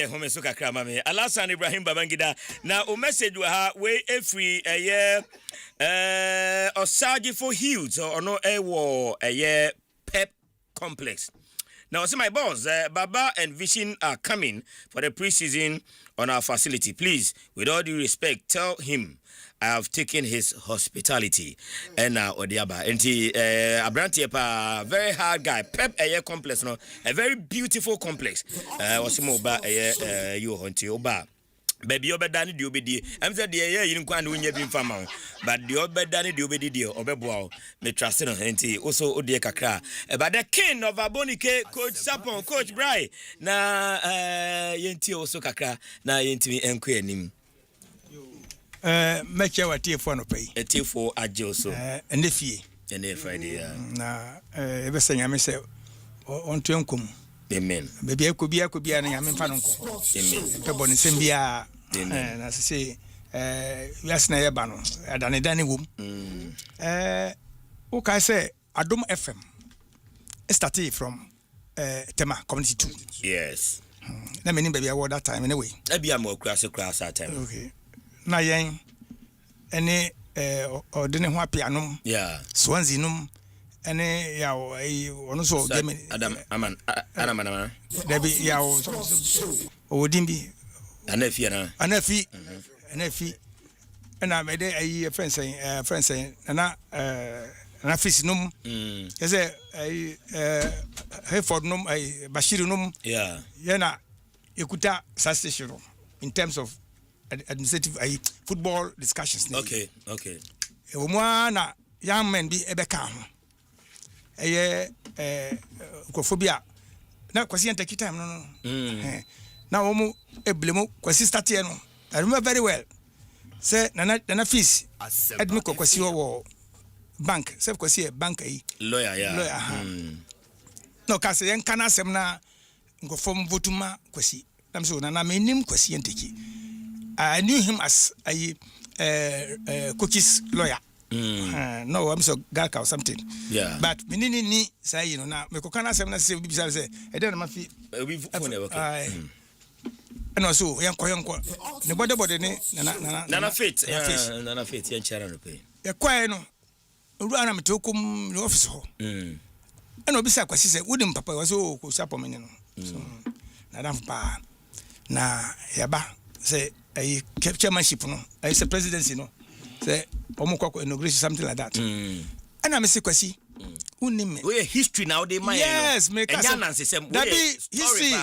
Homesuka Kramame. Alasan Ibrahim Babangida. Now, a message we have way free Osaji for Hills or no a year pep complex. Now, see my boss, Baba and Vision are coming for the preseason on our facility. Please, with all due respect, tell him I have taken his hospitality. And now, Odiaba, and Abranti, very hard guy. Pep a complex, no, a very beautiful complex. Was more about you hunting Oba. Baby, you're better than the obedi. I'm said, yeah, you can't win your farm, but the other better than the obedi, Obebo, me trust in also Odia Kakra. But the king of Abonike, Coach Sapon, Coach Bry, na Yenti also Kakra, na Yenti Enquenim. Make your tea for no pay. A tea for Ajoso, and if ye, and if Friday, everything I may say on Tunkum. Amen. Maybe I could be an Yamin Fanunco. Amen. Pebon Simbia, and as I say, Yasna Bano, at an Edani womb. Okay, I say, Adum FM. Started from Tema Community 2. Yes. Let me baby award that time anyway. I be a more class that time. Okay. Now, yang any or didn't want piano. Yeah. Swansea num. Ene ya ono so game Adam Debi ya odimbi anafi na me de ayi friends na fis num eze ayi Hayford num ayi Bashir num na ekuta station in terms of administrative ayi football discussions. Okay e wo na young men bi ebeka ho Kophobia. Now, Kwasi take time, no. Now, Omo Eblemo, Kwasi start here, no. I remember very well. Say, Nana fees, admit Kwasi or bank, self Kwasi, bank, lawyer, No, Kasi, and Kana Semna go from Votuma Kwasi. I'm so Nana may name Kwasi and Tiki. I knew him as a cookies lawyer. No, I'm so dark or something. Yeah. But minini ni say you know now me kokana sem na say bi bisa say e dey na ma fi we phone okay. And also yanko ne bode ni nana fit yan chara no pay. E kwai no ru ana me tokum no office ho. And obisa kwasi say wudi papa was o ko sapo me no. So na dam pa na yaba say chairmanship no I say presidency no say omukoko inauguration something like that and I'm say kwasi unim me we history now they mind yes me ka that be history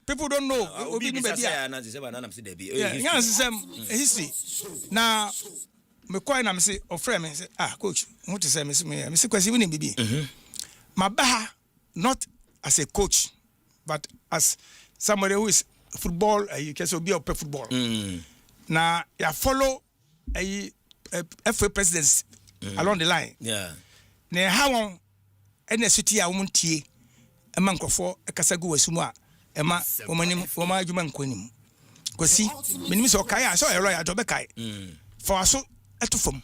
people don't know obi ni baby na say na say there be history na me kwai na me say ofre me say coach what to say me say kwasi unim bibi mabaha not as a coach but as somebody who is football you can so be a football na ya follow FA presidents along the line na how on ene city a womuntie ema nkofo kasagu wasumu a ema womanim woma adwuma nkonim kwasi menim so kai a so ero ya dobe kai for aso etufom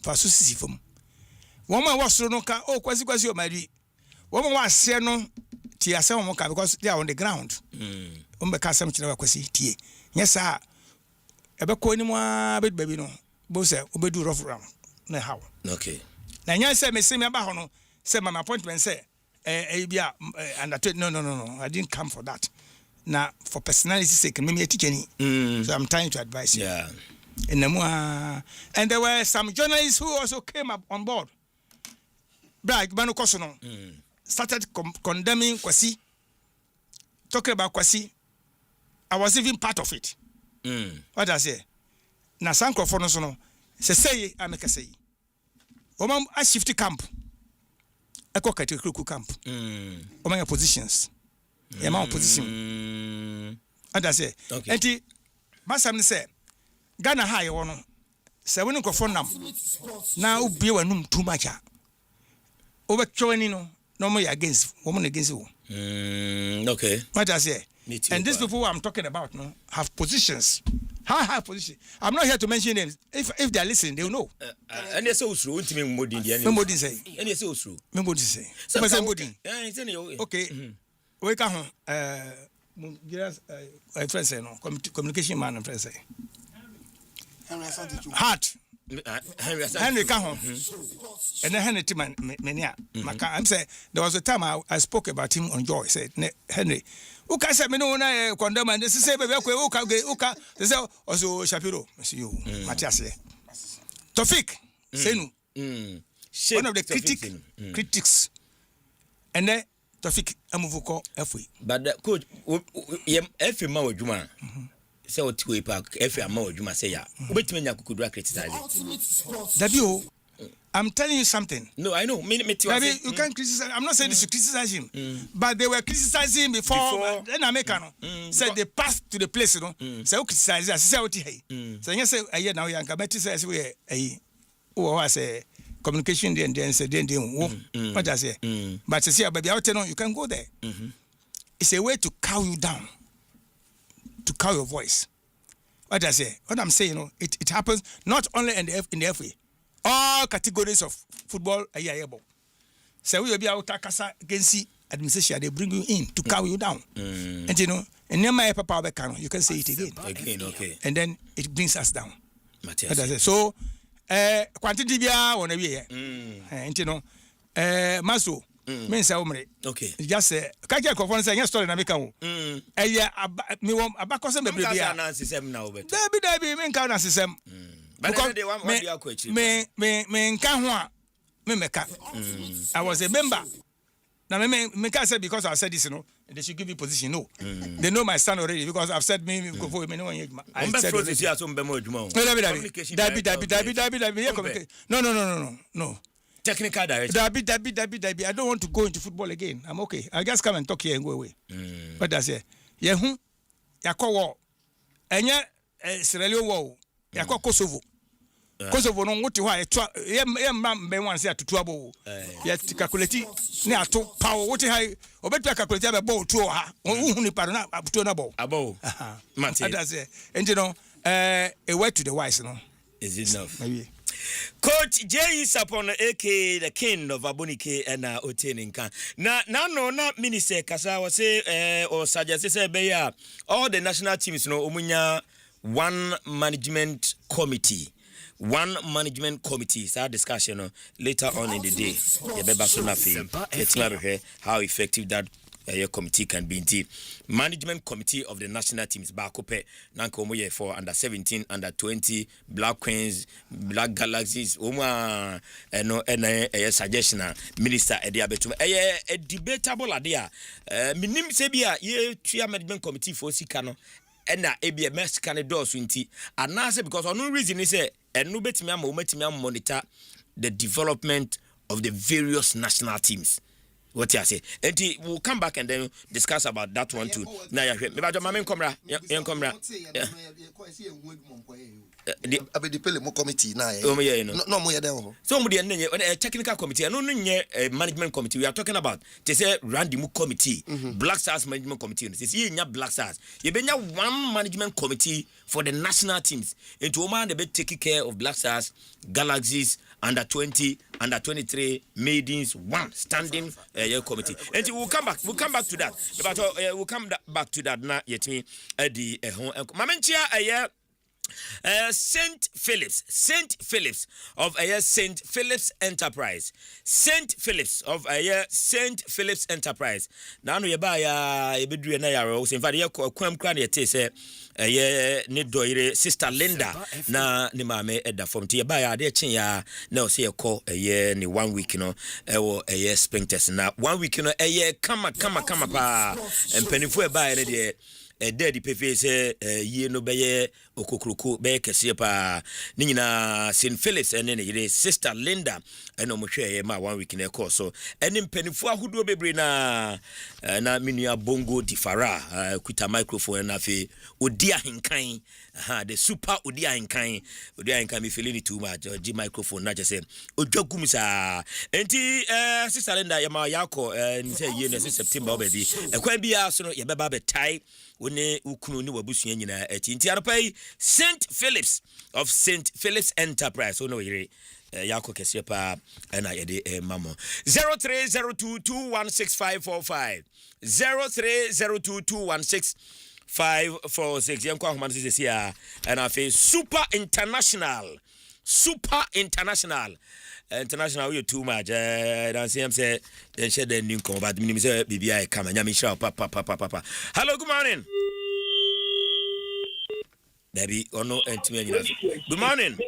for aso sisi fom woma wasoro no ka kwasi o mari woma wase no tie asem mo ka because they are on the ground be ka asem kire kwasi tie nyesa ebe ko ni mo baby no bo se obedu rough round na how okay na nyesa me se me ba ho no say my appointment say bia and no I didn't come for that now for personality sake me teaching so I'm trying to advise you and there were some journalists who also came up on board brag banu kosono started condemning Kwasi, talking about Kwasi. I was even part of it what I say na sanko for no so no say I make say woman a shift camp Eko katikruku camp. Omanya positions. Yama position. And I say, enti masam say Ghana high wono. Se woni ko phone na ubie wanum too much. Obe twani no mo against woman against you. Okay. What I say. And these people who I'm talking about no have positions. High position. I'm not here to mention names. If they are listening, they will know. And they say usru untimi modin dia ni. Modin say. And they say usru. Me modin say. Me say modin. Okay. We can just friend say no communication man friend say. Heart. Henry Kahon. And then Henry Timan Mania. I'm saying there was a time I spoke about him on Joy. Said Henry. Uka say me no na condemn and this say baby uka they say also Shapiro see you Matthias Tofik say no one of the critics and then Tofik amuvuko FA but coach FA ma wadwuma say what we park FA ma wadwuma say ya obetime nya kukudura criticize that you I'm telling you something. No, I know. Maybe you can't criticize. I'm not saying this to criticize him, but they were criticizing him before. Then American said they passed to the place, you know. Say who criticize us? Say what he. So you say, "Aye, now you can bet say we aye." Who was a communication then say then what I say. But say baby, I tell you, you can go there. It's a way to cow you down, to cow your voice. What I say. What I'm saying, you know, it happens not only in the FA. All categories of football are able. So we will be out kasa against administration. They bring you in to cow you down. And you know, and then my papa you can say it again. Okay. And then it brings us down. So, quantity bia on a year. And you know, Maso, means okay. Just Kaja conference and story in America. Yeah, me want a back of some baby. Baby, men count as them. Because me I was a member. Now me can't say because I said this, you know, they should give me position. No, they know my stand already because I've said me go for me. I said no. Technical director. I don't want to go into football again. I'm okay. I just come and talk here and go away. But that's it. Yeah, Yako Enya Sierra Leone war. Yako Kosovo. Kosovo no what you mam be wan say atutuabo. Ya calculate ni ato power what high obetu calculate be ball to ha. Hu ni paro na abuto na ball. Abo. Mate. That's it. And you know a word to the wise no. Is it enough? Maybe. Coach J Sapon aka the king of Abonike and Oteninka. Na minister kasa was say or suggest say be ya all the national teams no omunya one management committee. So discussion later on in the day. How effective that committee can be in management committee of the national teams bakope nanko mo for under 17, under 20, Black Queens, Black Galaxies oma no suggestion minister ediabetum a debatable idea minim se bia ye tua management committee for sika no na ebia Mexican doors nti anase because no reason is say enu betimi am monitor the development of the various national teams. What you say? And we'll come back and then discuss about that one too. Now, maybe I don't mind camera. Committee now. No more there. So a technical committee. No, management committee. We are talking about. They say random committee, Black Stars management committee. This is Black Stars. You be one management committee for the national teams. Into woman they be taking care of Black Stars, Galaxies, under 20, under 23, maidens, one standing committee. And we'll come back. We'll come back to that. But we'll come back to that now. Yet me the Mamentia Saint Phillips of Saint Phillips Enterprise. Saint Phillips of Saint Phillips Enterprise. Now no yeba ebedu na yaro so infact ye kwam kra na yete se ne doire sister Linda na ne mame eda from tie ba ya de chen ya na o se ye ko ne 1 week no ewo sphincters na 1 week no kama pa empanifo e ba ne de daddy pefe se ye no beye okokruku be kese pa ni nyina St Phillips ene ne sister Linda eno mo hwe ma 1 week na course so ene mpanifo ahodo bebre na minua bongo difara kuta microphone na fe odi ahenkan the super odi ahenkan me feeling it too much ji microphone na just say odwagum sa enti sister Linda yama yako ni say ye na September obedi ekwan bia so no ye beba be tai woni ukunu ni wabusua nyina enti aropai Saint Phillips of Saint Phillips Enterprise so no yire yako kese pa na yede mamo 0302216545 0302216546 yanko ahoma sisi sia na fe super international international we too much dan say am say den share den new come but minimum say bibia come nyame shira papa. Hello, good morning baby ono entime nyina. Good morning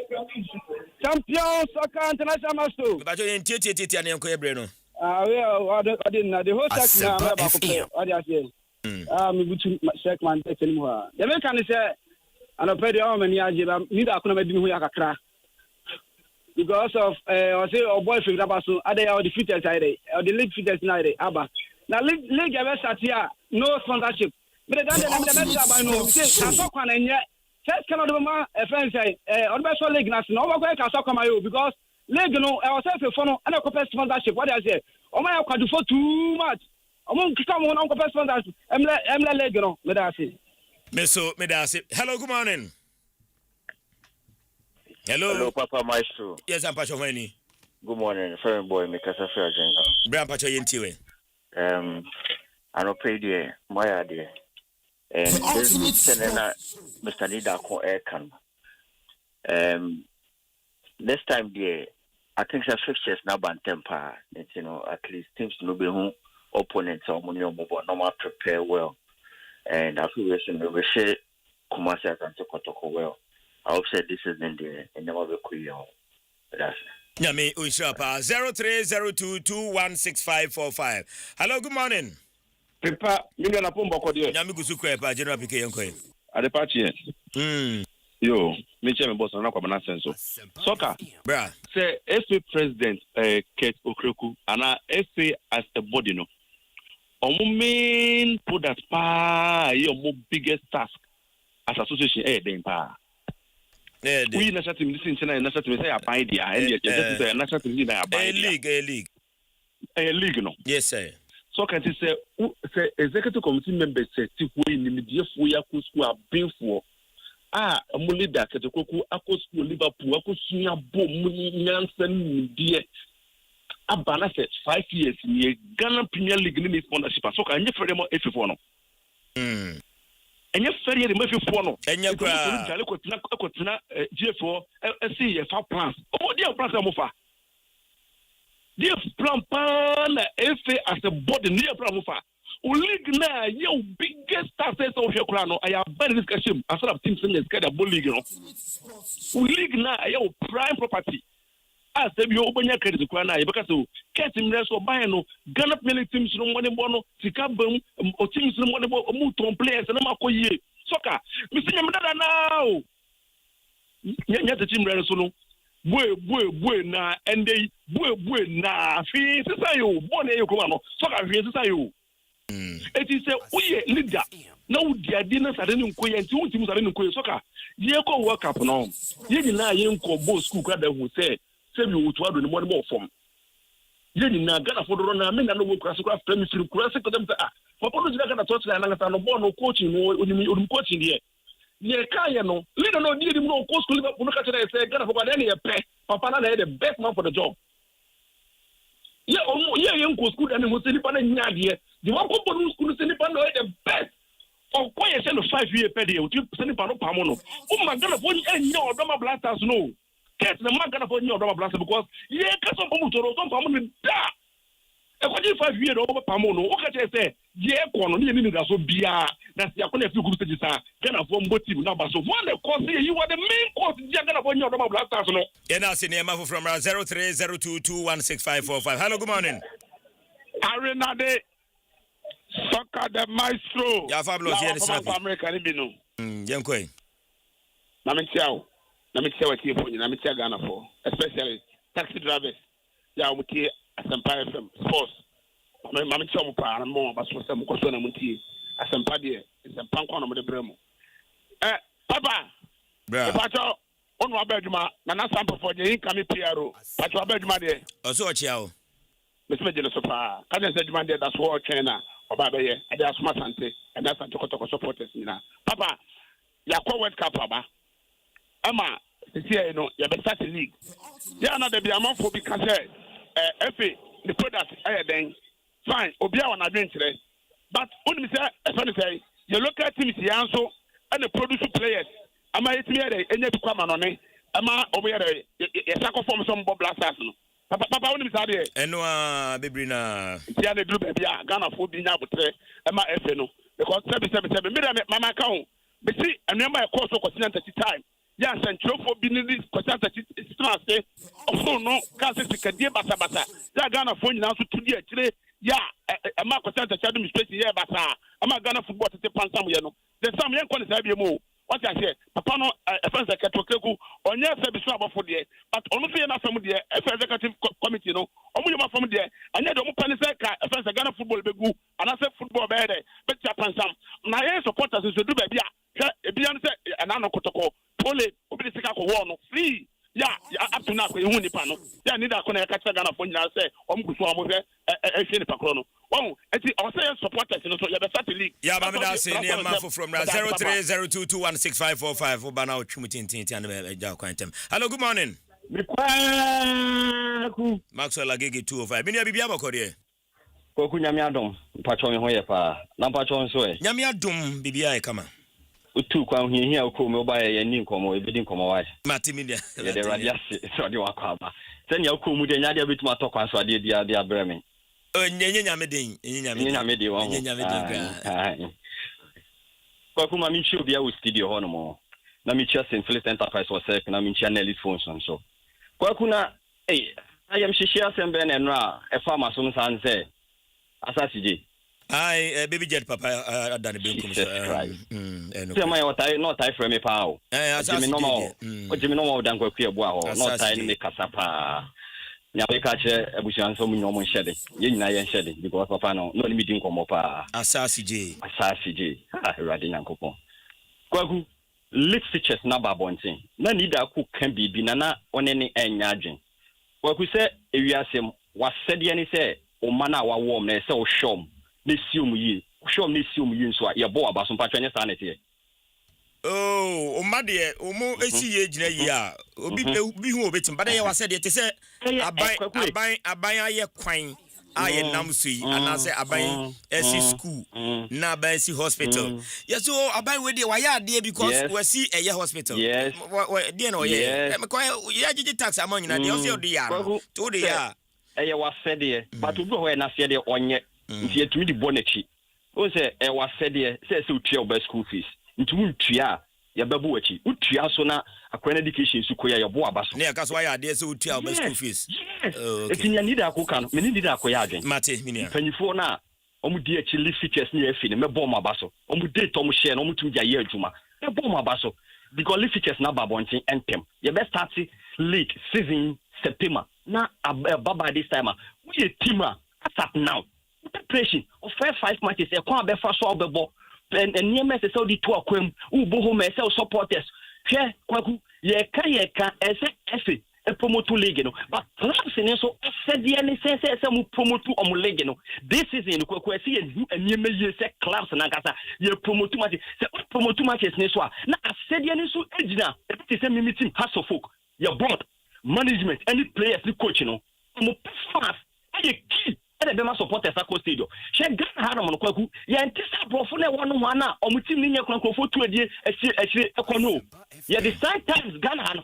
champion soccer international master but you tie na yanko ebre no we are the whole section na ba ko odi ase me butu check man tell me ha the man can say anopedi o mani age ba ni da ko na madi hu yakakra because of I say boyfriend abaso ade ya defeated side the league defeated side aba na league ever start here no sponsorship but then the message about no say so kwa na nye first cannot do ma friend say on be so league na no over ka so come ayo because league no I was say for no and a sponsorship what I say o ma kwadu for too much o mo kika mo na ko sponsorship emle league no me da say me da say hello, good morning. Hello, Papa Myxtro. Yes, I'm Pacho Mani. Good morning, friend boy, me kasa fe ajenga. Bra Pacho yentiwe. I no pay there, my idea. And this Mr. Nida ko aircan. This time there, I think the fixtures now ban temper. You know, at least teams no be who opponents or money or normal prepare well. And I feel we share Kumasi and Tokotoko well. I hope said this is in there and never be clear. That's Nyame Ushapa 0302216545. Hello, good morning. Papa, you na pombo ko die. Nyame gusuko pa general PK yanko. Ade patch. Yo, me che me boss na kwa na senso. Soccer. Bra. Say FA president Kate Okreku ana FA as a body no. Omo main put that pa your biggest task as association den pa. We national team listen to national team say buy the and just say national team na buy a league no. Yes sir. So can say executive committee members say we need for ya ko school abin for mo leader Ketekoku akọ school Liverpool akọ sunya bom nyansan die abana say 5 years ni Ghana Premier League ni sponsorship so can you for them if for no enye ferie de mafi fo no enye kwa jale ko tina GFO see fa plans o dia plans mo fa dia plan pan FA as a body dia plan mo fa league na your biggest success of your crown I have very discussion as of teams in the league league na your prime property as if you open your credit crown because so catching rest or buying no Ghana many teams no money bono sikabum or teams no money bono players and makoye soccer Mr. Yamada now nya the team rest no boy na and they boy na fi sisa yo born e ko no soccer fi sisa yo it is we leader now dia dinner sare ni nkoye nti unti sare ni nkoye soccer ye ko world cup no ye ni na ye nko bo school kwa da hu say bi wotu ado ni mo ni form ye ni na Ghana for na me na no wo kura so kura frame free kura se ko dem say papa no jira Ghana touch line na no ball no coaching no oni coaching there ye kaya no leader no di no ko school Liverpool no ka say Ghana for na ye pe papa na the best man for the job ye nko school and mo say ni pa na nya de the one ko no school say ni pa no the best of why you send 5 year per day you send pa no pa mo no o ma Ghana for nya odoma blasters no get the man Ghana for nya odoma blasters because ye ka some pa mo to some pa mo ni da e ko 5 year o pa mo no o ka say ye ko no ni da so bia na ya ko na fi group stage sa Ghana for mbo team na ba so one the cause you are the main cause je Ghana for nya odoma blasters no ye na se nema from 0302216545 hello good morning Arena de Soccer the Myxtro. Ya fabulous here is America ni bi no. Yenkoi. Na me tia wati efo ni na me tia Ghana for especially taxi drivers. Ya mo tie Asempa FM sports. Ma me tia mo pa na mo ba so sem ko so na mo tie Asempa de Asempa nko na mo de bremo. Papa. Bra. Pacho onu abadwuma na na sample for je income PRO. Pacho abadwuma de. Oso ochia o. Me se me je no so pa. Ka je se adwuma de that's what China. Obaba ye ade asoma sante and that's antokotoko supporters nina papa yakwa world cup aba ama see no ya be start league ya na de be amafo bi ka say FA the product den fine obi a wana dwen kire but only say say your local teams yanso and the produce players ama yetimi ere enya bi kwama no ne ama obo yere ye sako form some blasters no Papa woni misade eno a bebri na tia na duru bia Ghana fo bi nya botre e ma efe no because sebi me mama ka ho be si enema e course ko tinanta time ya santrofo bi ni ko tinanta stance ofo no ka se sikadie basa ya Ghana fo nyina so tudi akire ya e ma ko tinanta chadu mi space ya basa ama Ghana football tete pansam ye no the sam yen ko ne sa bi mo what I say papa no friends eketokegu onye se bi so abofo de but onu fe na fam de executive committee no omu yoma fam de anya de omu pani se ka friends Ghana football begu ana se football be de bet pansam na ye supporters so do ba bia hwe bia no se ana no kotoko pole obi sika ko wo no free ya up to now ko ehu nipa no ya ni da ko na ka tsa Ghana fo nyina se omu gusu omu hwe ehwe nipa kro no oh eti o say supporters no so ya be start league ya ba me da say ne ma from 0302216545 obana otwumutintin and ja kwantem hello good morning Maxwell Agege 205 bini bibia abakode Koku nyame adom pacho me ho ye pa na pacho nso e nyame adom bibia e kama utu kwa hia ko me oba ye ni nkomo ebedi nkomo wa matimidia ye de radiase so de wakaba senya ko mu de nyade abetu atokwa so ade dia de abreme nyenye nyame den kwa kuma michi obi a studio ho no mo na michi St. Philip Enterprise was sek na michi na elite phones so kwa kuna ayam shishia sembe na nra e farmer so nsanze asasije ai baby jet papa adane benkum so so my what I not I from me pa o jimi normal dan kwa ku ebo a ho not I ni kasapa nyawe ka che ebusian so mu nyomo nhede ye nyina ye nhede because papa no ni mi din komo pa asasije radi nyankopon kwagu late features na babontin na nida ku kan bibi na onene enya adwen kwagu se ewiasem wasede ni se o mana wa wom na se o shom na sium yi nso a ye bo aba so mpatwanye sanete oh umade umu esi ye gina yi a obi hu obetim bada ye wasede te se aban aye kwan aye namsu yi anase aban esi school na aban esi hospital yes so aban we dey why ade because we see eye hospital yes dey no ye ko ya gigi tax amon na dey o se dey ya to dey ya eye wasede but obi ho na se dey onye nti etumi di bonachi o say e wa sede say utua oba school fees nti utua ya bebu wachi utua so na akwan education su koya ya bo abaso ne aka so ya de say utua oba school fees etinya need akoka no me need akoya adwen mate minia panifo na omu di actually features ni afi ne mebo mo abaso omu date omu share no omu tum dia ye adwuma mebo mo abaso because features na babontin entem ye be start league season September na baba this time we a team as now preparation of first 5 matches e kwa be fa so obebo and near say the two akwam ubo home say supporters hwe kwaku ye ka ese efe e promote league no but clubs in so said the any say mu promote om league no this season kwaku ese ye near ye say clubs na kasa ye promote matches say promote matches ni so na said the any so ejina e say me team has of folk your board management any players ni coach no mo performance e key e be ma supporters akọ stadium she Ghana ha no mo kwaku ye ntisa profo na wonu ho na omo team ni nya kronkrofo tu adie esi ekono ye the same times Ghana ha no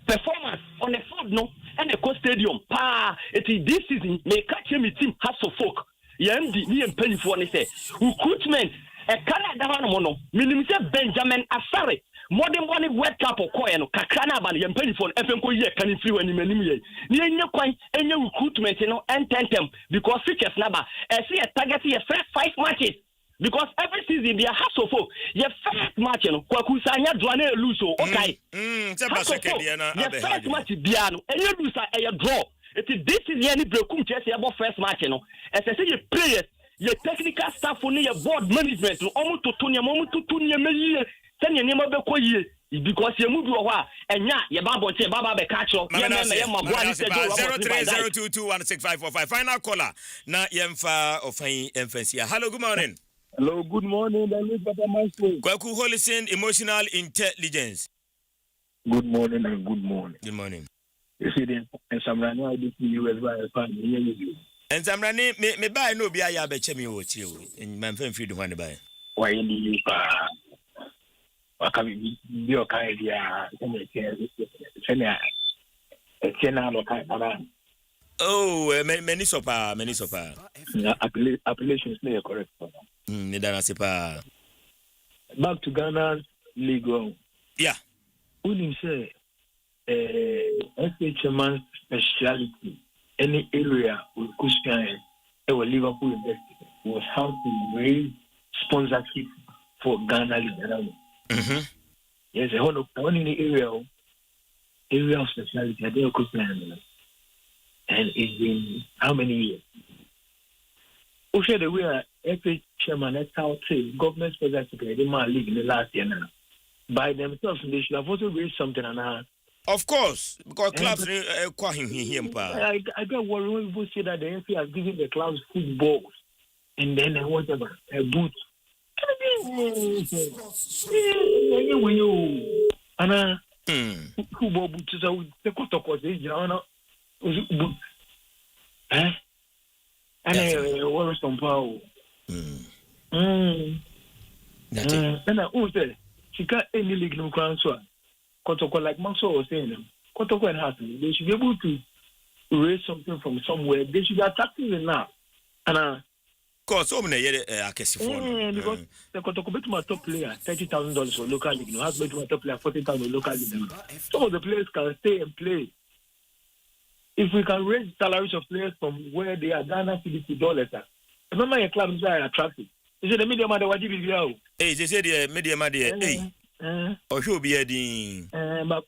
performance on the field no and the stadium pa it this season me catch me team has of folk ye ndi ni empanifo ne say recruitment e Canada ha no mo no minim say Benjamin Asare modern money World Cup okoye no kakra na aba ye mpanifo efenko ye kan free wani manim ye ni enye kwan enye recruitment no ententem because features na ba e say target ye first 5 matches because every season they have so for your first match no kwaku sanya draw na lose o okay say ba second ye na abe first match bia no enye lose e draw it this is ye ni brekum chese ye first match no e say ye players ye technical staff ni ye board management no omo toto ne meyi senya ni ma be koyie because ye mu bi wo ha enya ye ba bonche baba be catch up ye me magwa ni say 0302216545 final caller na yemfa ofan emfasia. Hello, good morning. Hello, good morning. Kwaku Holison, emotional intelligence. Good morning and good morning. Good morning. You see then and Samrani I did US by a fan here you. And Samrani me buy no be ya be chemi wo tie o. En man fan free do one buy. Why you pa wakabi bi o kai dia senya ekena no kai para. Oh, many sopa. Appellations may correct. Back to Ghana league. Yeah. Wouldn't say SHM's speciality, any area with Christian or Liverpool invested was how to raise sponsorship for Ghana league. Mm-hmm. Yes, one in the area of speciality, I think Christian. And it's been how many years? The way every chairman, that's how government sponsored the man league in the last year now. By themselves, they should have also raised something. Of course, because clubs I got worried when people say that the NFA has given the clubs footballs and then whatever, a boot. And football boots are the cost and worry some power. And I also she got any league no transfer. Kotoko like Maxwell was saying, Kotoko and Hatton, they should be able to raise something from somewhere. They should be attractive enough. And because so many because the Kotoko bet my top player $30,000 for local league. No, has bet my top player $40,000 local league. Some of the players can stay and play. If we can raise salaries of players from where they are, Ghana CDC dollars. Remember your clubs are attractive. You say the media man what you hey, they say the media man hey. Or should be a ding. But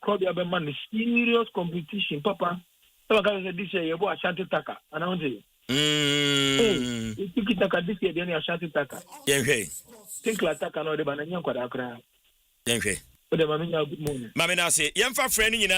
club have man serious competition, Papa. So I said this year you go Ashanti Taka. Announce it. Hey, you take Taka this year then Ashanti Taka. Yeah, think like Taka no de bananya kwa dakra. Yeah. Good morning. Mamina say, Yamfa friend in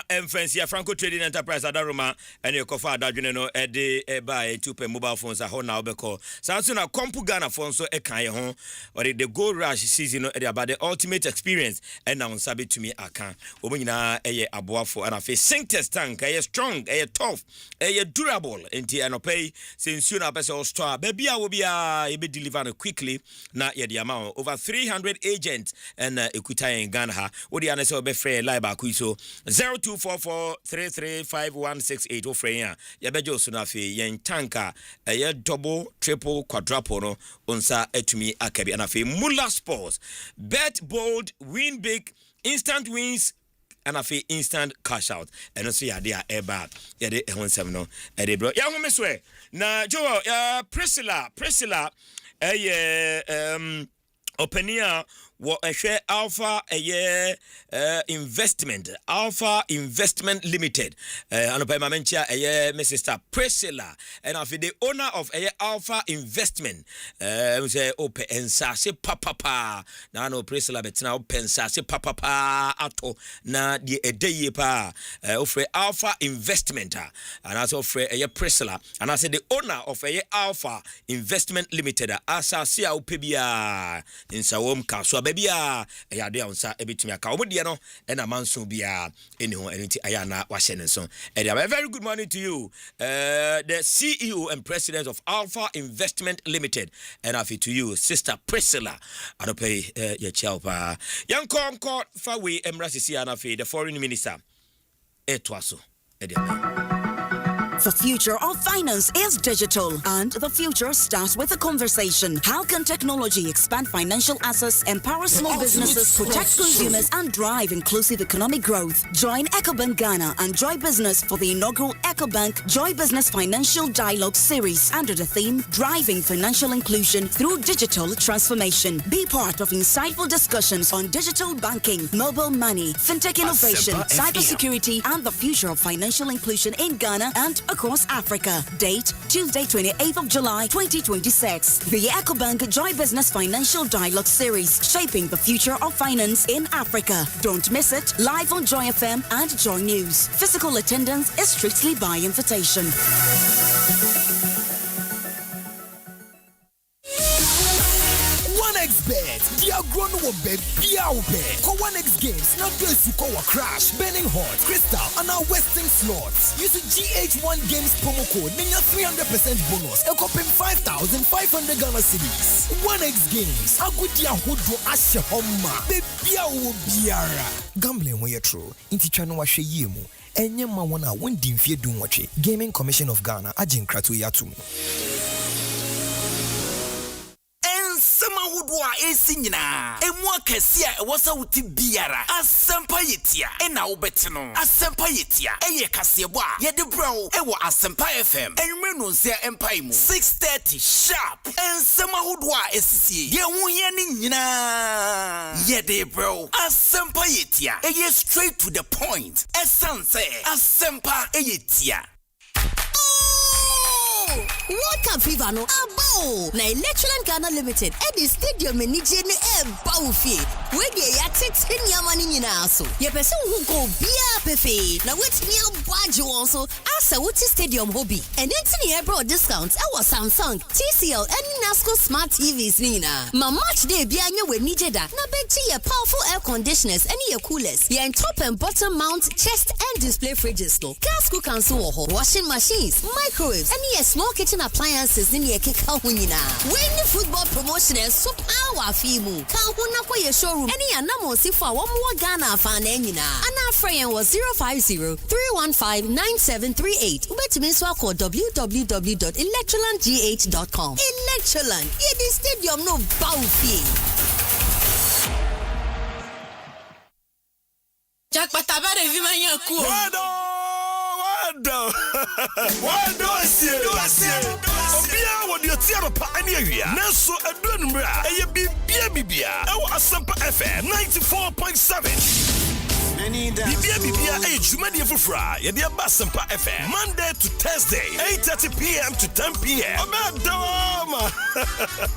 Enfancy, Franco Trading Enterprise, Adaruma, and your cofa Adagino, a buy 2 mobile phones at home now because Sansuna Compu Ghana phone so a kind home or the gold rush season about the ultimate experience and now Sabi to me I can. Omina a abuafo and I face sink test tank, a strong, a tough, a durable, and pay since soon up as all star. Baby, I will be delivered quickly, not yet the amount over 300 agents and equity. time Ghana ha wo dia na say obefre live akuiso 0244335168 wo frɛ ya ya bejo so na fe yen tanka ye double triple quadruple no onsa atumi akabi na fe Mula Sports bet bold win big instant wins and a instant cash out and also ya dia eba ya de ehonsem no e de bro ya ho meswe na Joel Priscilla openia wo ehwe Alpha investment limited anopa mamentia my sister Priscilla and of the owner of Alpha investment say open ensase papa na no Priscilla betina open ensase papa ato na de edeye pa ofre Alpha investment and also ofre Priscilla and I say the owner of Alpha investment limited asase a opebia insawom kaso bia ya de onsa ebetumi aka omodie no e na manso bia eni ho enti aya na wa hye ne so very good morning to you the CEO and president of Alpha Investment Limited and afi to you sister Priscilla adopay ya chialpa yanko fa we emrasisi anafi the foreign minister etwaso The future of finance is digital, and the future starts with a conversation. How can technology expand financial access, empower small businesses, protect consumers, and drive inclusive economic growth? Join EcoBank Ghana and Joy Business for the inaugural EcoBank Joy Business Financial Dialogue Series under the theme Driving Financial Inclusion Through Digital Transformation. Be part of insightful discussions on digital banking, mobile money, fintech innovation, cybersecurity, and the future of financial inclusion in Ghana and across Africa. Date Tuesday 28th of July 2026. The EcoBank Joy Business Financial Dialogue Series, shaping the future of finance in Africa. Don't miss it. Live on Joy FM and Joy News. Physical attendance is strictly by invitation. Bet, the agrono will bet, Call 1x Games, not just to call a crash, Burning Hot, Crystal, and our Western slots. Use the GH1 Games promo code, then your 300% bonus, and copy 5,500 Ghana cedis. 1x Games, a good year who do Asha Homa, Biara. Gambling where you're true, Inti Chano Washe Yemu, and Yama wana won Dimfie Dunwache, Gaming Commission of Ghana, Ajin Kratu Yatumu. Woodwa esinyina emwa kasia wasa wuti biara Asempa yetia ena wobetino Asempa yetia eye kasebo a yede bro ewo Asempa FM enwere no nsia empai mu 6:30 sharp ensema woodwa esisi ye huye ni nyina yede bro Asempa yetia eye straight to the point esanse Asempa yetia. World Cup fever no abo na Electroland Ghana Limited at the stadium ni je ni baufi we dey ya tete nyama ni nyina so ye pese hu go bia pefe na wetimi abage won so asa wuti stadium hobby and entini e bro discounts e was Samsung, TCL and Nasco smart TVs ni na ma match day bia anya we ni jeda na beti ye powerful air conditioners and ye coolers ye top and bottom mount chest and display fridges no gas cooker so washing machines, microwaves and ye small kitchen appliances in your kika hunina. When the football promotion is so power fimu. Kan huna kwa ye showroom. Any anamo sifa wamu Ghana fan enina. Ana Freyan was 050-315-9738. Ubetimiswa kwa www.electrolandgh.com. Electroland. Ye di stadium no baufi. Jack Patabare vimanya ku. Wado asie Obia wodi otiaro pa ani awia Nanso aduru numra eye bibia ewo Asempa FM 94.7 Bibia jumani fufra ye dia Asempa FM Monday to Thursday 8:30 p.m. to 10 p.m. Obadoma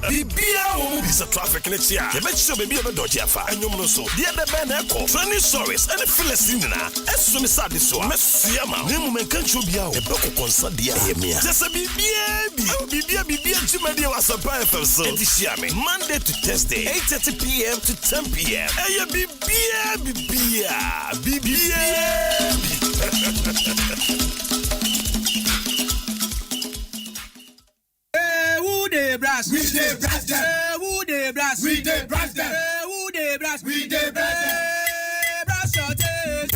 Bibia wo mu bisa traffic ne chia ye be chiso bibia be doje afa anyom no so dia de ben eko training stories and Philistine na eso mi sade so mesia ma ne mu menka chobia o e be ko konsa dia ye mia just bibia jumani wa Asempa FM so edisia me Monday to Thursday 8:30 p.m. to 10 p.m. Eye bibia Who dey brass? We dey brass them. Who dey brass? We dey brass them. Who dey dey brush your teeth.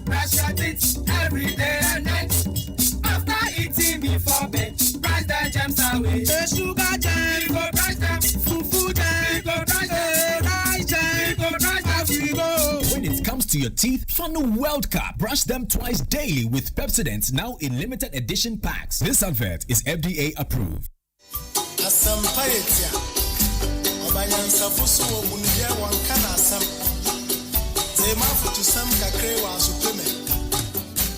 Brush your teeth every day and night. After eating before bed, brush the germs away. The sugar germs, we go brush them. Fufu germs, we go brush them. Rice germs, we go brush them. We go. When it comes to your teeth, Fano World Cup. Brush them twice daily with Pepsodent, now in limited edition packs. This advert is FDA approved. Asempa etia. Obanyansa fusu omunye wankana asem. Zema futu sem kakre wa supreme.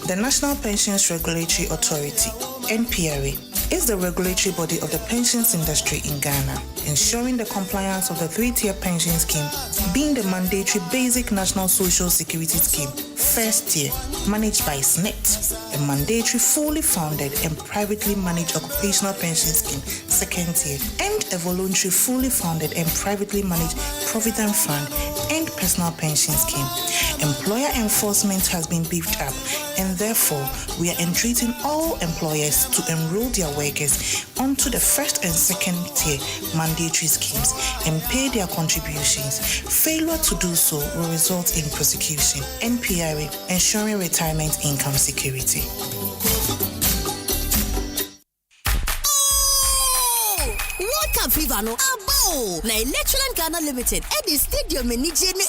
The National Pensions Regulatory Authority, NPRA, is the regulatory body of the pensions industry in Ghana, ensuring the compliance of the three-tier pension scheme, being the mandatory basic national social security scheme, first tier, managed by SNET, a mandatory fully funded and privately managed occupational pension scheme, second tier, and a voluntary fully funded and privately managed provident fund and personal pension scheme. Employer enforcement has been beefed up, and therefore we are entreating all employers to enroll their workers onto the first and second tier mandatory schemes and pay their contributions. Failure to do so will result in prosecution. NPRA, ensuring retirement income security. World Cup fever no abo na Electroland Ghana Limited at the stadium manage ne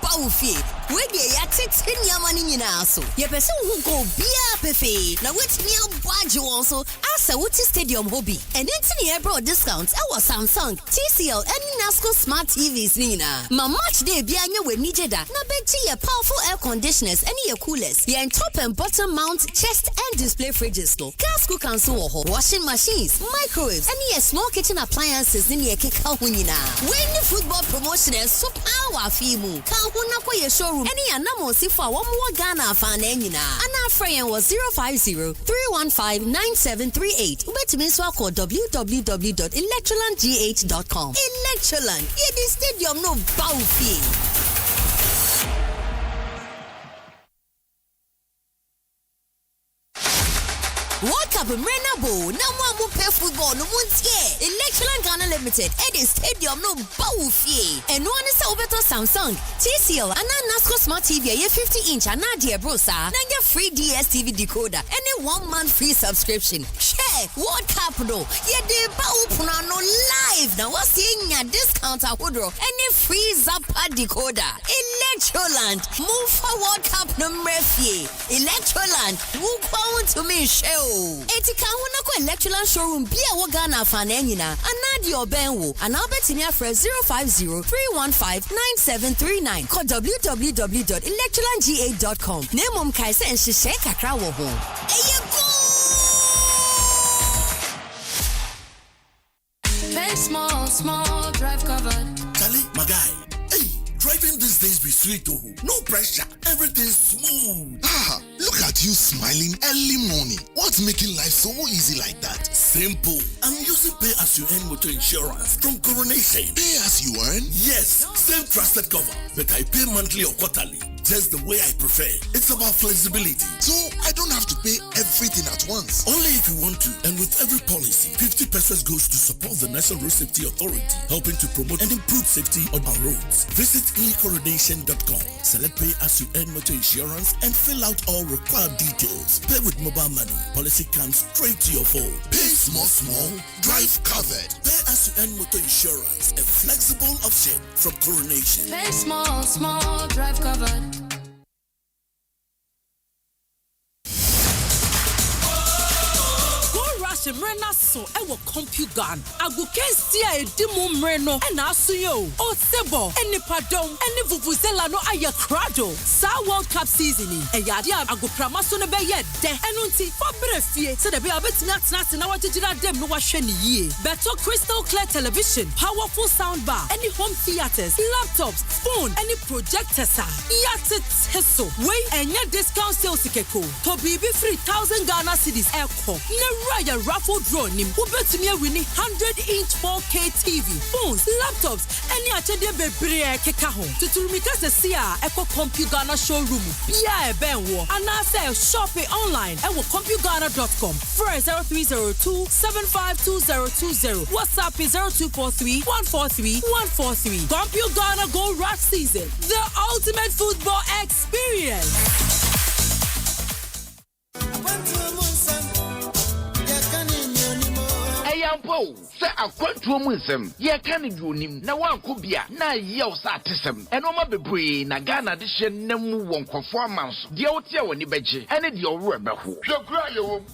bawfi we dey ya tete nyama ni nyina so ye pese hu go bia pefe na wetimi abwaje won so asa wuti stadium hobby and enti ne bro discounts e was Samsung, TCL and Nasco smart TVs ni na ma match day bia nya we nije da na beji ye powerful air conditioners and ye coolers ye top and bottom mount chest and display fridges no gas cooker so ho washing machines, microwaves and ye small kitchen appliances ni ye keka hunyina when the football promotion is so power fimu kan huna ko ye showroom any anamo si for one more Ghana fan nyina ana friend was 050-315-9738 ubetimi so call www.electrolandgh.com. Electroland ye the stadium no bawfi. World Cup Renabo, no one pay football, no one tie. Electroland Ghana Limited, at the stadium, no bawfi. And one is over to Samsung, TCL, and Nasco Smart TV, a 50-inch, and Nadia Brosa, and your free DSTV decoder, and a 1 month free subscription. Share World Cup, no, ye de bawpuna no live. Now, what's seeing your discount at Woodrow, and a free Zappa decoder. Electroland, move for World Cup no Murphy. Electroland, move on to me, show. Etika huna ko Electroland showroom bia wo Ghana fan nyina anadi obenwo anabetini afre 050-315-9739 call www.electrolandgh.com nemom kai se nhye kakra wo ho Pay small drive covered. Charlie, my guy. Hey, driving these days be sweet oh. No pressure, everything's smooth. Look at you smiling early morning. What's making life so easy like that? Simple. I'm using Pay As You Earn Motor Insurance from Coronation. Pay As You Earn? Yes, same trusted cover, but I pay monthly or quarterly. Just the way I prefer. It's about flexibility. So I don't have to pay everything at once. Only if you want to. And with every policy, 50% goes to support the National Road Safety Authority, helping to promote and improve safety on our roads. Visit ecoronation.com. Select Pay As You Earn Motor Insurance and fill out all required details. Pay with mobile money. Policy comes straight to your phone. Pay small, drive covered. Pay As You Earn Motor Insurance, a flexible option from Coronation. Pay small, drive covered. Mrena so ewo compugan agu kensia edimu mreno na aso yo o sebo enipadom eni vuvuzela no aye krado sa World Cup season eyade agu pramaso no be ye de enu nti fobere fie se de be abetimi atena na wajegira dem no wahwe ne yie beto crystal clear television, powerful sound bar, any home theaters, laptops, phone, any projectors yate teso we enya discount sales ikeko to bibi 3,000 Ghana cedis eko ne raya raffle draw nim ubetimi Betumi winning 100-inch 4K TV, phones, laptops, any achede bebre keka ho. Tuturumika se sia Eco CompuGhana showroom. Bia e benwo. Anase shop it online at CompuGhana.com. First 0302-752020. WhatsApp is 0243-143-143. CompuGhana Gold Rush Season. The ultimate football experience. Ayampo, say a quantum wisdom. Ye can you nim na one kubia na yells at tism. And Oma Bebre, Nagana edition, Nemu won't performance. The Otia when you beji, and it your rubber. The cry,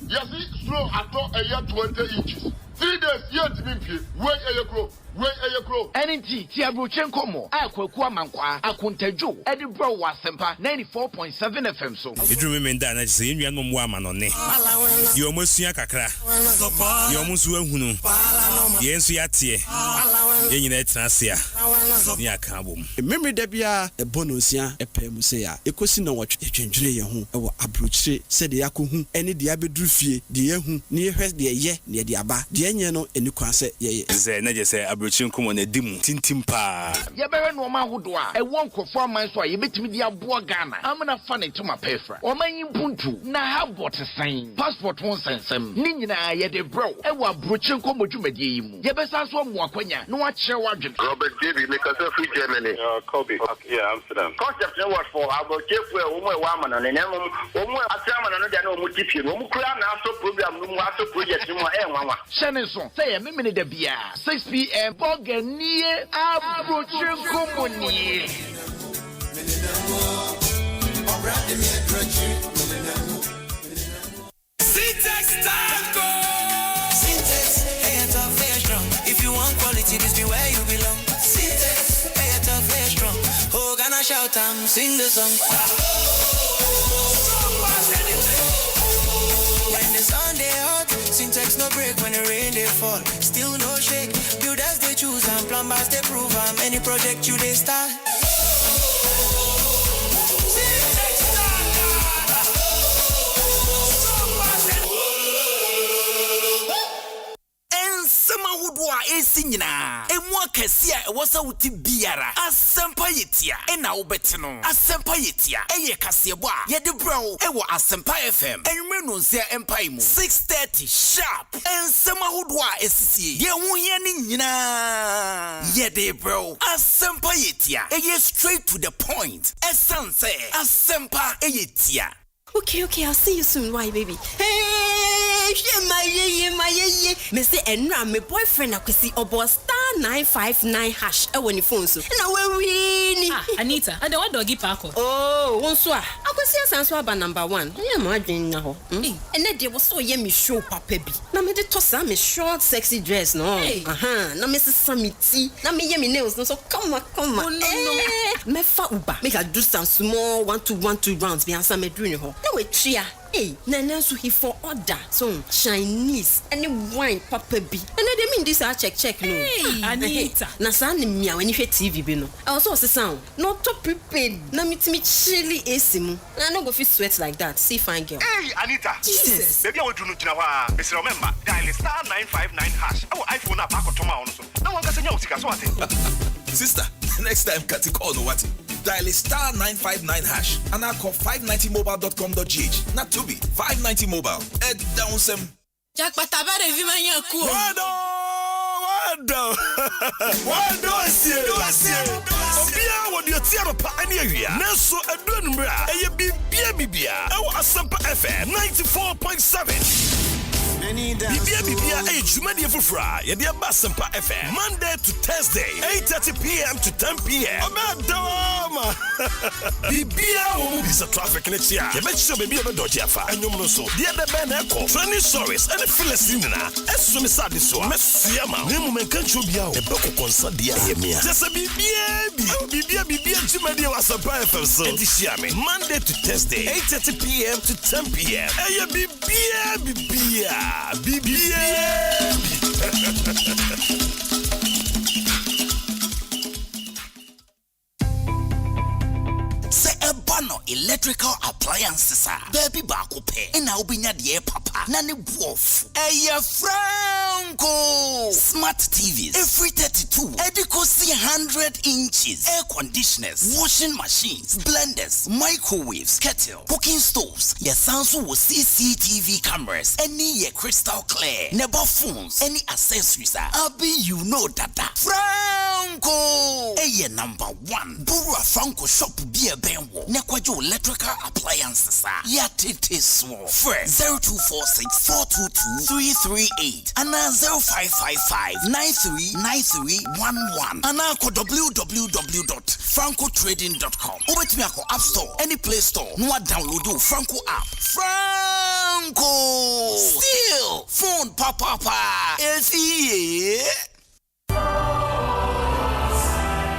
yes, slow at all a year 20 inches. 3 days yet to be wait a year. NNT Tiabrochenko mo akwakuwa mankwa akuntejo edibro wa Asempa 94.7 FM so Idru memenda na se enua no mo ama no ne ye omosua kakra ye omusu ahunu ye ensu yatie ye nyina etrasia ni aka bom memre da bia e bonosia epem se ya ekosi na wotwe twendwere ye ho e wo abrochire se de yakohu ene de abeduru fie de yehu ne yehwe de ye ne de aba de enye no eni kwan se ye ze na je se Chinkumo ne dimu tintimpa ya bere no ma hodo a e won krofo aman so a ye betimi di aboa Ghana amana fa ne tuma pefra o man yimpuntu na ha botesan passport won sensem ni nyina ye de bro e wa brochinko modwumade yi mu ye besa so mu akwanya no a kire wadwen Robert David make us free Germany Kobe yeah Amsterdam concept no what for about chefu e wo mo e wa amana ne nemu wo mo atrama no dia na o mu tipie no mu kura na so program no mu aso project no e nwanwa shene so say ye memene da bia 6 p.m. Boganie Abrochinko Moni Syntax Tango Syntax, hey, it's all fair strong. If you want quality, this be where you belong. Syntax, hey, it's all fair strong. Oh, gonna shout and sing the song. When the sun they hot, Syntax no break when the rain they fall. Still no shake. Builders they choose and plumbers they prove. Any project you they start. Udwa esinyina emu akasia ewasa wuti biara Asempa yetia ena obetino Asempa yetia eye kasebo a ye de bro ewo Asempa FM enwere no nsia empire mu 6:30 sharp ensema udwa esisie ye hu ye ni nyina ye de bro Asempa yetia eye straight to the point essence Asempa yetia. Okay, I'll see you soon. Why, baby? Hey, my me say enra my boyfriend akwesi obo *959# when you phone so. Na we win. Anita, and the one doggy parko. Oh, wonso a. Akwesi asanso aba number 1. Yeah, ma adwen na ho. Ene de wo so ye me show papa bi. Na me de tosa me short sexy dress no. Na me sesa me ti. Na me ye me nails no so come on. Oh, no. Me fa uba. Make I do some small 1-2 rounds be answer me doing ho. Na we tria. Hey, Nana so he for order. So Chinese any wine papa bi. And they mean this I check no. Hey, Anita. Na sa ni mia when you hear TV bi no. I also say sound. Not to prepared. Na me chilly AC mu. I no go fit sweat like that. See fine girl. Hey, Anita. Jesus. Baby I want to know jina Mr. Remember dial *959#. Our iPhone app akotoma ono so. Na wan gasa nya usika so ate. Sister, next time kati call no what? Dial *959# and I call 590mobile.com.gh. Not to be 590 mobile. Head down some. Jack Patabare Vimanya Ku. Wado asie. Obia wodi otiaro pa ani awia. Nanso adunu mra eye bibia. Ewo Asempa FM 94.7. Bibia jumani efufra ye dia Asempa FM Monday to Thursday 8:30 p.m. to 10 p.m. Abadoma Bibia wo bisa traffic ne tia ye mechi baby e doji afa anyom no so dia de ben eko training stories and Philistine na esu mi sade so mesua ma nemu menka ncho bia o e beko konsa dia ye mia just bibia jumani e Asempa FM so edishia me Monday to Thursday 8:30 p.m. to 10 p.m. Eye bibia Say a bano electrical appliances baby baako pe na obinya de papa Nani Wolf. Eye Franco. Smart TVs. Every 32. Edicosi 100 inches. Air conditioners. Washing machines. Blenders. Microwaves. Kettle. Cooking stoves. Your Samsung with CCTV cameras. Any crystal clear. Never phones. Any accessories. Abi you know that. Franco. Eye number 1. Burua Franco shop be a benwo. Nekwajo electrical appliances. Yatete small. Fresh 0246 422 338 and 0555 939311 and www.francotrading.com. Over to me App Store, any Play Store. No download the Franco app. Franco. Still phone papa.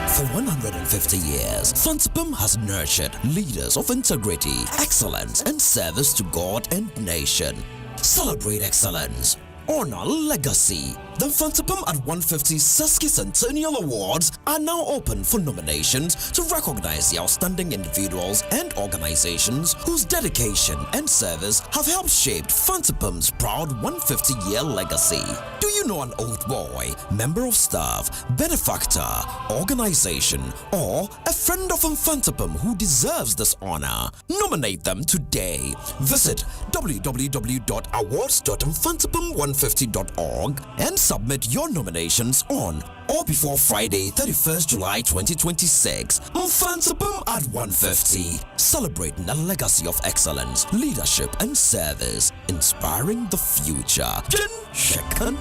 For 150 years, Fansipum has nurtured leaders of integrity, excellence, and service to God and nation. Celebrate excellence. Honor legacy. The Fansipum at 150 Sesquicentennial Awards are now open for nominations to recognize the outstanding individuals and organizations whose dedication and service have helped shape Fansipum's proud 150-year legacy. Do you know an old boy, member of staff, benefactor, organization, or a friend of Fansipum who deserves this honor? Nominate them today. Visit www.awards.fansipum150.org and submit your nominations on or before Friday, 31st July 2026. Fansipum at 150. Celebrating a legacy of excellence, leadership, and service, inspiring the future. Jin Shekan.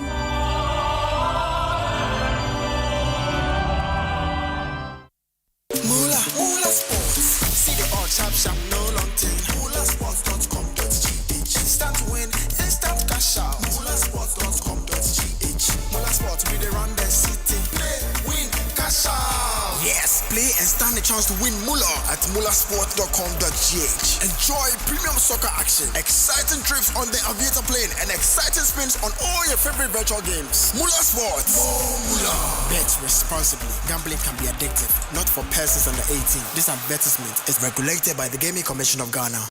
Mula Sports. See the all sharp, no long thing. MulaSports.com.gh. Start to win, instant cash out. MulaSports.com.gh. Mula Sports, we dey run the city. Play, win, cash out. Yes, play and stand the chance to win Mula at MulaSports.com.gh. Enjoy premium soccer action, exciting trips on the aviator plane, and exciting spins on all your favorite virtual games. Mula Sports. More Mula. Bet responsibly. Gambling can be addictive. Not for persons under 18. This advertisement is regulated by the Gaming Commission of Ghana.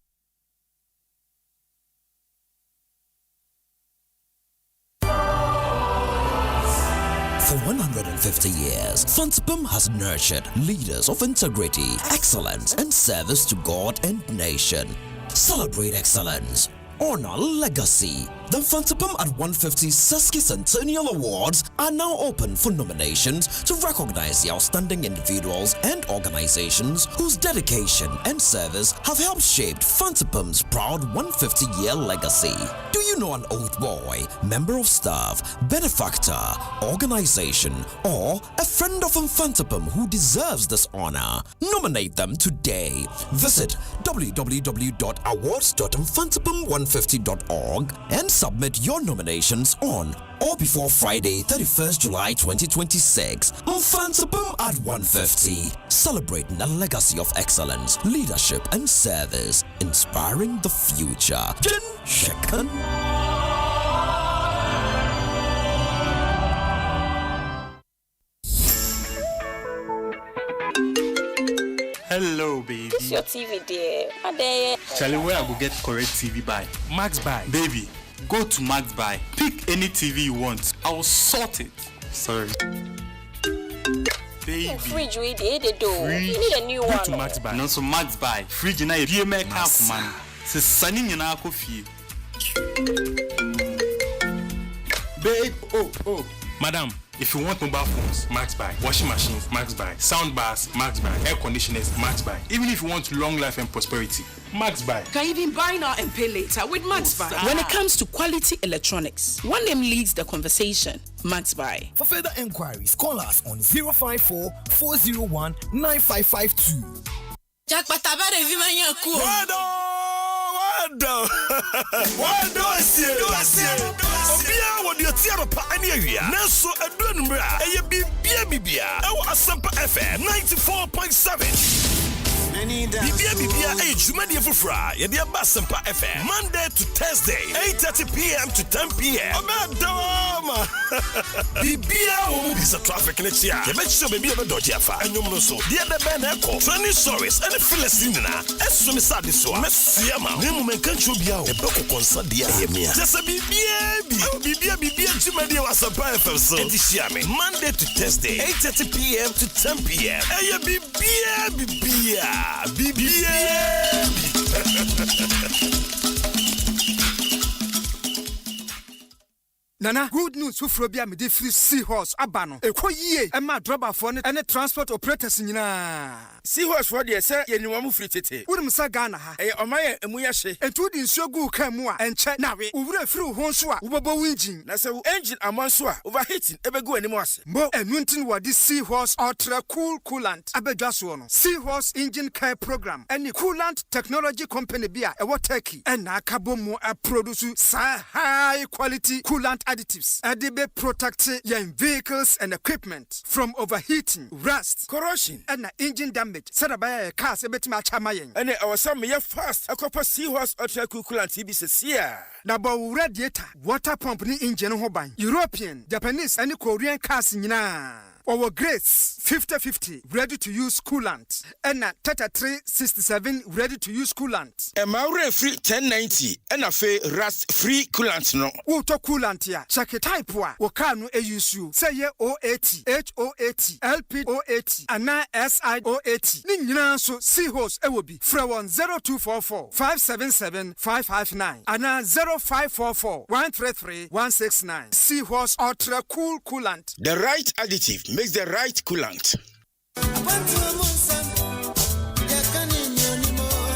For 150 years, Fansipum has nurtured leaders of integrity, excellence, and service to God and nation. Celebrate excellence. Honor legacy. The Fansipum at 150 Sesquicentennial Awards are now open for nominations to recognize the outstanding individuals and organizations whose dedication and service have helped shape Fansipum's proud 150-year legacy. Do you know an old boy, member of staff, benefactor, organization, or a friend of Fansipum who deserves this honor? Nominate them today. Visit www.awards.fansipum150.org and submit your nominations on or before Friday, 31st July 2026. Fansipum at 150. Celebrating a legacy of excellence, leadership, and service, inspiring the future. Jin Shekan. Hello, baby. It's your TV, dear. Charlie, where I go get correct TV by? Max Buy. Baby, go to Max Buy. Pick any TV you want. I will sort it. Sorry. Baby. Fridge, we did it, though. You need a new go one. Go to Max Buy. No, so Max Buy. Fridge, na you make up, man. Se sunny, you know, coffee. Babe, oh. Madam, if you want mobile phones, Max Buy. Washing machines, Max Buy. Sound bars, Max Buy. Air conditioners, Max Buy. Even if you want long life and prosperity, Max Buy. Can even buy now and pay later with Max Buy. When it comes to quality electronics, one name leads the conversation. Max Buy. For further inquiries, call us on 054 401 9552. Jack Patabare Vimanyaku. Wado asie obia wodi otiaro pa ani awia nanso adonu mra eye bibia Asempa FM 94.7 Bibia jumadi fufra ye dey Asempa FM Monday to Thursday 8:30 p.m. to 10 p.m. Chama. Bibia wo bisa traffic ne chia. Ye make sure baby e be dodge afa. Enyum no so. The other ben echo. Training stories and Philistine na. Eso me sad so. Mesia ma. Ne mu menka ncho bia o. E be ko konsa dia ye mia. Just bibia chima dia Asempa FM so. Edi share me Monday to Thursday 8:30 p.m. to 10 p.m. Eye bibia. Nana, good news for Frobia me de free seahorse abano. Eko yie e ma driver for ne and transport operators nyina. Seahorse for there say ye niwamu free tete. Wurim sa Ghana ha. E omaye emu ya hye. Entu di nsuo gu kan mu a enche nawe. Owura free ho nso a wobobo engine. Na se engine amanso a overheating ebegu animu ase. Mo enu ntin wo di Seahorse ultra cool coolant abedwa so no. Seahorse engine care program any coolant technology company bia e wo Turkey and na akabo mu a produce sa high quality coolant additives adibe protect your vehicles and equipment from overheating, rust, corrosion and engine damage. Sadabaya cars ebetima chamayen. And our some fast a copper Seahorse ultra cool coolant TBC. Na ba radiator, water pump ni engine hoban. European, Japanese and Korean cars nyina. Our Grace 50-50 ready to use coolant and 3367 ready to use coolant. A Maure free 1090 and a fe rust free coolant no. Auto coolant ya check type wa wakanu e use you say ye O80 HO80 LP080 and SI080 ni nyina so Seahorse e will be from 0244 577 559 and 0544 133 169. Seahorse ultra cool coolant. The right additive makes the right coolant.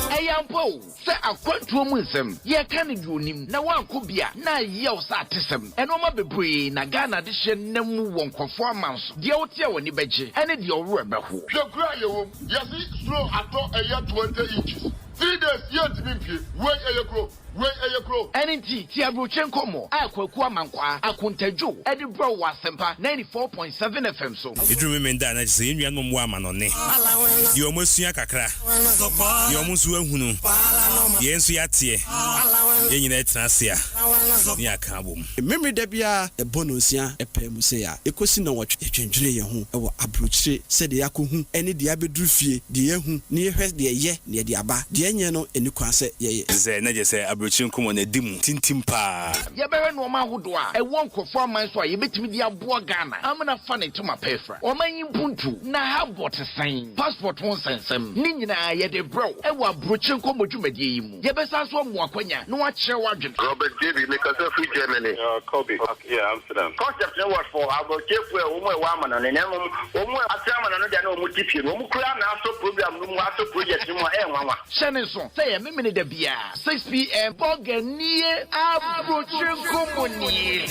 Eyampo, say akwantu omunsem, ye kan duonim na wanko bia na ye o sa atesem. Enoma bebre na Ghana de hye namu wonkofo amanso. De wote woni beje, ene de owro ebeho. Hwekura yewom, yesi slow ato eya 20 inches. 3 days yet mimpie, wey eyekro. NNT Tiabrochen Como, Aqua Mankwa, Akuntejo, Eddie Bro Asempa 94.7 FM so. It remain that I say you no woman on ne. You almost see a kakra. You almost went hunu. Yes, we are here. Yenny Trasia. Near Kabum. Memory debia a bonusia, a pemusea, a question on what a change home, or abruche, said the Yakuhu, any diabedrufie, the Yahu, near her, the ye, near the Abba, the Anyano, and you can say, ye. Say, say, Abruchin come on a dim, tintimpa. Yabere no ma hodoa, e won kofo man so a yebetimi dia boa Ghana. Amna fane to ma pefra. O man yimpuntu na ha bot sign. Passport won sensem. Ni nyina ye de bro. E wa abruchin komo dwumadie yi mu. Yebesa so mo akwanya na wa kire wadwen. Robert David because of free Germany. Kobe. Yeah, Amsterdam. Concept no what for about chefu e wo mo wa ma na ne wo mo atama na no dia na wo mo tipie wo mo kura na aso program no mo aso project mo e nwanwa. Shene so say me me de bia 6 p.m. Boganie Abrochen Commonie.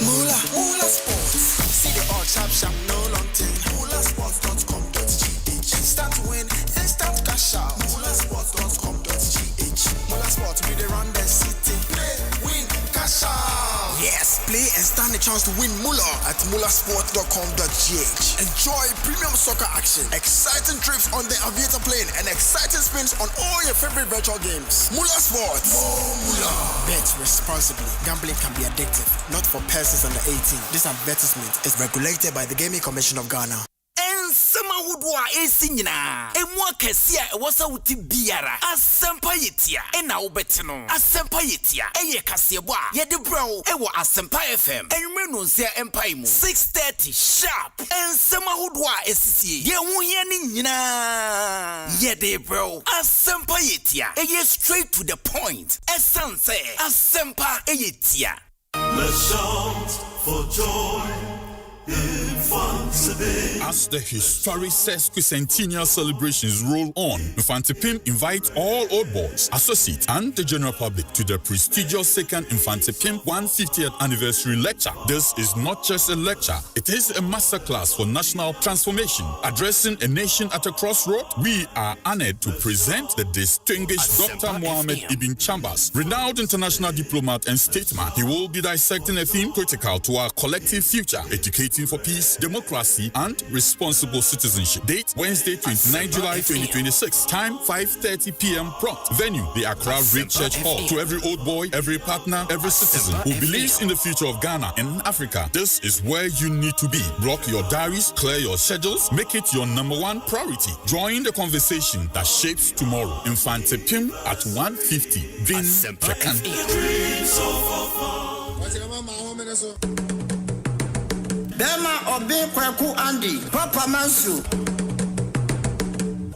Mula Sports. See the all sharp, no long thing. MulaSports.com.gh. Instant win, instant cash out. MulaSports.com.gh. Mula Sports, we they run the city. Play, win, cash out. Yes, play and stand the chance to win Mula at MulaSports.com.gh. Enjoy premium soccer action, exciting trips on the aviator plane, and exciting spins on all your favorite virtual games. Mula Sports. More Mula. Bet responsibly. Gambling can be addictive. Not for persons under 18. This advertisement is regulated by the Gaming Commission of Ghana. Ensema hudwa esinyina emwa kesia ewasa wuti biara Asempa yetia ena obetino Asempa yetia eye kasebo a ye de bro ewo Asempa FM enwere no nsia empire mu 6:30 sharp ensema hudwa esisie ye hu ye ni nyina ye de bro Asempa yetia eye straight to the point essence Asempa yetia. Let's shout for joy. As the historic sesquicentennial celebrations roll on, Infante Pim invites all old boys, associates, and the general public to the prestigious second Infante Pim 150th anniversary lecture. This is not just a lecture, it is a masterclass for national transformation. Addressing a nation at a crossroad, we are honored to present the distinguished Dr. Mohammed Ibn Chambers, renowned international diplomat and statesman. He will be dissecting a theme critical to our collective future, educating fighting for peace, democracy, and responsible citizenship. Date Wednesday, 29 July 2026. Time 5:30 p.m. prompt. Venue the Accra Great Church Hall. To every old boy, every partner, every citizen who believes in the future of Ghana and Africa, this is where you need to be. Block your diaries, clear your schedules, make it your number one priority. Join the conversation that shapes tomorrow. Infante Pim at 150. Vin Jakan. Dema Obi Kwaku Andy, Papa Mansu.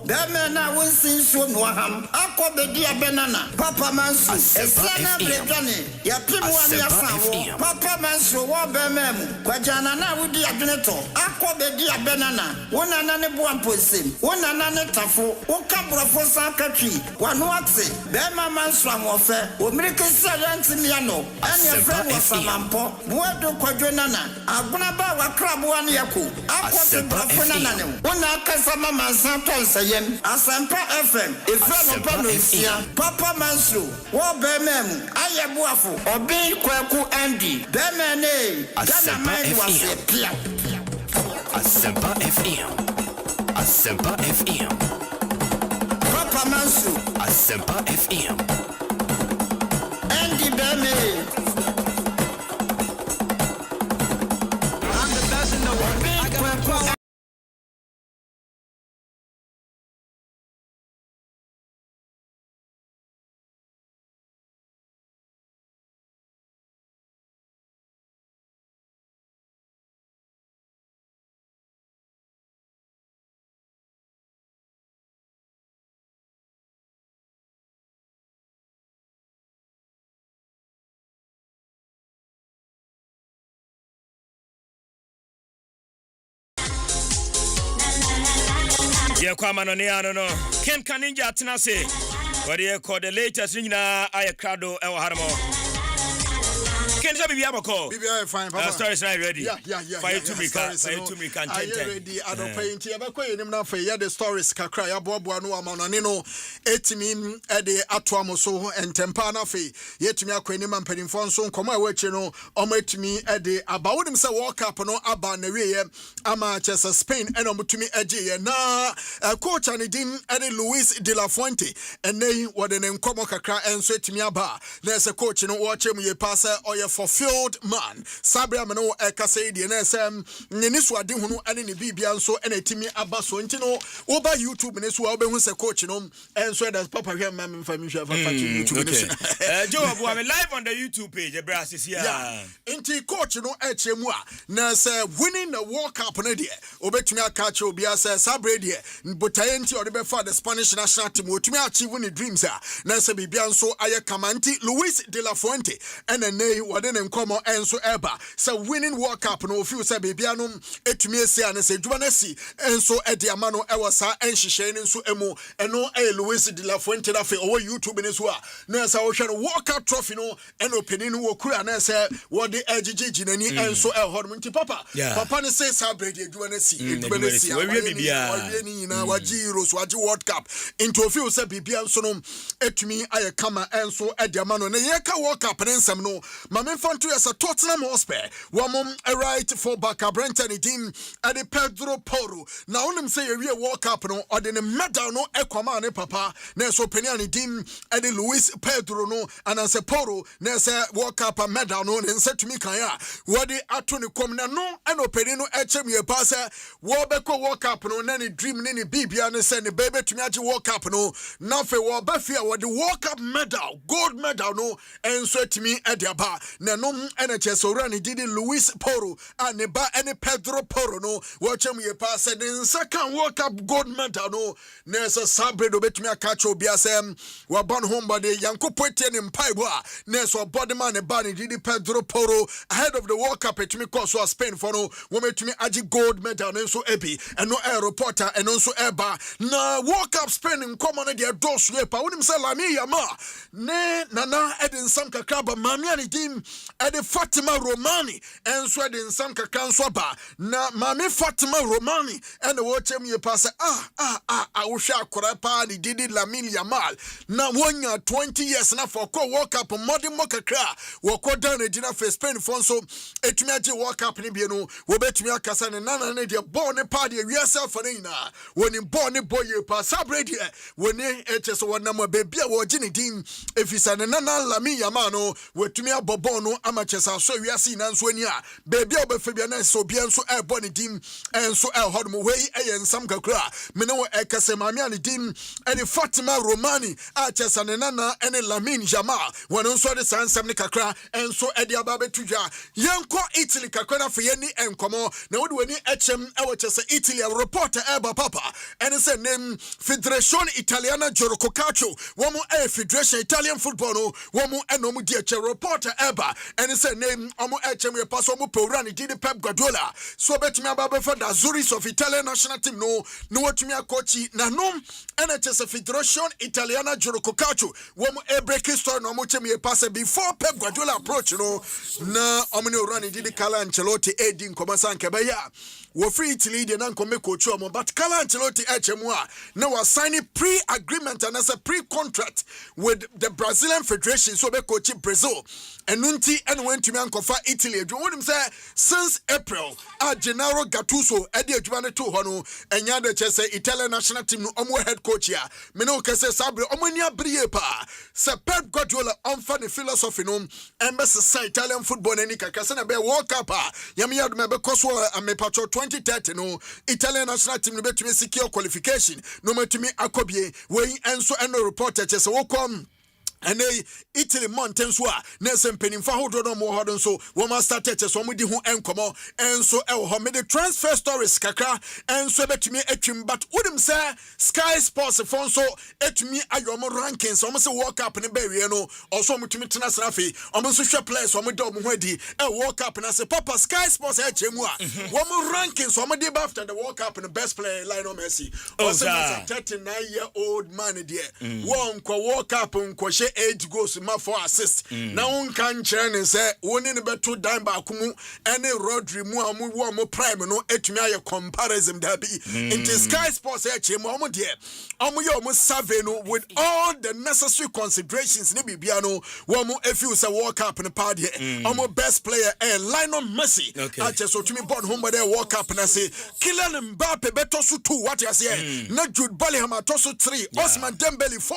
Deme na winsin so no ham. Akọ bedi abenana. Papa Mansu. Esiana bregane. Ya pimu ani asawo. Papa Mansu wo bemem. Kwajana na wudi adweneto. Akọ bedi abenana. Wona na ne bo amposim. Wona na ne tafo. Wo kabrofo san katwi. Wano ate. Dema Mansu amofe. O mirike sayanti miano. Ani afre wo samampo. Buedo kwadwenana. Aguna ba wa krabo ani yako. Akọ te brafo nana ne. Wona akasa mama san tonse Asempa FM, Ifrano Panusia, Papa Mansu, War Bemem, Ayabuafu, Obi Kwaku Andy, Bemene, Asempa FM, Asempa FM, Asempa FM, Papa Mansu, Asempa FM, Andy Beme. I'm the best in the world. Yeah, come on, no. Ken Kaninja Tinase. What do you call the latest Nina Ayakado El Haramo? Ken Sabi Yabako. BBI fine, Papa. Story is not ready. Yeah. Fire to me, can are you ready? I don't pay into Yabako in him now for the stories. Kakra, Bobo, no Amanino, Etimin, Ede Atuamoso, and Tempana Fe. Yet me a queniman Penifonson, come away, chino, omit me Ede about himself walk up no Abba Nerea, Ama Chesa Spain, and to me Edgy, na coach and Edim Ede Luis de la Fuente, and they what an Nkomo Kakra and sweat me aba. There's a coach, you know, watch him, ye passer or your fulfilled man. Sabria Mano Ekasedi and SM Niniswa Dihunu and in the Bibian so and a Timmy Abaso Intino over YouTube and it's well been a coach and so that's Papa here, Mammy Famisha for YouTube. Joe, I'm live on the YouTube page. The brass is here. Yeah, Inti coach, you know, HMwa. Nurse winning the World Cup on idea. Obetumia catch Obiasa Sabradia, Butaenti or the Befa, the Spanish national team, to me achieving the dreams. Nurse Bibian so Aya Camanti, Luis de la Fuente, and a nay, what then come on and so ever. So winning World Cup, no few say Bibianum, Etumia say and say Juanesi, and so Ediamano Ewasa, and she shane so emo, and no a Luis de la Fuente that over YouTube in his war. Nurse I shall World Cup trophy no, and opening Wokura, and I say what the edge and so El Hormonti Papa. Papa says Sabradia Juanesi, Juanesi, Wajiro, Swaji World Cup, into a few say Bibian Sonum, Etumi, I come and so Ediamano, and Yaka World Cup and some no. Mamma Fantu as a Tottenham Hotspur. One mom a right for Baka Brenton team at the Pedro Poro. Now them say a real World Cup no or then a medal no Equamane Papa. Neso Penani team at the Luis Pedro no and as a Poro Nessa World Cup a medal no and said to me Kaya. What the Atoni Comna no and Openino HM passer Warbeko World Cup no nanny dream nini Bibia and send the baby to me World Cup no now for Warbafia what the World Cup medal gold medal no and so to me at the bar Nanom NHS Orani did Luis Poro and the bar any Pedro Poro no watch him ye pass and then second World Cup gold medal no Nessa Sabredo bet me a catch Obiasem Waban home by the Yanko Poitian in Paiwa Nessa Bodyman and Barney did Pedro Poro ahead of the World Cup to me course was Spain for no woman to me Aji gold medal and so epi and no air reporter and also Eba na World Cup Spain in common their dos yepa wouldn't say Lami Yama ne nana Edin Samka Kraba Mamiani team ɛde Fatima Romani ɛnso ɛde nsam kakra nso aba na maame Fatima Romani ɛna wɔkyɛm yɛ pa sɛ wohwɛ akora pa ne didi Lamine Yamal na wonya 20 years na for ko World Cup modern mo kakra wɔkɔ down agina for Spain fo nso etumi agye World Cup ne bie no wɔbɛtumi akasa ne nana ne de ball ne pa de wiase fa ne nyina wɔni ball ne boye pa sabre de wɔni ɛkyɛ sɛ wɔnam baabi a wɔgye ne din efisa ne nana Lamine Yamal no wɔtumi abɔ ball no ama kyesa so wiase na nso ani a baabi a wɔbɛfa bia na so bia nso ɛbɔ ne din ɛnso ɛhɔ no wei ɛyɛ nsam kakra mene wɔ ɛkɛsɛ maame ani din ɛne Fatima Romani a kyesa ne nana ɛne Lamine Yamal wɔn nso de sansam ne kakra ɛnso ɛde aba betu dwa yɛnkɔ Italy kakra na fa yɛni ɛnkɔmɔ na wode wani ɛkyɛm ɛwɔ kyesa Italy a reporter ɛba papa ɛne sɛ nem Federazione Italiana Gioco Calcio wɔn Federation Italian Football no wɔn ɛnom di ɛkyɛ reporter ɛba ɛne sɛ nem ɔmo ɛkyɛm yɛ pa so ɔmo pɛwura ne di Pep Guardiola so betumi aba bɛfa da Azuris of Italian national team no wɔtumi akɔkyi na nom ɛne kyesa Federazione Italiana Gioco Calcio wɔn break story no ɔmo kyɛm yɛ pa sɛ before Pep Guardiola approach no na ɔmo ne owura ne di Carlo Ancelotti edi nkɔmɔ san kɛbɛyɛ wo free Italy de nan come coach omo but Carlo Ancelotti echemu a na was signing pre-agreement and as a pre-contract with the Brazilian Federation so be coach Brazil and nunti and went to me ankofa Italy do want him say since April Gennaro Gattuso edi adwuma to hono enya de chese Italian national team no omo head coach ya me no kese sabre omo ni abriye pa se Pep Guardiola on fan the philosophy no embassy Italian football any kakase na be World Cup yam yad me be koso me patro 2030 no Italian national team no betumi secure qualification no metumi akobie we enso eno reporter chese wo kom and Italy mountains wa Nelson Pennyfa hold on more hard so woman started so mudi who encomo and so the transfer stories kakra and so bet me etchim but wouldn't say Sky Sports phone so et me ayomo rankings almost walk up in the berry no also mutumi tena srafi almost social players so dom wedi walk up and I say Papa Sky Sports etchimwa woman rankings so after the walk up in the best player Lionel Messi also a 39-year-old man there one walk up and 8 goals ma for assist na won kan kire ne se woni ne beto dan ba kumu ene Rodri mu amu wo mo prime no etumi aye comparison da bi into Sky Sports eche mu omo de omo ye omo survey no with all the necessary considerations ne bibia no wo mo efiu se World Cup ne pa de omo best player Lionel Messi ache so tumi born home there World Cup na say Kylian Mbappe beto so 2 what you say na Jude Bellingham atoso 3 Ousmane Dembele 4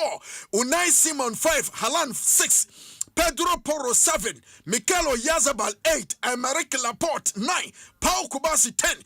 Unai Simon 5 Haaland 6 Pedro Porro 7 Mikel Oyarzabal 8 Aymeric Laporte 9 Pau Kubasi 10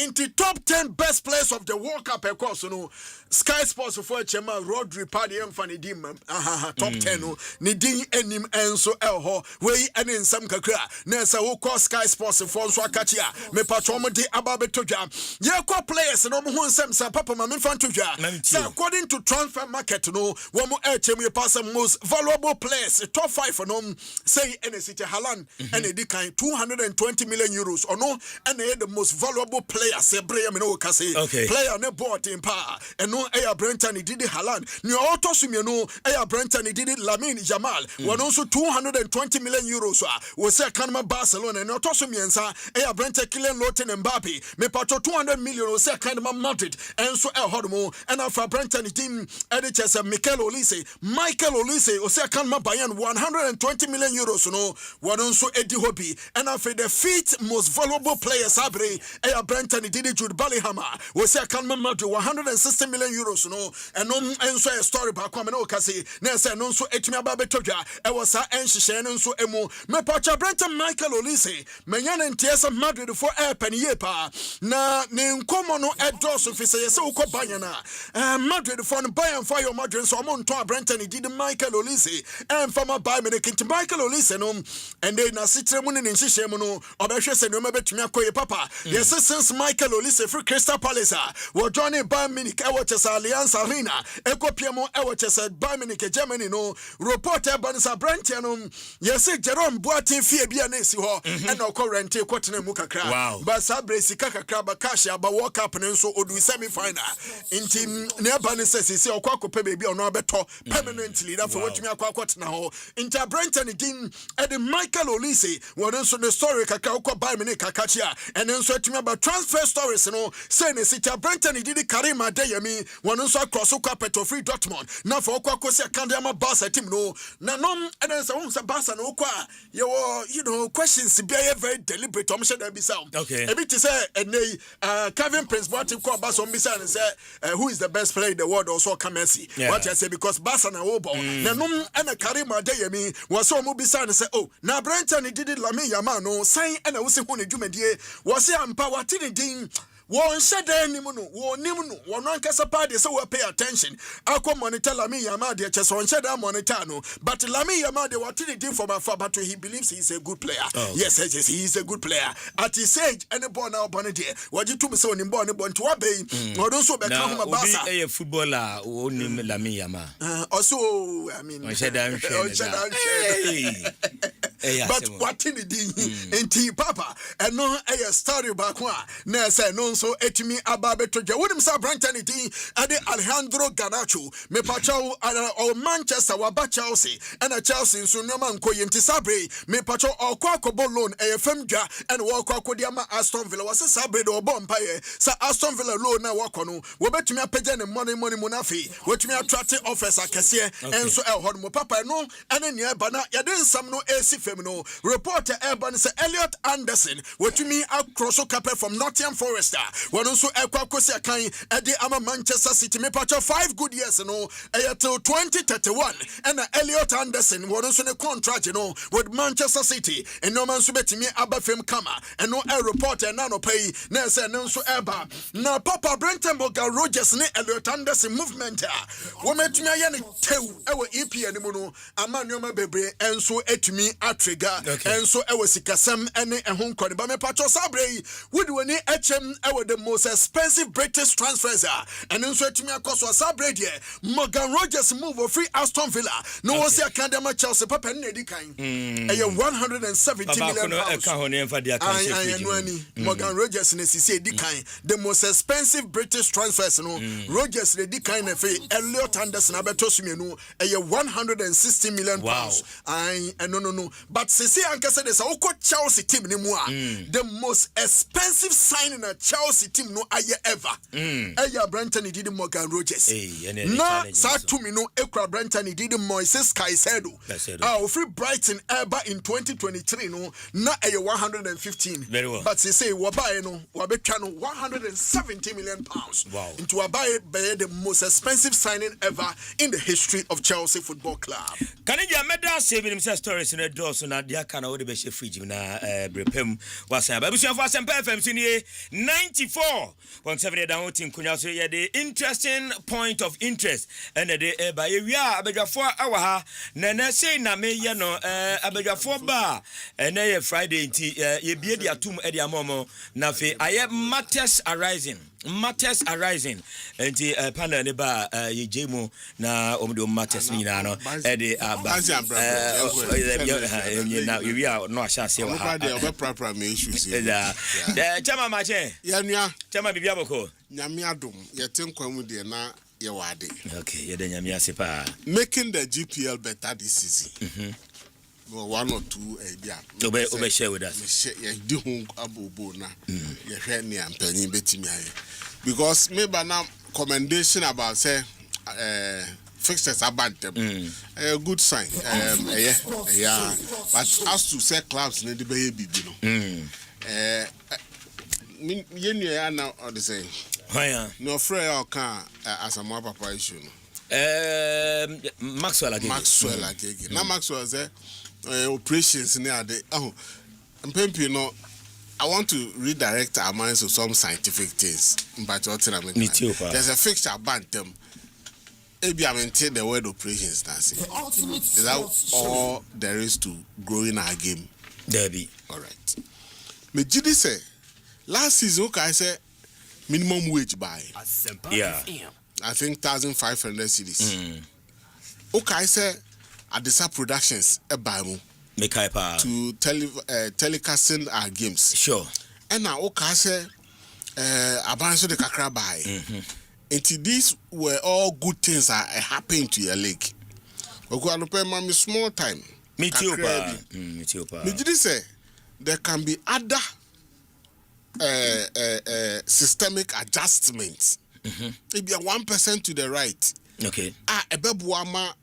into top 10 best players of the World Cup of course no Sky Sports for Chema Rodri Paddy Mfani Dim top 10 no ni din enim enso elho we ene nsam kakra na sa wo call Sky Sports for so akachi a me patrom de ababe todwa ye call players no mo hu nsam sa papa ma me fan todwa so according to transfer market no wo mo echem ye pass most valuable players top 5 no say NCT Haaland ene di kan 220 million euros or no ene the most valuable player se breya me no kase player ne board in pa no Aya Brenton did Haaland. New Autosumio no Aya Brenton did Lamine Yamal. One also 220 million euros. Was a Kanma Barcelona and Autosumiensa Aya Brenton Kylian Mbappe. Me pato 200 million was a Kanma Madrid and so El Hodmo and Alpha Brenton team editors Michael Olise. Michael Olise was a Kanma Bayern 120 million euros. No one also Eddie Hobby and after the fifth most valuable player Sabre Aya Brenton did Jude Bellingham was a Kanma Madrid 160 million euros no and no enso a story ba kwa me no kase na say no nso etumi aba betodwa e was a enhyehyɛ no nso emu me pacha Brenton Michael Olise menya ne ntiesa Madrid for paniye pa na ne nkomo no edoso fi say se ukɔ Bayern na Madrid for no Bayern for your Madrid so mo nto Brenton did Michael Olise and from a Bayern ne kinti Michael Olise no and they na sitre mu ne nhyehyɛ mu no obɛhwɛ se no mabetumi akɔye papa yes since Michael Olise for Crystal Palace wo Johnny Bayern Munich e Chesa Allianz Arena ekopiemo ewo Chesa Bayern Munich Germany no reporter Bansa Brentianum yes Jerome Boateng fie bia na esi ho and okọ rente kwotena mu kakra but sabre sika kakra ba cash aba World Cup ne nso odu semi final inti ne aba ne sese okọ akọpa bebi ono abeto permanently that for what me akwotena ho inti Brenton din ede Michael Olise won nso the story kakra okọ Bayern Munich kakachia and nso atumi about transfer stories no say ne sita Brenton did Karim Adeyemi won nso across okọ Petrofri Dortmund na for okọ akosi akandama Barca team no na nom and nso Barca no okọ you know questions be very deliberate am share be sound okay a bit to say Kevin Prince Boateng call Barca on be say who is the best player in the world also come and see what I say because Barca na wo ball na nom and Karim Adeyemi was so mo be say oh na Brenton did it Lamine Yamal no sign and wo se hu ne dwumadie wo se ampa watini din won shade ni mu no won nim no won ankasa pa de say we pay attention akọ monitor Lamine Yamal de chese on shade monitor no but Lamine Yamal de what did from afar but he believes he is a good player yes he is a good player at his age any ball now born there what you to me say on ball to obey odon so be come Barca be a footballer onim Lamine Yamal also I mean on shade but what did he enti papa and no a story back one na say no so etimi ababe toje wonim sa Brenton din ade Alejandro Garnacho me pacho o Manchester wa ba Chelsea and Chelsea so no man ko yenti sabre me pacho o kwa akobo loan e fam dwa and wo kwa akodi ama Aston Villa was sabre do bo mpaye sa Aston Villa loan na wo kono wo betumi apagya ne money munafi wetumi attract offers akese enso e ho mo papa no ene ne eba na yade nsam no esi fam no reporter Urban say Elliot Anderson wetumi across carpet from Nottingham Forest one also ekwakosi akan ede ama Manchester City me patch 5 good years no till 2031 and Elliot Anderson one also ne contract with Manchester City and no man so betimi abafem kama and no a reporter na no pay na say no so eba na Papa Brenton Rogers ne Elliot Anderson movement wo metumi aye ne tew ewo EPN mu no ama nyoma bebre enso etumi atrigger enso ewo sikasem ene ehon kone ba me patch sabre would woni echem ewo the most expensive British transfers and also to me across sabre there Morgan Rogers move of free Aston Villa no was academy Chelsea papa ne kan 170 million pounds Morgan Rogers ne say di kan the most expensive British transfers no Rogers ne di kan na fe Elliot Anderson abeto sumienu 160 million pounds no but say ankasa dey say Chelsea team ni mu the most expensive signing a Chelsea team no aye ever Brenton did Morgan Rogers na sa to me no ekra Brenton did Moises Caicedo free Brighton ever in 2023 no na 115 very well but say we buy no we betwa no 170 million pounds into a buy the most expensive signing ever in the history of Chelsea Football Club can you meda say me stories in the doors na dia kana wo de be she fridge na brepem wasan ba busuafo Asempa FM sini 94.7 down team kunya so ye the interesting point of interest and the ba ye wia abadwafo awa ha na say na me ye no abadwafo ba na ye Friday nti ye bie dia atum e dia momo na fe aye matters arising and panel ne ba ye jemu na omdo matters ni na no e de aba na we are no ashase wa ha me issues chama mache ya nua chama bibia boko nyame adom ye tenkwamu de na ye wade okay ye de nyame ase pa making the GPL better this season one or two idea obe share with us me share ye di hu abobo na ye hwe ne ampanyin betimi aye because me ba na commendation about say fixtures about them a good sign yeah but as to say clubs need to be bibi no you know now or the say no free or can as a more papa issue no Maxwell again now Maxwell say operations near the mpempi no I want to redirect our minds to some scientific things but what I mean there's a fixture about them. Maybe I maintain the word operations. Is that all there is to growing our game? Derby. All right. Me Jidi say last season I say minimum wage buy. Yeah. I think 1,500 cedis. Okay, I say Adisa Productions ebamu to telecasting our games. Sure. And now okay, I say abanso de kakra buy. And these were all good things that happened to your league. Okay, I pay my small time. Me too, pa. Me did say there can be other systemic adjustments. Maybe 1% to the right. Okay. Ebebuama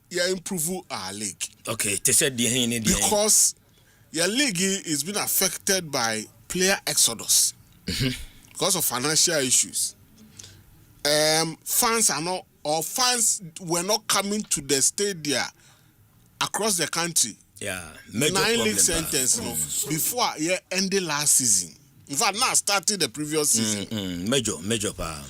ya improve our league. Okay. They said the because your league is being affected by player exodus because of financial issues. Fans were not coming to the stadium across the country. Yeah, 9 league sentences before ended last season. In fact, now starting the previous season. Major pa.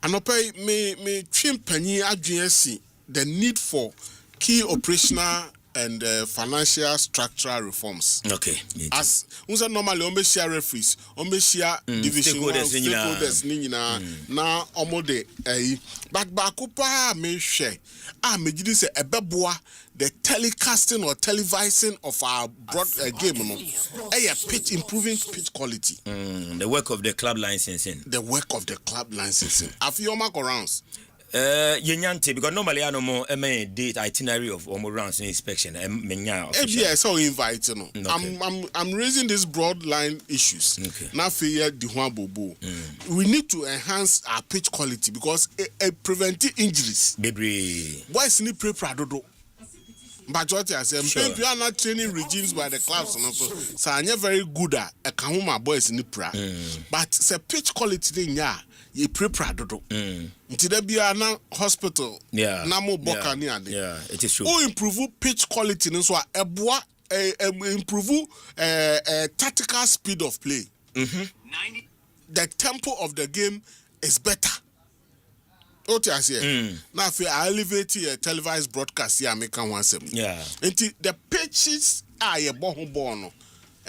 And me chimpanyi adwesi the need for key operational and financial structural reforms. Okay. As unsa normally on share referees, on share division stakeholders ni nyina na omo de but bakupa me share me gidi say ebeboa the telecasting or televising of our broad game no pitch improving pitch quality. The work of the club licensing. The work of the club licensing. Afioma rounds. Yenyante because normally I no more date itinerary of rounds inspection yeah, so invite no. I'm raising these broad line issues. Now fear the bobo. We need to enhance our pitch quality because preventing injuries. Baby. Why is ni pre pradodo? But what I say, we are not training regimes by the clubs, so I'm not very good at a kahuma boys in the pra. But the pitch quality thing, you pre-pra dodo. Until there be a hospital, namo boka ni ade. Yeah, it is true. Who improve pitch quality, so improve tactical speed of play. The tempo of the game is better. What I say? Now, if I elevate a televised broadcast, here, I make one seven. Yeah. Until the pitches are a bono.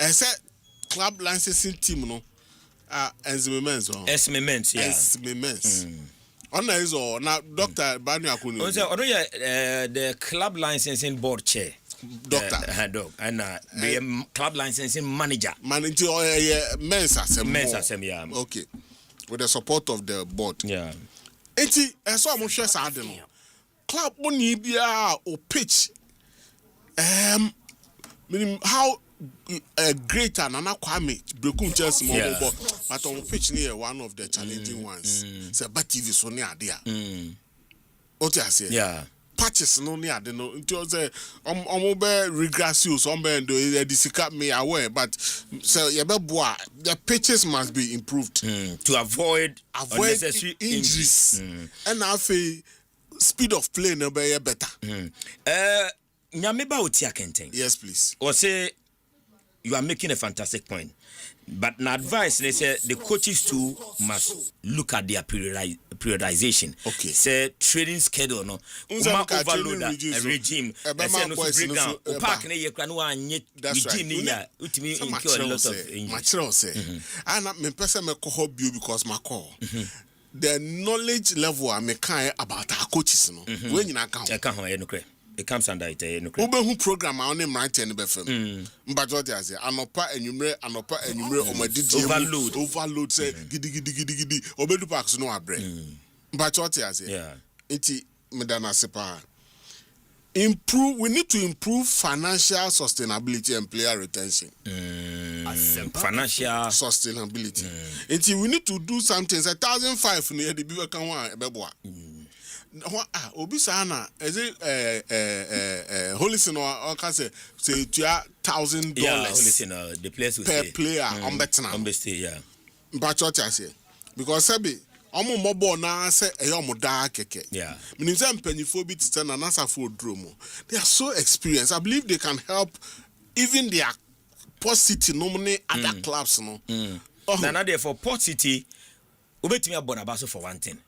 I said, club licensing team, no. Esmements. On is all now, Dr. Banyakuni. The club licensing board chair. Doctor. And the club licensing manager. Manager, men's assembly. Okay. With the support of the board. Yeah. Enti eso amhwe saade no club money bia o pitch meaning how great and Nana Kwame brekum Chelsea more but on pitch near one of the challenging ones say but TV so near there what I say patches no near the no until say be regress you some be the disika me aware but so the pitches must be improved to avoid unnecessary injuries and now speed of play no be better nyameba otia kenten. Yes please. Or say you are making a fantastic point. But my advice, they say the coaches too must look at their periodization. Okay. Say training schedule no. Overload a regime. Say no break down. Park na ye kra no anye regime ni ya. Utimi incur a lot of injuries. Material say. And me person me call because my call. The knowledge level I make about our coaches no. When you account. It comes under it. Who program on him right and BFM. But what I say, anopa enumerate on my overload say gidi obedu parks no abre. But what I say, iti medana sepa. We need to improve financial sustainability and player retention. Financial sustainability. We need to do something. 1,500 near the Biva Kanwa Ebeboa. Obi sana is it holy sin or can say $1,000 the place per player on betting. But what I say because Sebi omo mobo na say eyomo da keke. Yeah. Meaning say mpanifo bi stand na nasa for dromo. They are so experienced. I believe they can help even their Port City normally other clubs no. Now there for Port City ubetimi abonabaso for one thing.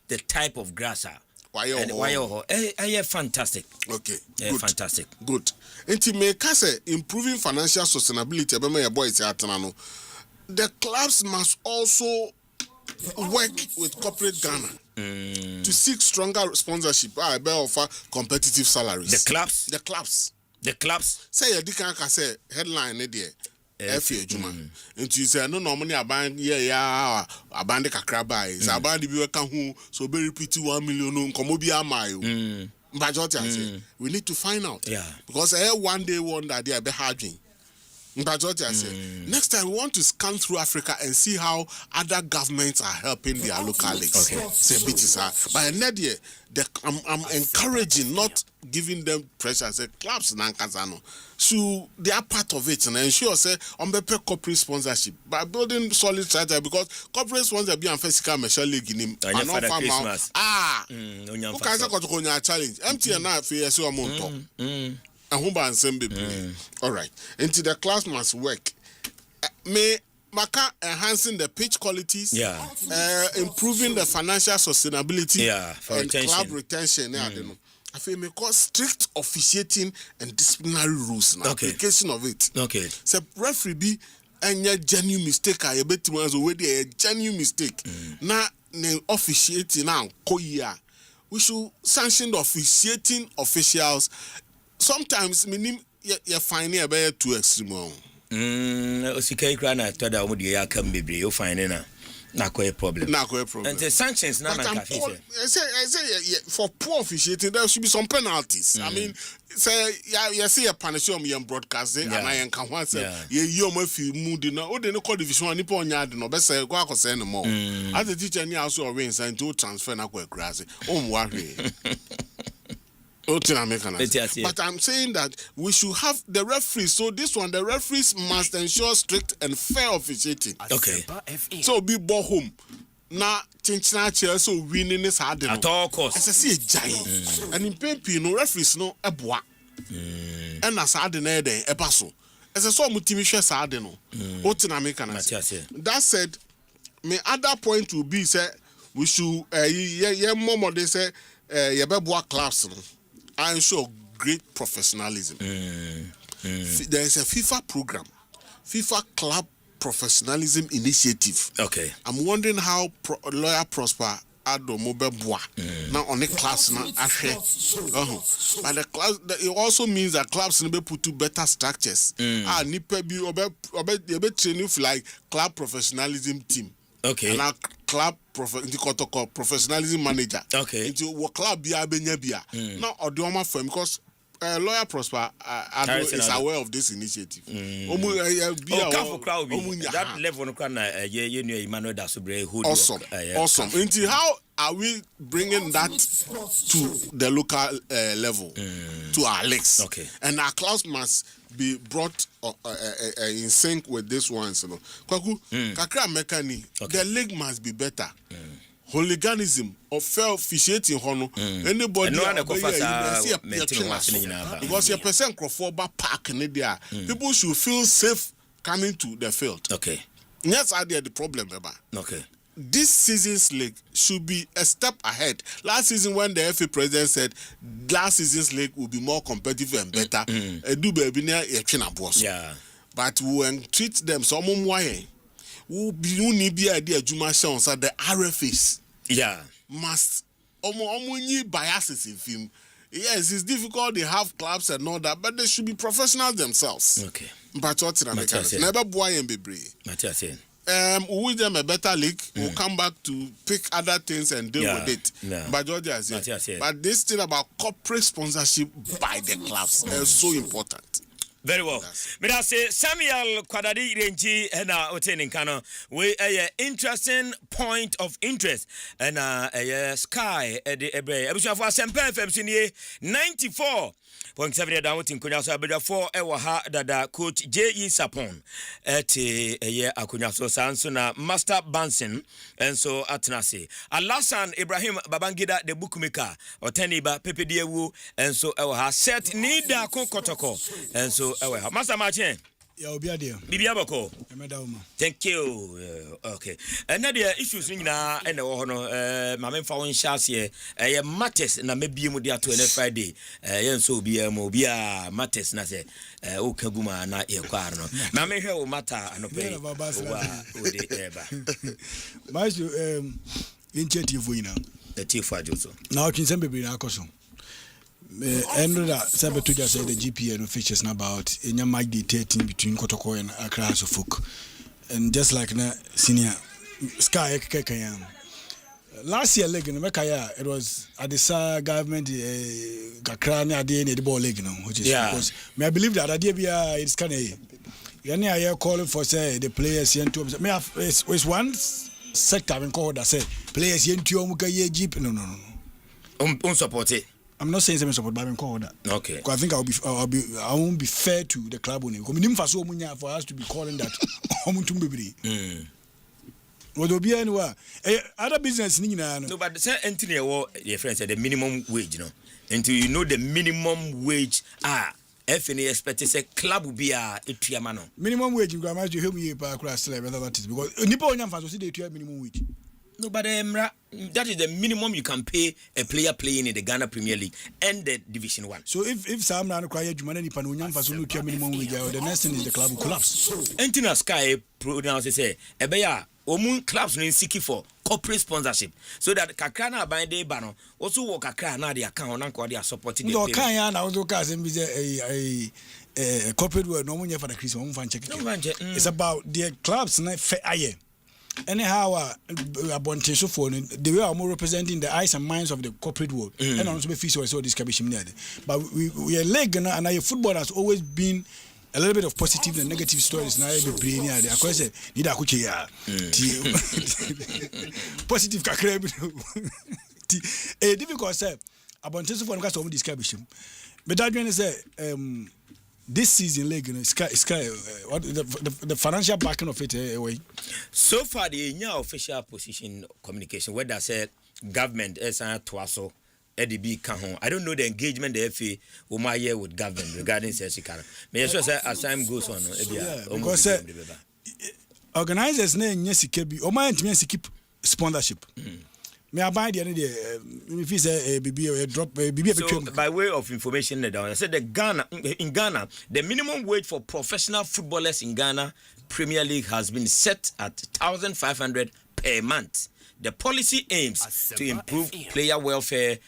The type of grass fantastic. Okay. Good. Fantastic. Good. And make us improving financial sustainability. The clubs must also work with corporate Ghana to seek stronger sponsorship. I better offer competitive salaries. The clubs. Say you can say headline there. FA Juma. And you say no money aband aband kakraba is aband bi weka hu so be repeat 1 million no komobi amayo. But what I say we need to find out. Yeah. Because one day that they be harding. But what I say next time we want to scan through Africa and see how other governments are helping their local leagues. Okay. Say bitches are by Nadia I'm encouraging, not giving them pressure. Say clubs nankazano. So they are part of it and ensure say on the corporate sponsorship by building solid structure because corporate sponsors be on physical commercial league in him. Christmas. Challenge. MTN now for so amount. All right. Into the class must work. Maka enhancing the pitch qualities, improving the financial sustainability, for and club retention. I feel me cause strict officiating and disciplinary rules and application of it. Okay. So referee be any genuine mistake. I bet to already a genuine mistake. Now officiating now we should sanction the officiating officials. Sometimes meaning you're finding a better too extreme. Osikai krana toda omo de yakam bebre you find na ko problem. And the sanctions na man cafe. I say for poor officiating there should be some penalties. I mean say you see a punishment on broadcasting and I can one say you mo fi mood na o de no call division ni po nya de no be say go akose no more. As the teacher ni also arrange and to transfer na ko grass. O mo ahwe. But I'm saying that we should have the referees. So this one, the referees must ensure strict and fair officiating. Okay. So be ball home. Now, Chinchina chair so winning is hard at all costs. As I see a giant. And in Pempi, no referees no a bois. And as I deny the a passo. As I saw Mutimisha Sardeno. What in America? That said, my other point will be say we should more they say bois clubs. I ensure great professionalism. There is a FIFA program, FIFA Club Professionalism Initiative. Okay. I'm wondering how Lawyer Prosper Ado Mobile Bois now on the class now. But the class it also means that clubs need to put to better structures. Nipe be training for like club professionalism team. Okay. And our club professionalism manager. Okay. Into what club be abenya. Now Odoma firm because Lawyer Prosper is aware of this initiative. That level no can Emmanuel Dasobre awesome. Into how are we bringing that to the local level to our leagues? Okay. And our class must be brought in sync with this one. Kwaku kakra mekani. The league must be better. Hooliganism or fair officiating hono anybody because your percent crossover park in there people should feel safe coming to the field. Okay. Yes, I did the problem, Baba. Okay. This season's league should be a step ahead. Last season, when the FA president said last season's league will be more competitive and better, but we will treat them some way. The RFAs must biases in film. Yes, it's difficult. They have clubs and all that, but they should be professional themselves. Okay. But what's never boy and be brave. We wish them a better league. We'll come back to pick other things and deal with it. But but this thing about corporate sponsorship by the clubs is so important. Very well. But I say Samuel Kwadadi Renji and Otenin Kano, we a interesting point of interest and a sky at the Ebre. I wish for Asempa FM 94.7 down in Kunyaso Abeda 4 Ewaha Dada coach J.E. Sapon at a year Akunyaso Sansuna Master Banson and so Atnasi. Alasan Ibrahim Babangida the bookmaker or Teniba Pepe Diewu and so Ewaha set Nida Kotoko and so Master Martin. Ya obi ade. Bibia bako. Emedawuma. Thank you. Okay. And now the issues nyina ene wo ho no ma me fa won hyase matters na mebie mu dia to na Friday. Yen so obi matters na se o kaguma na e kwar no. Ma me hwe o matter anope. O de eba. Mas initiative nyina. The chief ajoso. Na o kinse bebre na akoso. And that Sabato just said the GPN features about in your mic dictating between Kotoko and Accra so folk. And just like na senior Sky Kekayam. Last year, leg in Mekaya, it was at the government Kakrani idea the ball leg, which is because I believe that idea it's kind of yani I calling for say the players here to me is one sector in called that say players here to Mukaye Jeep no support it. I'm not saying support, but I'm calling that. Okay. I think I won't be fair to the club only. Because for us to be calling that what will be anywhere. Other business, no, but the Anthony, your friend said the minimum wage, until you know the minimum wage. FNA expected say club will be a triamano. Minimum wage, you can help me across because Nippon fans will see the minimum wage. No, but that is the minimum you can pay a player playing in the Ghana Premier League and the Division 1. So if some man require Jumani Panuyan for solution minimum wage, the next thing is the club will collapse. Antina Sky pronounce say, Ebeya, Omun clubs no seeking for corporate sponsorship. So that Kakrana by the bano also work Kakrana the account and they are supporting the payment. Kanya now also a corporate word no one for the Christian fan check. It's about the clubs na fair aye. Anyhow, so for they were more representing the eyes and minds of the corporate world, and also be fees or so this can be needed. But we are leg and our football has always been a little bit of positive and negative stories. Now be playing here. I say need a kuchi positive kakre. A difficult say about so for because of this cabishim. But that when say this season, like Sky, what the financial backing of it away. So far, the new official position communication, where they said government is twaso EDB can. I don't know the engagement the FA will my year with government regarding Seshikana. May I say as time goes on, because organizers name yes kebi o mind me keep sponsorship. Me abide the day if he say drop so by way of information I said in Ghana the minimum wage for professional footballers in Ghana Premier League has been set at 1,500 per month. The policy aims to improve player welfare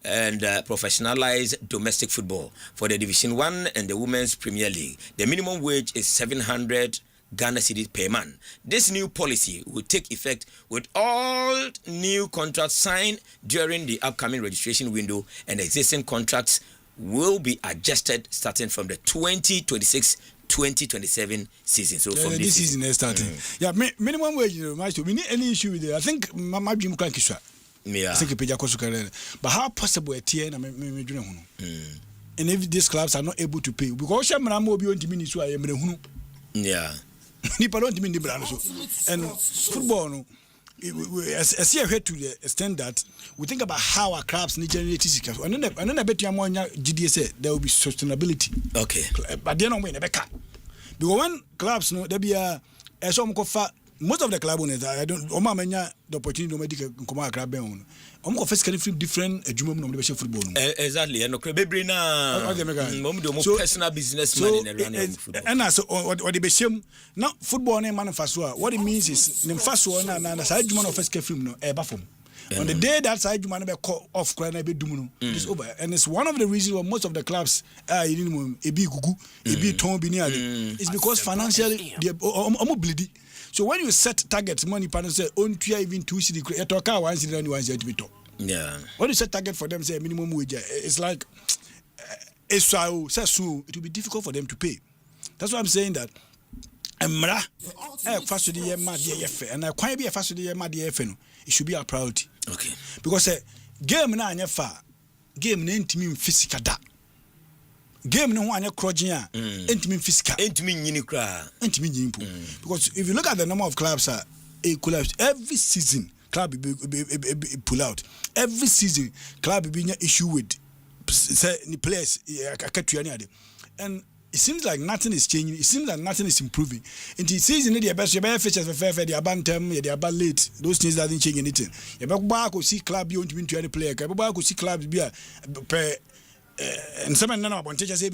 and professionalize domestic football for the Division 1 and the Women's Premier League. The minimum wage is 700 Ghana cedis per month. This new policy will take effect with all new contracts signed during the upcoming registration window, and existing contracts will be adjusted starting from the 2026-2027 season. So from this season is starting. Yeah, minimum wage. We need any issue with it. I think my dream can kiss her. Yeah. I think but how possible a TN and if these clubs are not able to pay because I'm more beyond the ministry, I am yeah. People don't mean the brand and football. No, I see a head to the extent that we think about how our clubs need generate tickets. And then I bet you more GDS said there will be sustainability. Okay, but they don't win a because when clubs know there be a some most of the club owners I don't the opportunity to make a club own. Different football. Exactly, and personal businessman in the football. And so what the besham now football name manifesto. What it means is the first one and side man of first film no bafom. On the day that side man be call off cry na be dumuno. It's over. And it's one of the reasons why most of the clubs a big gugu, a big ton bi it's because financially they bleedy. So when you set targets, money partners say on even 2 cedi, you talk 1 cedi and 1 cedi to be top. Yeah. When you set target for them, say minimum wage, it's like so it will be difficult for them to pay. That's why I'm saying that. Emra, first to the year, my dear, and I quite be a fast to the year, my dear, it should be our priority. Okay. Because game na anya fa, game na intimi physical da. Game no anya crojin intimi physical. Intimi nyini kra. Intimi nyini po. Because if you look at the number of clubs collapse every season, club be pull out. Every season, club be issue with say the players akatuani ade. And it seems like nothing is changing. It seems like nothing is improving. In the season, the best features for fair, the abantem, the about late. Those things doesn't change anything. You back to see club you want to win any player. You back to see clubs be and some none of say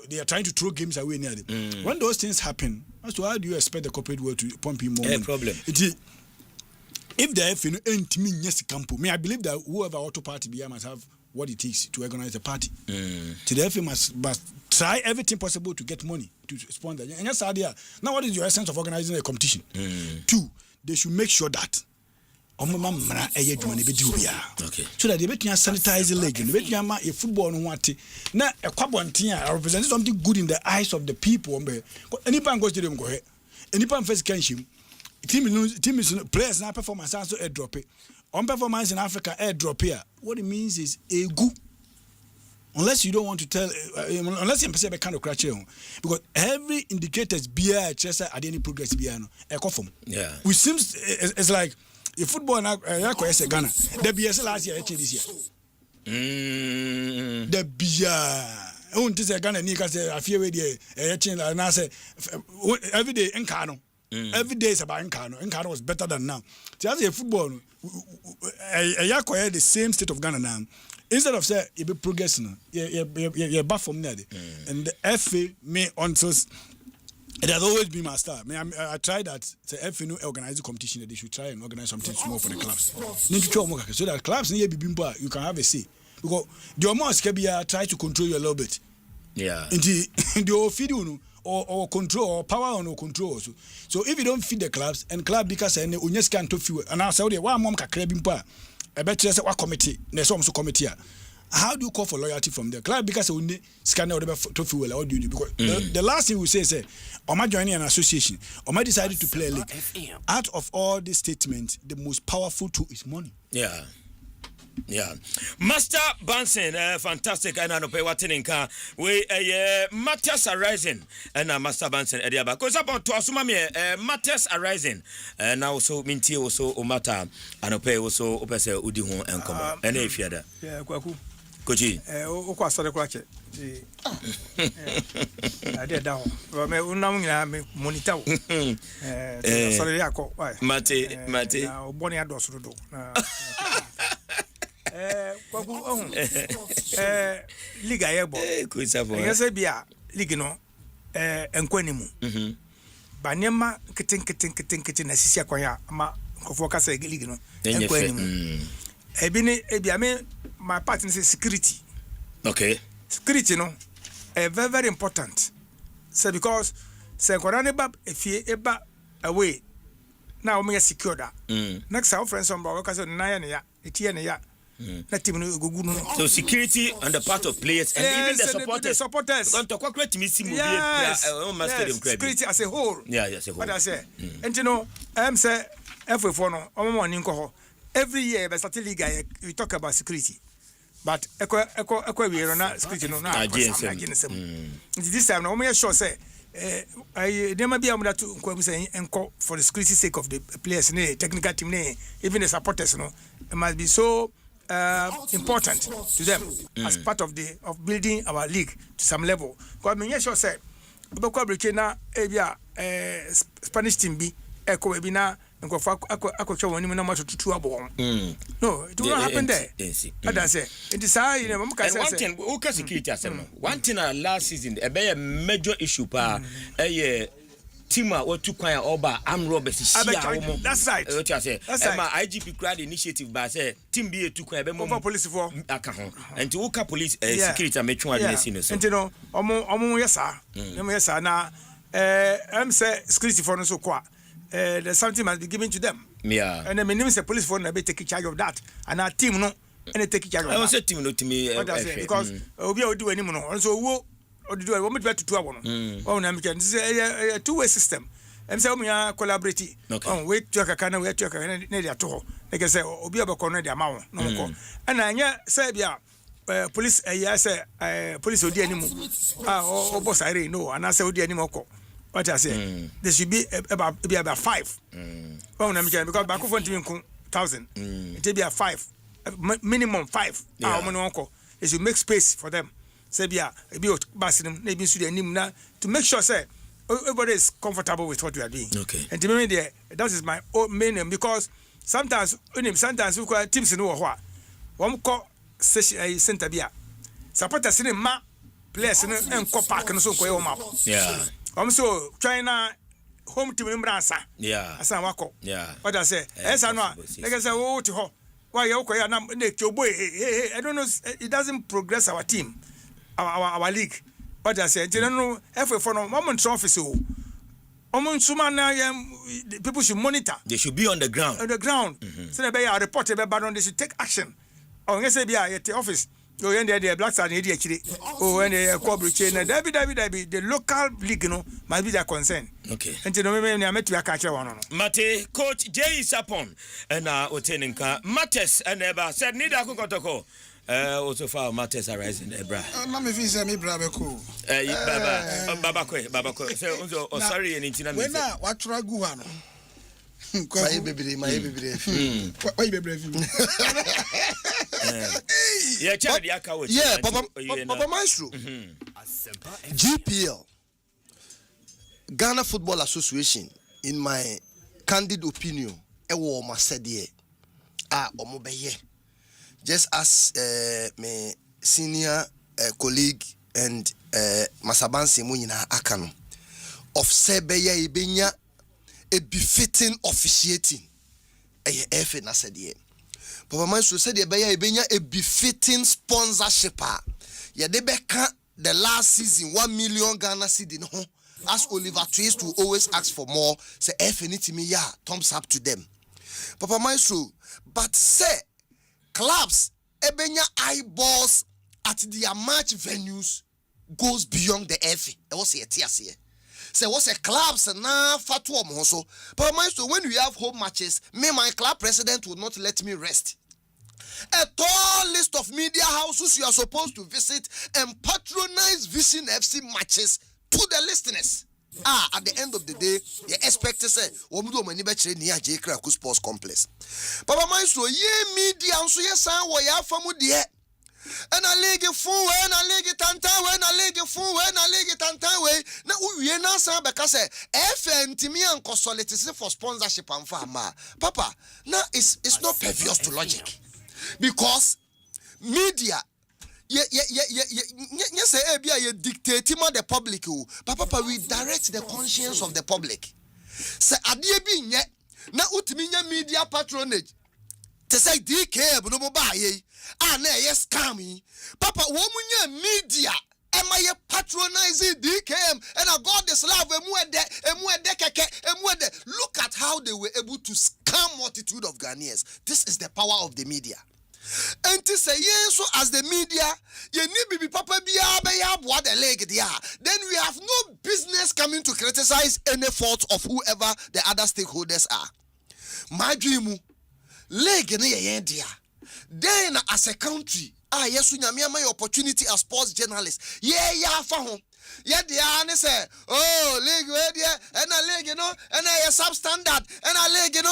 they are trying to throw games away near them. When those things happen, as to how do you expect the corporate world to pump in more money? Problem. If the FNO ain't me yes campo, I believe that whoever auto party be must have what it takes to organize a party. To the FA must try everything possible to get money to sponsor. And yes, idea. Now, what is your essence of organizing a competition? 2, they should make sure that okay. So that they bet you sanitize the leg and they bet you a football no want now a quabontia represent something good in the eyes of the people. Any pan goes to them go ahead. Any pan first can team is players now performance also air drop it. On performance in Africa air drop here. What it means is a good. Unless you don't want to tell, unless you say kind of crash because every indicators be at any progress be a coffin. Yeah, which seems it's like if football now Ghana the BS last year this year. The BS. On this Ghana Nika say I fear the and I say every day in Kano. Every day is about Nkano. Nkano was better than now. See, as a football, the same state of Ghana now. Instead of say you be progressing, you back from there. And the FA may also. It has always been my star. I tried that. The FA no organize the competition. They should try and organize something small for the clubs. So that clubs need to be bimba. You can have a say because the almost can be try to control you a little bit. Yeah. In the feed or control or power or no control also. So if you don't feed the clubs and club because and unyes can to few and I say one mom ka crab impa I bet you say what committee na some so committee. How do you call for loyalty from the club because only scan or to fuel or do you because the last thing we say Oma joining an association Oma decided to play a league. Out of all these statements the most powerful tool is money. Yeah, Master Bansen, fantastic. And I know pay what in car. We matters arising, and Master Bansen Ediaba. Because about to assume matters arising, and now so minti also umata, and I pay also opese udihun and come. And if you yeah, Kwaku. Koji. Okwa sare kwache. Ade down. Me unam me monitor. Sorry yako. Mate. Na oboni adoso do. Kwaku liga yebo yes bia league no enkwanimu banema keten na sisi akwanya ma nkofo kasa league no enkwanimu ebia me my partner say security. Okay, security no very very important so because say korane ba efie eba away now we are secure that next our friends on ba kasa na ya etie na ya. So security on the part of players and even the supporters. Security as a whole. Yeah, as a whole. What I say. And you know, I'm say every year by starting league we talk about security. But we are not security no now. This time no sure say there might be able to say for the security sake of the players, technical team, even the supporters, it must be so important to them as part of building our league to some level. Because me sure say na Spanish team be na no, it will not happen there. But I say it is how you know one thing okay security one thing last season a major issue Tima or two choir oba arm robbers. That's right. What you say? My IGP crowd initiative by say team be two choir over police for and to Oka police security make sure and you know yes sir na I'm say security for no so kwa there's something must be given to them. Yeah. And then name say police for na be take charge of that and our team no and take charge of that. I was say team no to me because obi o do anymore no so wo or do I want to to one? Oh, I'm going to say a two-way system. And so we are collaborating. Oh, wait to a can wait to a near to her. Like I say, Obi Abacon, the amount. And I say, police, yes, police or the animal. Oh, boss, I didn't know. And I say, the animal. What I say, there should be about 5. Oh, I'm because back of 1,000. It will be a 5, minimum 5. It should make space for them. say bia ebi o basin na ebi su de nim na to make sure say everybody is comfortable with what we are doing. Okay. And to me there, that is my main aim, because sometimes we call teams in war. One call session center bia. Supporters in ma players in and co park and so go map. Yeah. So China home team in Bransa. Yeah. Asan wako. Yeah. What I say? Esa no. Like I say oh to ho. Why you koya na your boy I don't know, it doesn't progress our team. Our league. What I say, you know, every for no moment office. People should monitor. They should be on the ground. On the ground. So they are reported, but they should take action. Oh, yes, be at the office. Oh, and the black side actually. Oh, and the corporate chain. The local league, you know, might be their concern. Okay. And you know, I met you a catcher one. Mate, Coach Jay Sapon, and Otenenka, Mates, and never said, Nida Kukotoko. Also far matters arising there, bra. Na me visa me bra be ko. Baba ko. So sorry and intina me. When na watura gu ha no. My baby. Why baby? Yeah, Charlie Akawo. Yeah, Papa Myxtro. GPL, Ghana Football Association, in my candid opinion, ewo ma said omo beye. Just as my senior colleague and Masabansi Munyina Akano of Sebeya Ibenya a befitting officiating. Efe na said ye. Papa Myxtro said Ibenya a befitting sponsorship. Ya debeka the last season 1 million Ghana cedi no. As Oliver Twist to always ask for more, say Efe nitimi ya thumbs up to them. Papa Myxtro, but say clubs ebenya eyeballs at their match venues goes beyond the FA. It was a TSA. So what's a clubs na fatu omoso. But Myxtro, when we have home matches, me my club president would not let me rest. A tall list of media houses you are supposed to visit and patronize Vision FC matches to the listeners. At the end of the day, you expect to say, "Womudo mani betre ni aje Kraku Sports Complex." Papa Myxtro, ye media nso ye san wo ya famu de. And a league full, and a league tantan, and a league full, and a league tantan way. Na uye na san beka say, FNTimi and consolidate for sponsorship and farmer. Papa, now it's not pervious to logic, because media. Yes, you dictate the public. But Papa, we direct the conscience of the public. Say, adie bi nye na utiminya media patronage. To say DK, but no buy ye. Na yes, scammy. Papa, woman media. Am I patronizing DKM? And I got this love. Look at how they were able to scam multitude of Ghanaians. This is the power of the media. And to say yes, so as the media, you need be papa what the leg there. Then we have no business coming to criticize any fault of whoever the other stakeholders are. My dream, leg in the then as a country, yes, we have my opportunity as sports journalists. Yeah, for home. Yeah, the honest say, oh, leg, and a leg, and a substandard, and a leg, and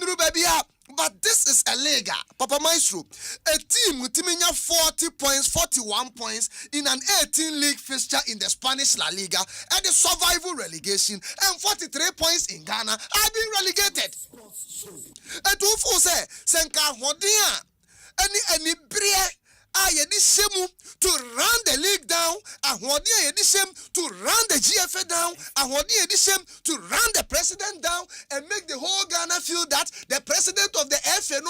new baby up. But this is a lega, Papa Myxtro. A team with 40 points, 41 points in an 18 league fixture in the Spanish La Liga and the survival relegation, and 43 points in Ghana are being relegated. And to say, Senka Hodia, any brie. Shemu to run the league down, and to run the GFA down, and to run the president down, and make the whole Ghana feel that the president of the FA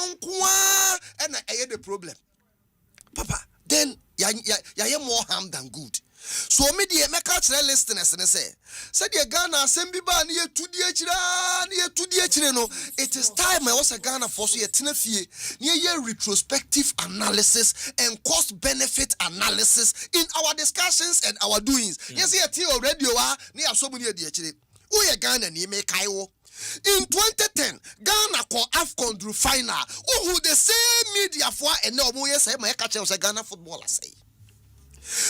and the problem. Papa, then you more harm than good. So me the make out listeners and say the Ghana assembly ban near 2 DH no. It is time I was a Ghana for so ye near retrospective analysis and cost benefit analysis in our discussions and our doings. Yes, here already near so many DH. We Ghana ni make Kaiwo. In 2010, Ghana call AFCON drew final. Who the same media for and no more say my catch was a Ghana footballer say.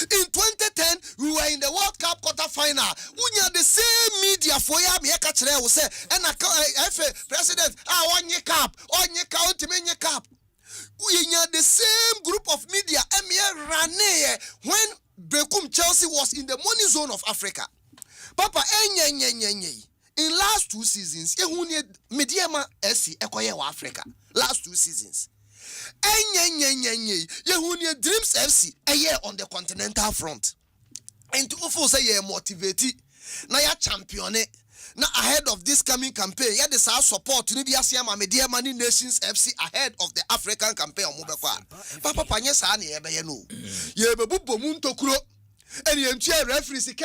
In 2010, we were in the World Cup quarter-final. We had the same media for ya. Me catchere will say, and FA president, 1 year cup, 1 year count, 1 year cup. We had the same group of media. When Brekum Chelsea was in the money zone of Africa. Papa, in last 2 seasons, Mediama SC Ekoye wa Africa. Last 2 seasons. Dreams FC a year on the continental front. And to also say ye motivated. Now ya champion. Now ahead of this coming campaign, yeah, this our support to Nibia Siama Media Money Nations FC ahead of the African campaign on Mubekwa. Papa Panya Sani Ebeyenu. Yebebu Munto Kuro. And you referee CK.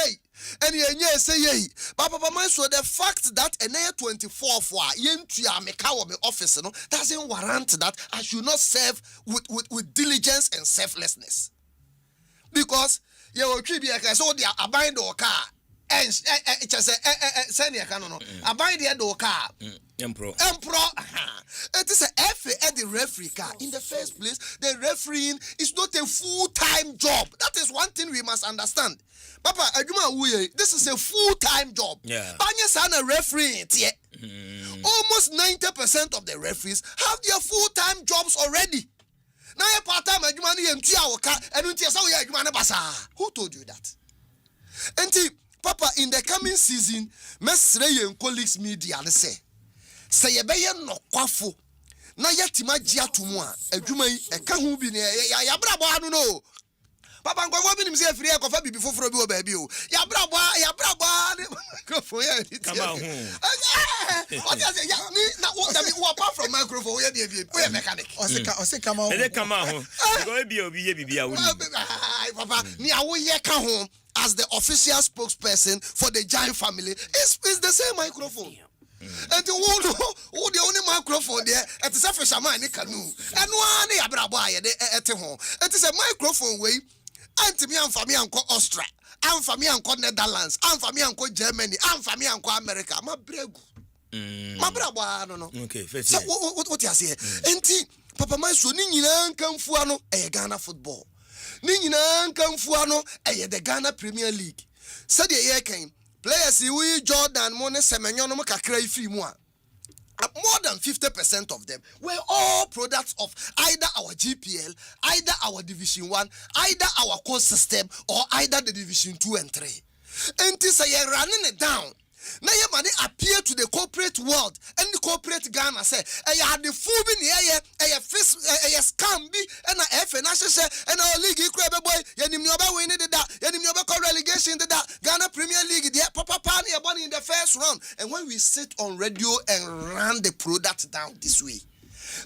And you say ye. Papa so the fact that a 24 for Yentia Mekawa office doesn't warrant that I should not serve with diligence and selflessness. Because you will keep your so they are buying the car. And just send your canon. I buy the car. Emperor. It is a FA at the referee car. In the first place, the refereeing is not a full-time job. That is one thing we must understand. Papa, this is a full-time job. Yeah. Banya referee. Almost 90% of the referees have their full-time jobs already. Now a part-time who told you that? And Papa, in the coming season, Mesrey and colleagues media say yebeye no kwafo na yatima gia to mo a adwuma yi e ka ho bi ne ya brabo anu no Papa ngwa bi nim se afiri e kofa bibi foforo bi o ba bi o ya brabo ne microphone ya ni come on what you say ya ni na what me apart from microphone we dey bi we mechanic o come on e come on go bi obi ye bibi a wo Papa ni awo ye ka ho as the official spokesperson for the Giant family is the same microphone. And the only microphone there at the surface of my canoe. And one abrabaya at home. It is a microphone way. Anti me and family uncle Austria. I'm family uncle Netherlands. I'm family uncle Germany. I'm family uncle America. My bregu. My brabo, I don't know. Okay, so what you say? Enti Papa my son in come fuano a Ghana football. Nina Kamfuano, the Ghana Premier League. Said the year came. Players, we Jordan, Mone, Semenyono, Kakray, Fimwa. More than 50% of them were all products of either our GPL, either our Division 1, either our core system, or either the Division 2 and 3. And this year running it down. Now your money appear to the corporate world and the corporate Ghana say, I had the food in the air, a fist, a scam be, and a F and I say, and our league, boy, Yanimioba winning the that, Yanimioba relegation the that, Ghana Premier League, the Papa Pani are in the first round. And when we sit on radio and run the product down this way,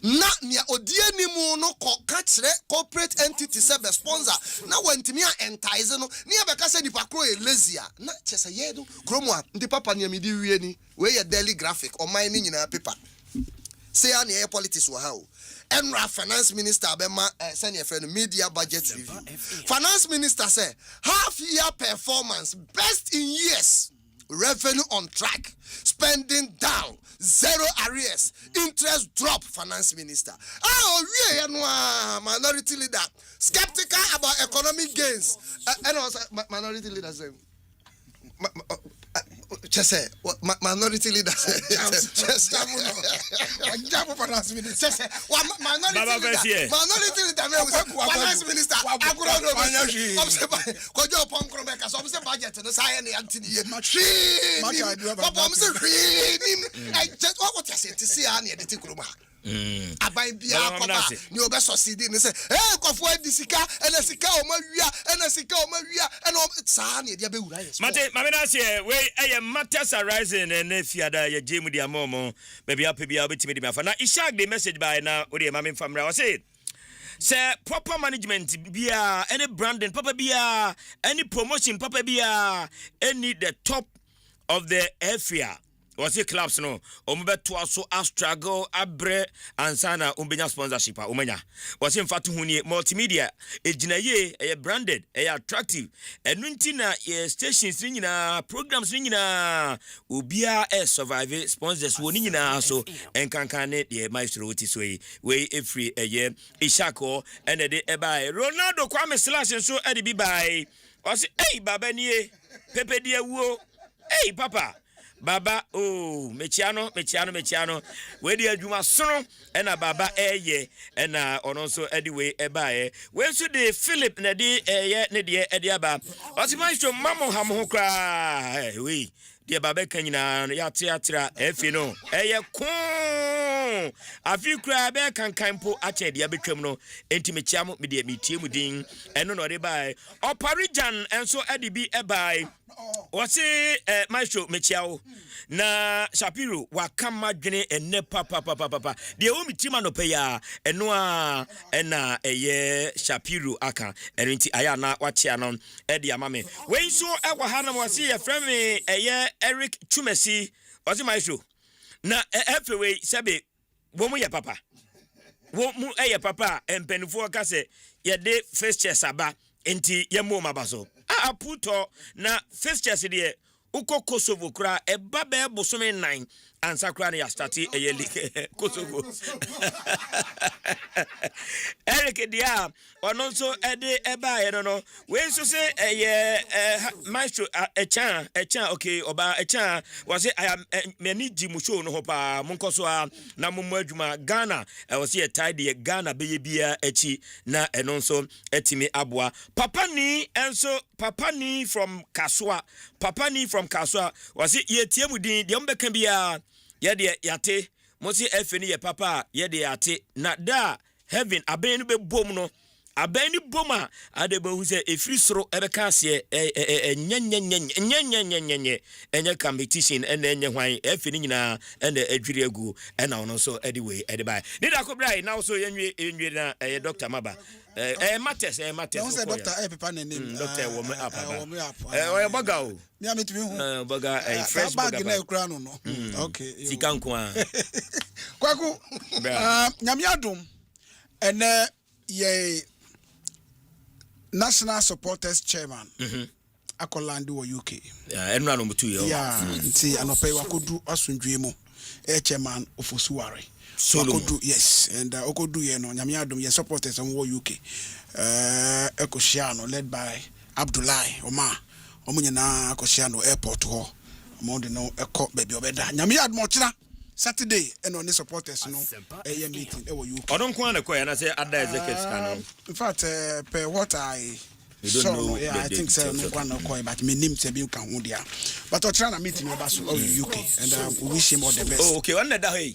na nia odie ni mu no catch corporate entity se be sponsor na wantimi a entize no ne be ka se nipa kro e lazy na chese ye do kromo a ndi papa ne mi di wie ni we ye daily graphic o man ni nyina paper say an e politics wo ha o enra finance minister be ma senior friend media budget review finance minister say half year performance best in years, revenue on track, spending down, 0 arrears, interest drop, finance minister. We are minority leader, skeptical about economic gains. And also minority leader say, just say minority leader. Finance minister. Minority leader. Finance minister. Abai bia papa ni obe succeed ni say kofo adisika enesika o mawia enesika o mawia eno saa na dia be wura yes mate na say we matters arising and fiada ye jemu dia momo baby up bia obetimi di afa na ishak the message by na o de mame famra o say proper management bia any branding papa bia any promotion papa bia any the top of the area was it clubs no ombeto so a struggle abre ansana umbenya sponsorship a umenya was in fact huni multimedia ejinaye branded attractive enunti na stations nyina programs nyina obia survive sponsors woni nyina so enkankane de Myxtro so we every ishako ene de ebai Ronaldo Kwame slash so ede bi bai was baba nie pepe de wo papa Baba mechiano we di adwuma sono ena baba eye ena ono so anyway ebae we so de Philip na di eye ne de ede aba Myxtro mamo ha mo kra we de baba kanyina ya teatra efi no eye ko afi kra be kankan po ache de abetwam no enti mechiamo me de metie mu din eno no de bae oparijan enso ade bi ebae what's Myxtro mechiao na Shapiro wakama dwene enne papa de o mitima no peya eno a ena eye Shapiro aka eno nti aya na wachia no e de amame we so e wa hanam wase ye frame eye Eric Chumesi what's Myxtro na efewe sebe wo mu ye papa wo mu eye papa empenfo ka se ye de first chess aba enti ye mo mabaso aputo na first chess de uko Kosovo kra eba be bosome 9 ansa kra ya start Kosovo Eric dia ononso ede eba ye no we so say Myxtro echan okay oba echan was say I am many jimu show no hopa monkoso na momu adwuma Ghana was say tidy Ghana be bia echi na enonso etimi aboa papa ni from Kaswa was it ye tiemudin de ombeka bia ye de yate mo si efe ni ye papa ye de yate na da heaven aben be bom no aben ni boma ade be hu se efri soro ebeka ase enye competition enye hwan efe ni nyina ene adwiri agu ena ono so anyway bai ni da ko brai na so yenwie na Dr. Maba matters don't say doctor papa na name doctor wo me apa boga o ni ametumi hu boga fresh boga na ekura no okay sikanko a kwaku nyame adom ene ye National Supporters Chairman akolandi wo UK enu anu mutu yo nti anope wakodu asundwe mu chairman ofosuware Okodu, yes, and Okodu ye no nyame adom ye supporters on UK Ekoshiano led by Abdullahi Omar omunyina Ekoshiano airport ho mo de no ekọ baby obeda nyame adom ochira Saturday and on the supporters no meeting UK odon ko na koya na say ada executives kan in fact per what I know, I think so no one no but me name say be kan ho dia but o try na meeting me baso UK and we wish him all the best. Oh okay, one da hey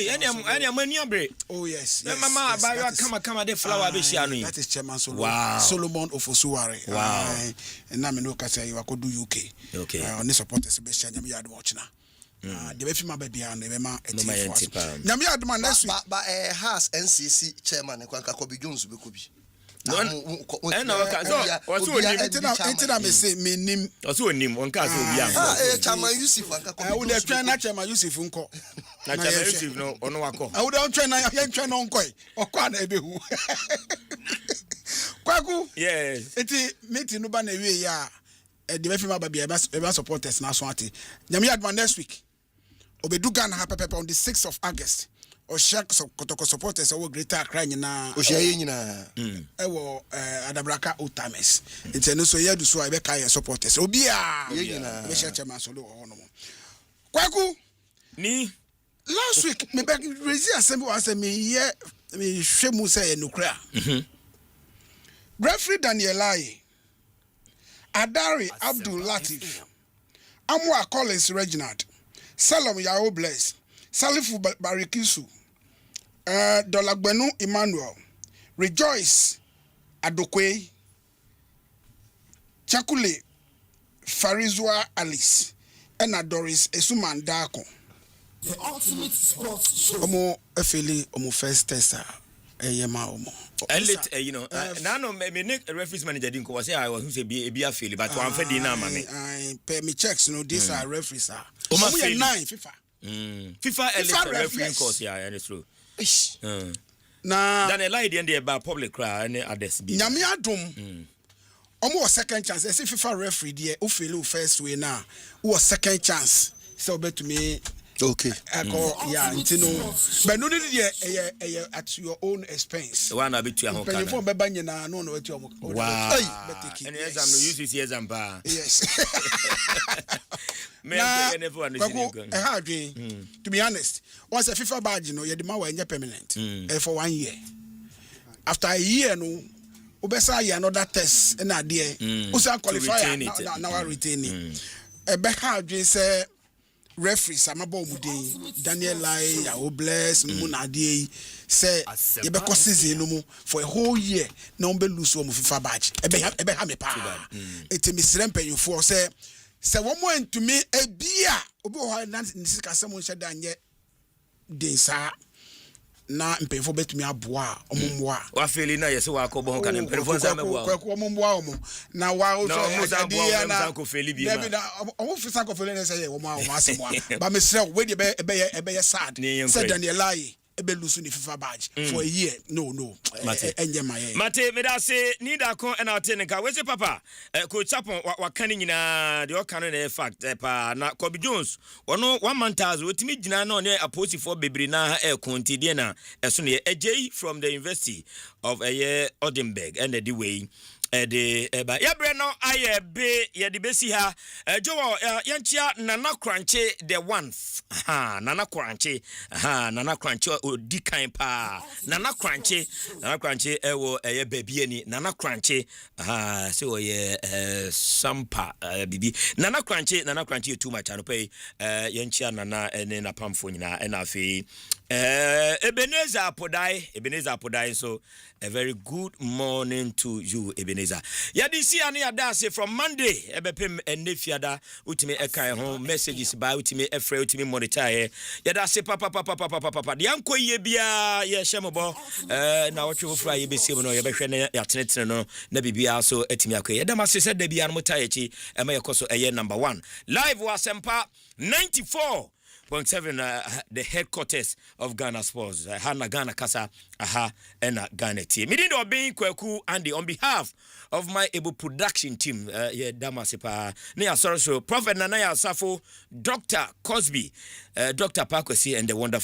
any mani abre. Oh yes. Mama abayo kama de flower be shia no. That is Chairman Solomon Ofosuware. Wow. And na me no ka say you akodu UK. Okay. On the supporters be shia nyame yado ochina. The befi ma baby and be ma eti for. Nyame yado man next week. But has NCC chairman Kwanka Kobi Jones be kobi. No, I say me nim. Also nim one case obi Chairman Yusuf Kwanka Kobi. I would have trained na Chairman Yusuf nko. Na Chairman Yusuf no ono wako. I would have trained na train nko. Okwa na ebe hu. Kwaku. Yes. Eti meeting no ba na we ya. The befi ma baby e supporters na so ati. Nyame adman next week. Obedu Ghana ha pepe on the 6th of August. O shak kotoko supporters o Greater Accra nyina o hye nyina ewo Adabraka Utames nteno so yedu so e be kai supporters obi a nyina me Chairman so lo ho no Kwaku ni last week me back raise assembly was me hwemu say enukra referee Daniel Lai Adari Abdul Latif Amwa Collins Reginald Salom Yao Bless Salifu Barikisu Dolagbenu Emmanuel Rejoice Adokwe Chakule Farizwa Alice Ena Doris Esuman Dako the ultimate sports show Omo efeli omo first tester eyema omo elite you know na no me referee manager din ko was say I was say be afeli but one fed na ma me per me checks no these are referees are omo 9 FIFA FIFA elite referee course yeah and it's true na Daniel Lai dey about public cry and others be nyame adom omo second chance say FIFA referee there o fail first way now o second chance so bet me Okay. Yeah, but no at your own expense. One a bit too home. Wow. And yes, I'm used to see Asempa. Yes. To be honest, once a FIFA badge, you're the man permanent for 1 year. After a year, no, Ubesa another test and idea. Usa qualify now retaining. A back say referee Samabo Mudi, Daniel Lai, Obles, Munadi say Ebeko season no for a whole year, no be lose one FIFA badge. Ebehame pa. It is rempe you for say one more to me a beer. Obo Nancy someone said Danye Dinsa. Na mpefo betumi aboa omomwa wa feli na yesi wa akọbọ kan mpefo sa meboa omomwa omo na wa o so dia na ko feli bi ma na o fi san ko feli na say wo ma asemwa ba mesre we de be sad said Daniel Lai ebe lusu ni FIFA badge for a year no enje my mate me da say ni da kon na tenika we say papa coach Chapon wa kan nyina de o kan na fact pa na Kobe Jones ono 1 month as otimi gina na on aposi for bebre na konti de na eso ne AJ from the University of Edinburgh and the way de eba ya bre no aye be ye de besi ha jowo yanchia Nana Kranche the one Nana Kranche odi kan pa Nana Kranche ewo baby ni Nana Kranche se wo ye sampa bibi Nana Kranche too much anope yanchia Nana ene na pamfo nyina ena afi Ebenezer Apodai so a very good morning to you Ebenezer. Yadisi ani adase from Monday ebepem enefiada utime ekai ho messages by utime efre utime monitor yadase papa de anko ye bia ye hyemobo na wotwe fofra ye besie no ye behwe na yatenetene no na bibia so atimi akwa yadamase se da bia no mutayechi ema yekoso eye number 1 live was Asempa 94.7 the headquarters of Ghana Sports. Hana Ghana Kasa, and Ghana team. Me didn't obey Kweku Andy on behalf of my able production team. Damasipa. Nia Sorosho, Prophet Nanaya Safo, Dr. Cosby, Dr. Pakwesi, and the wonderful.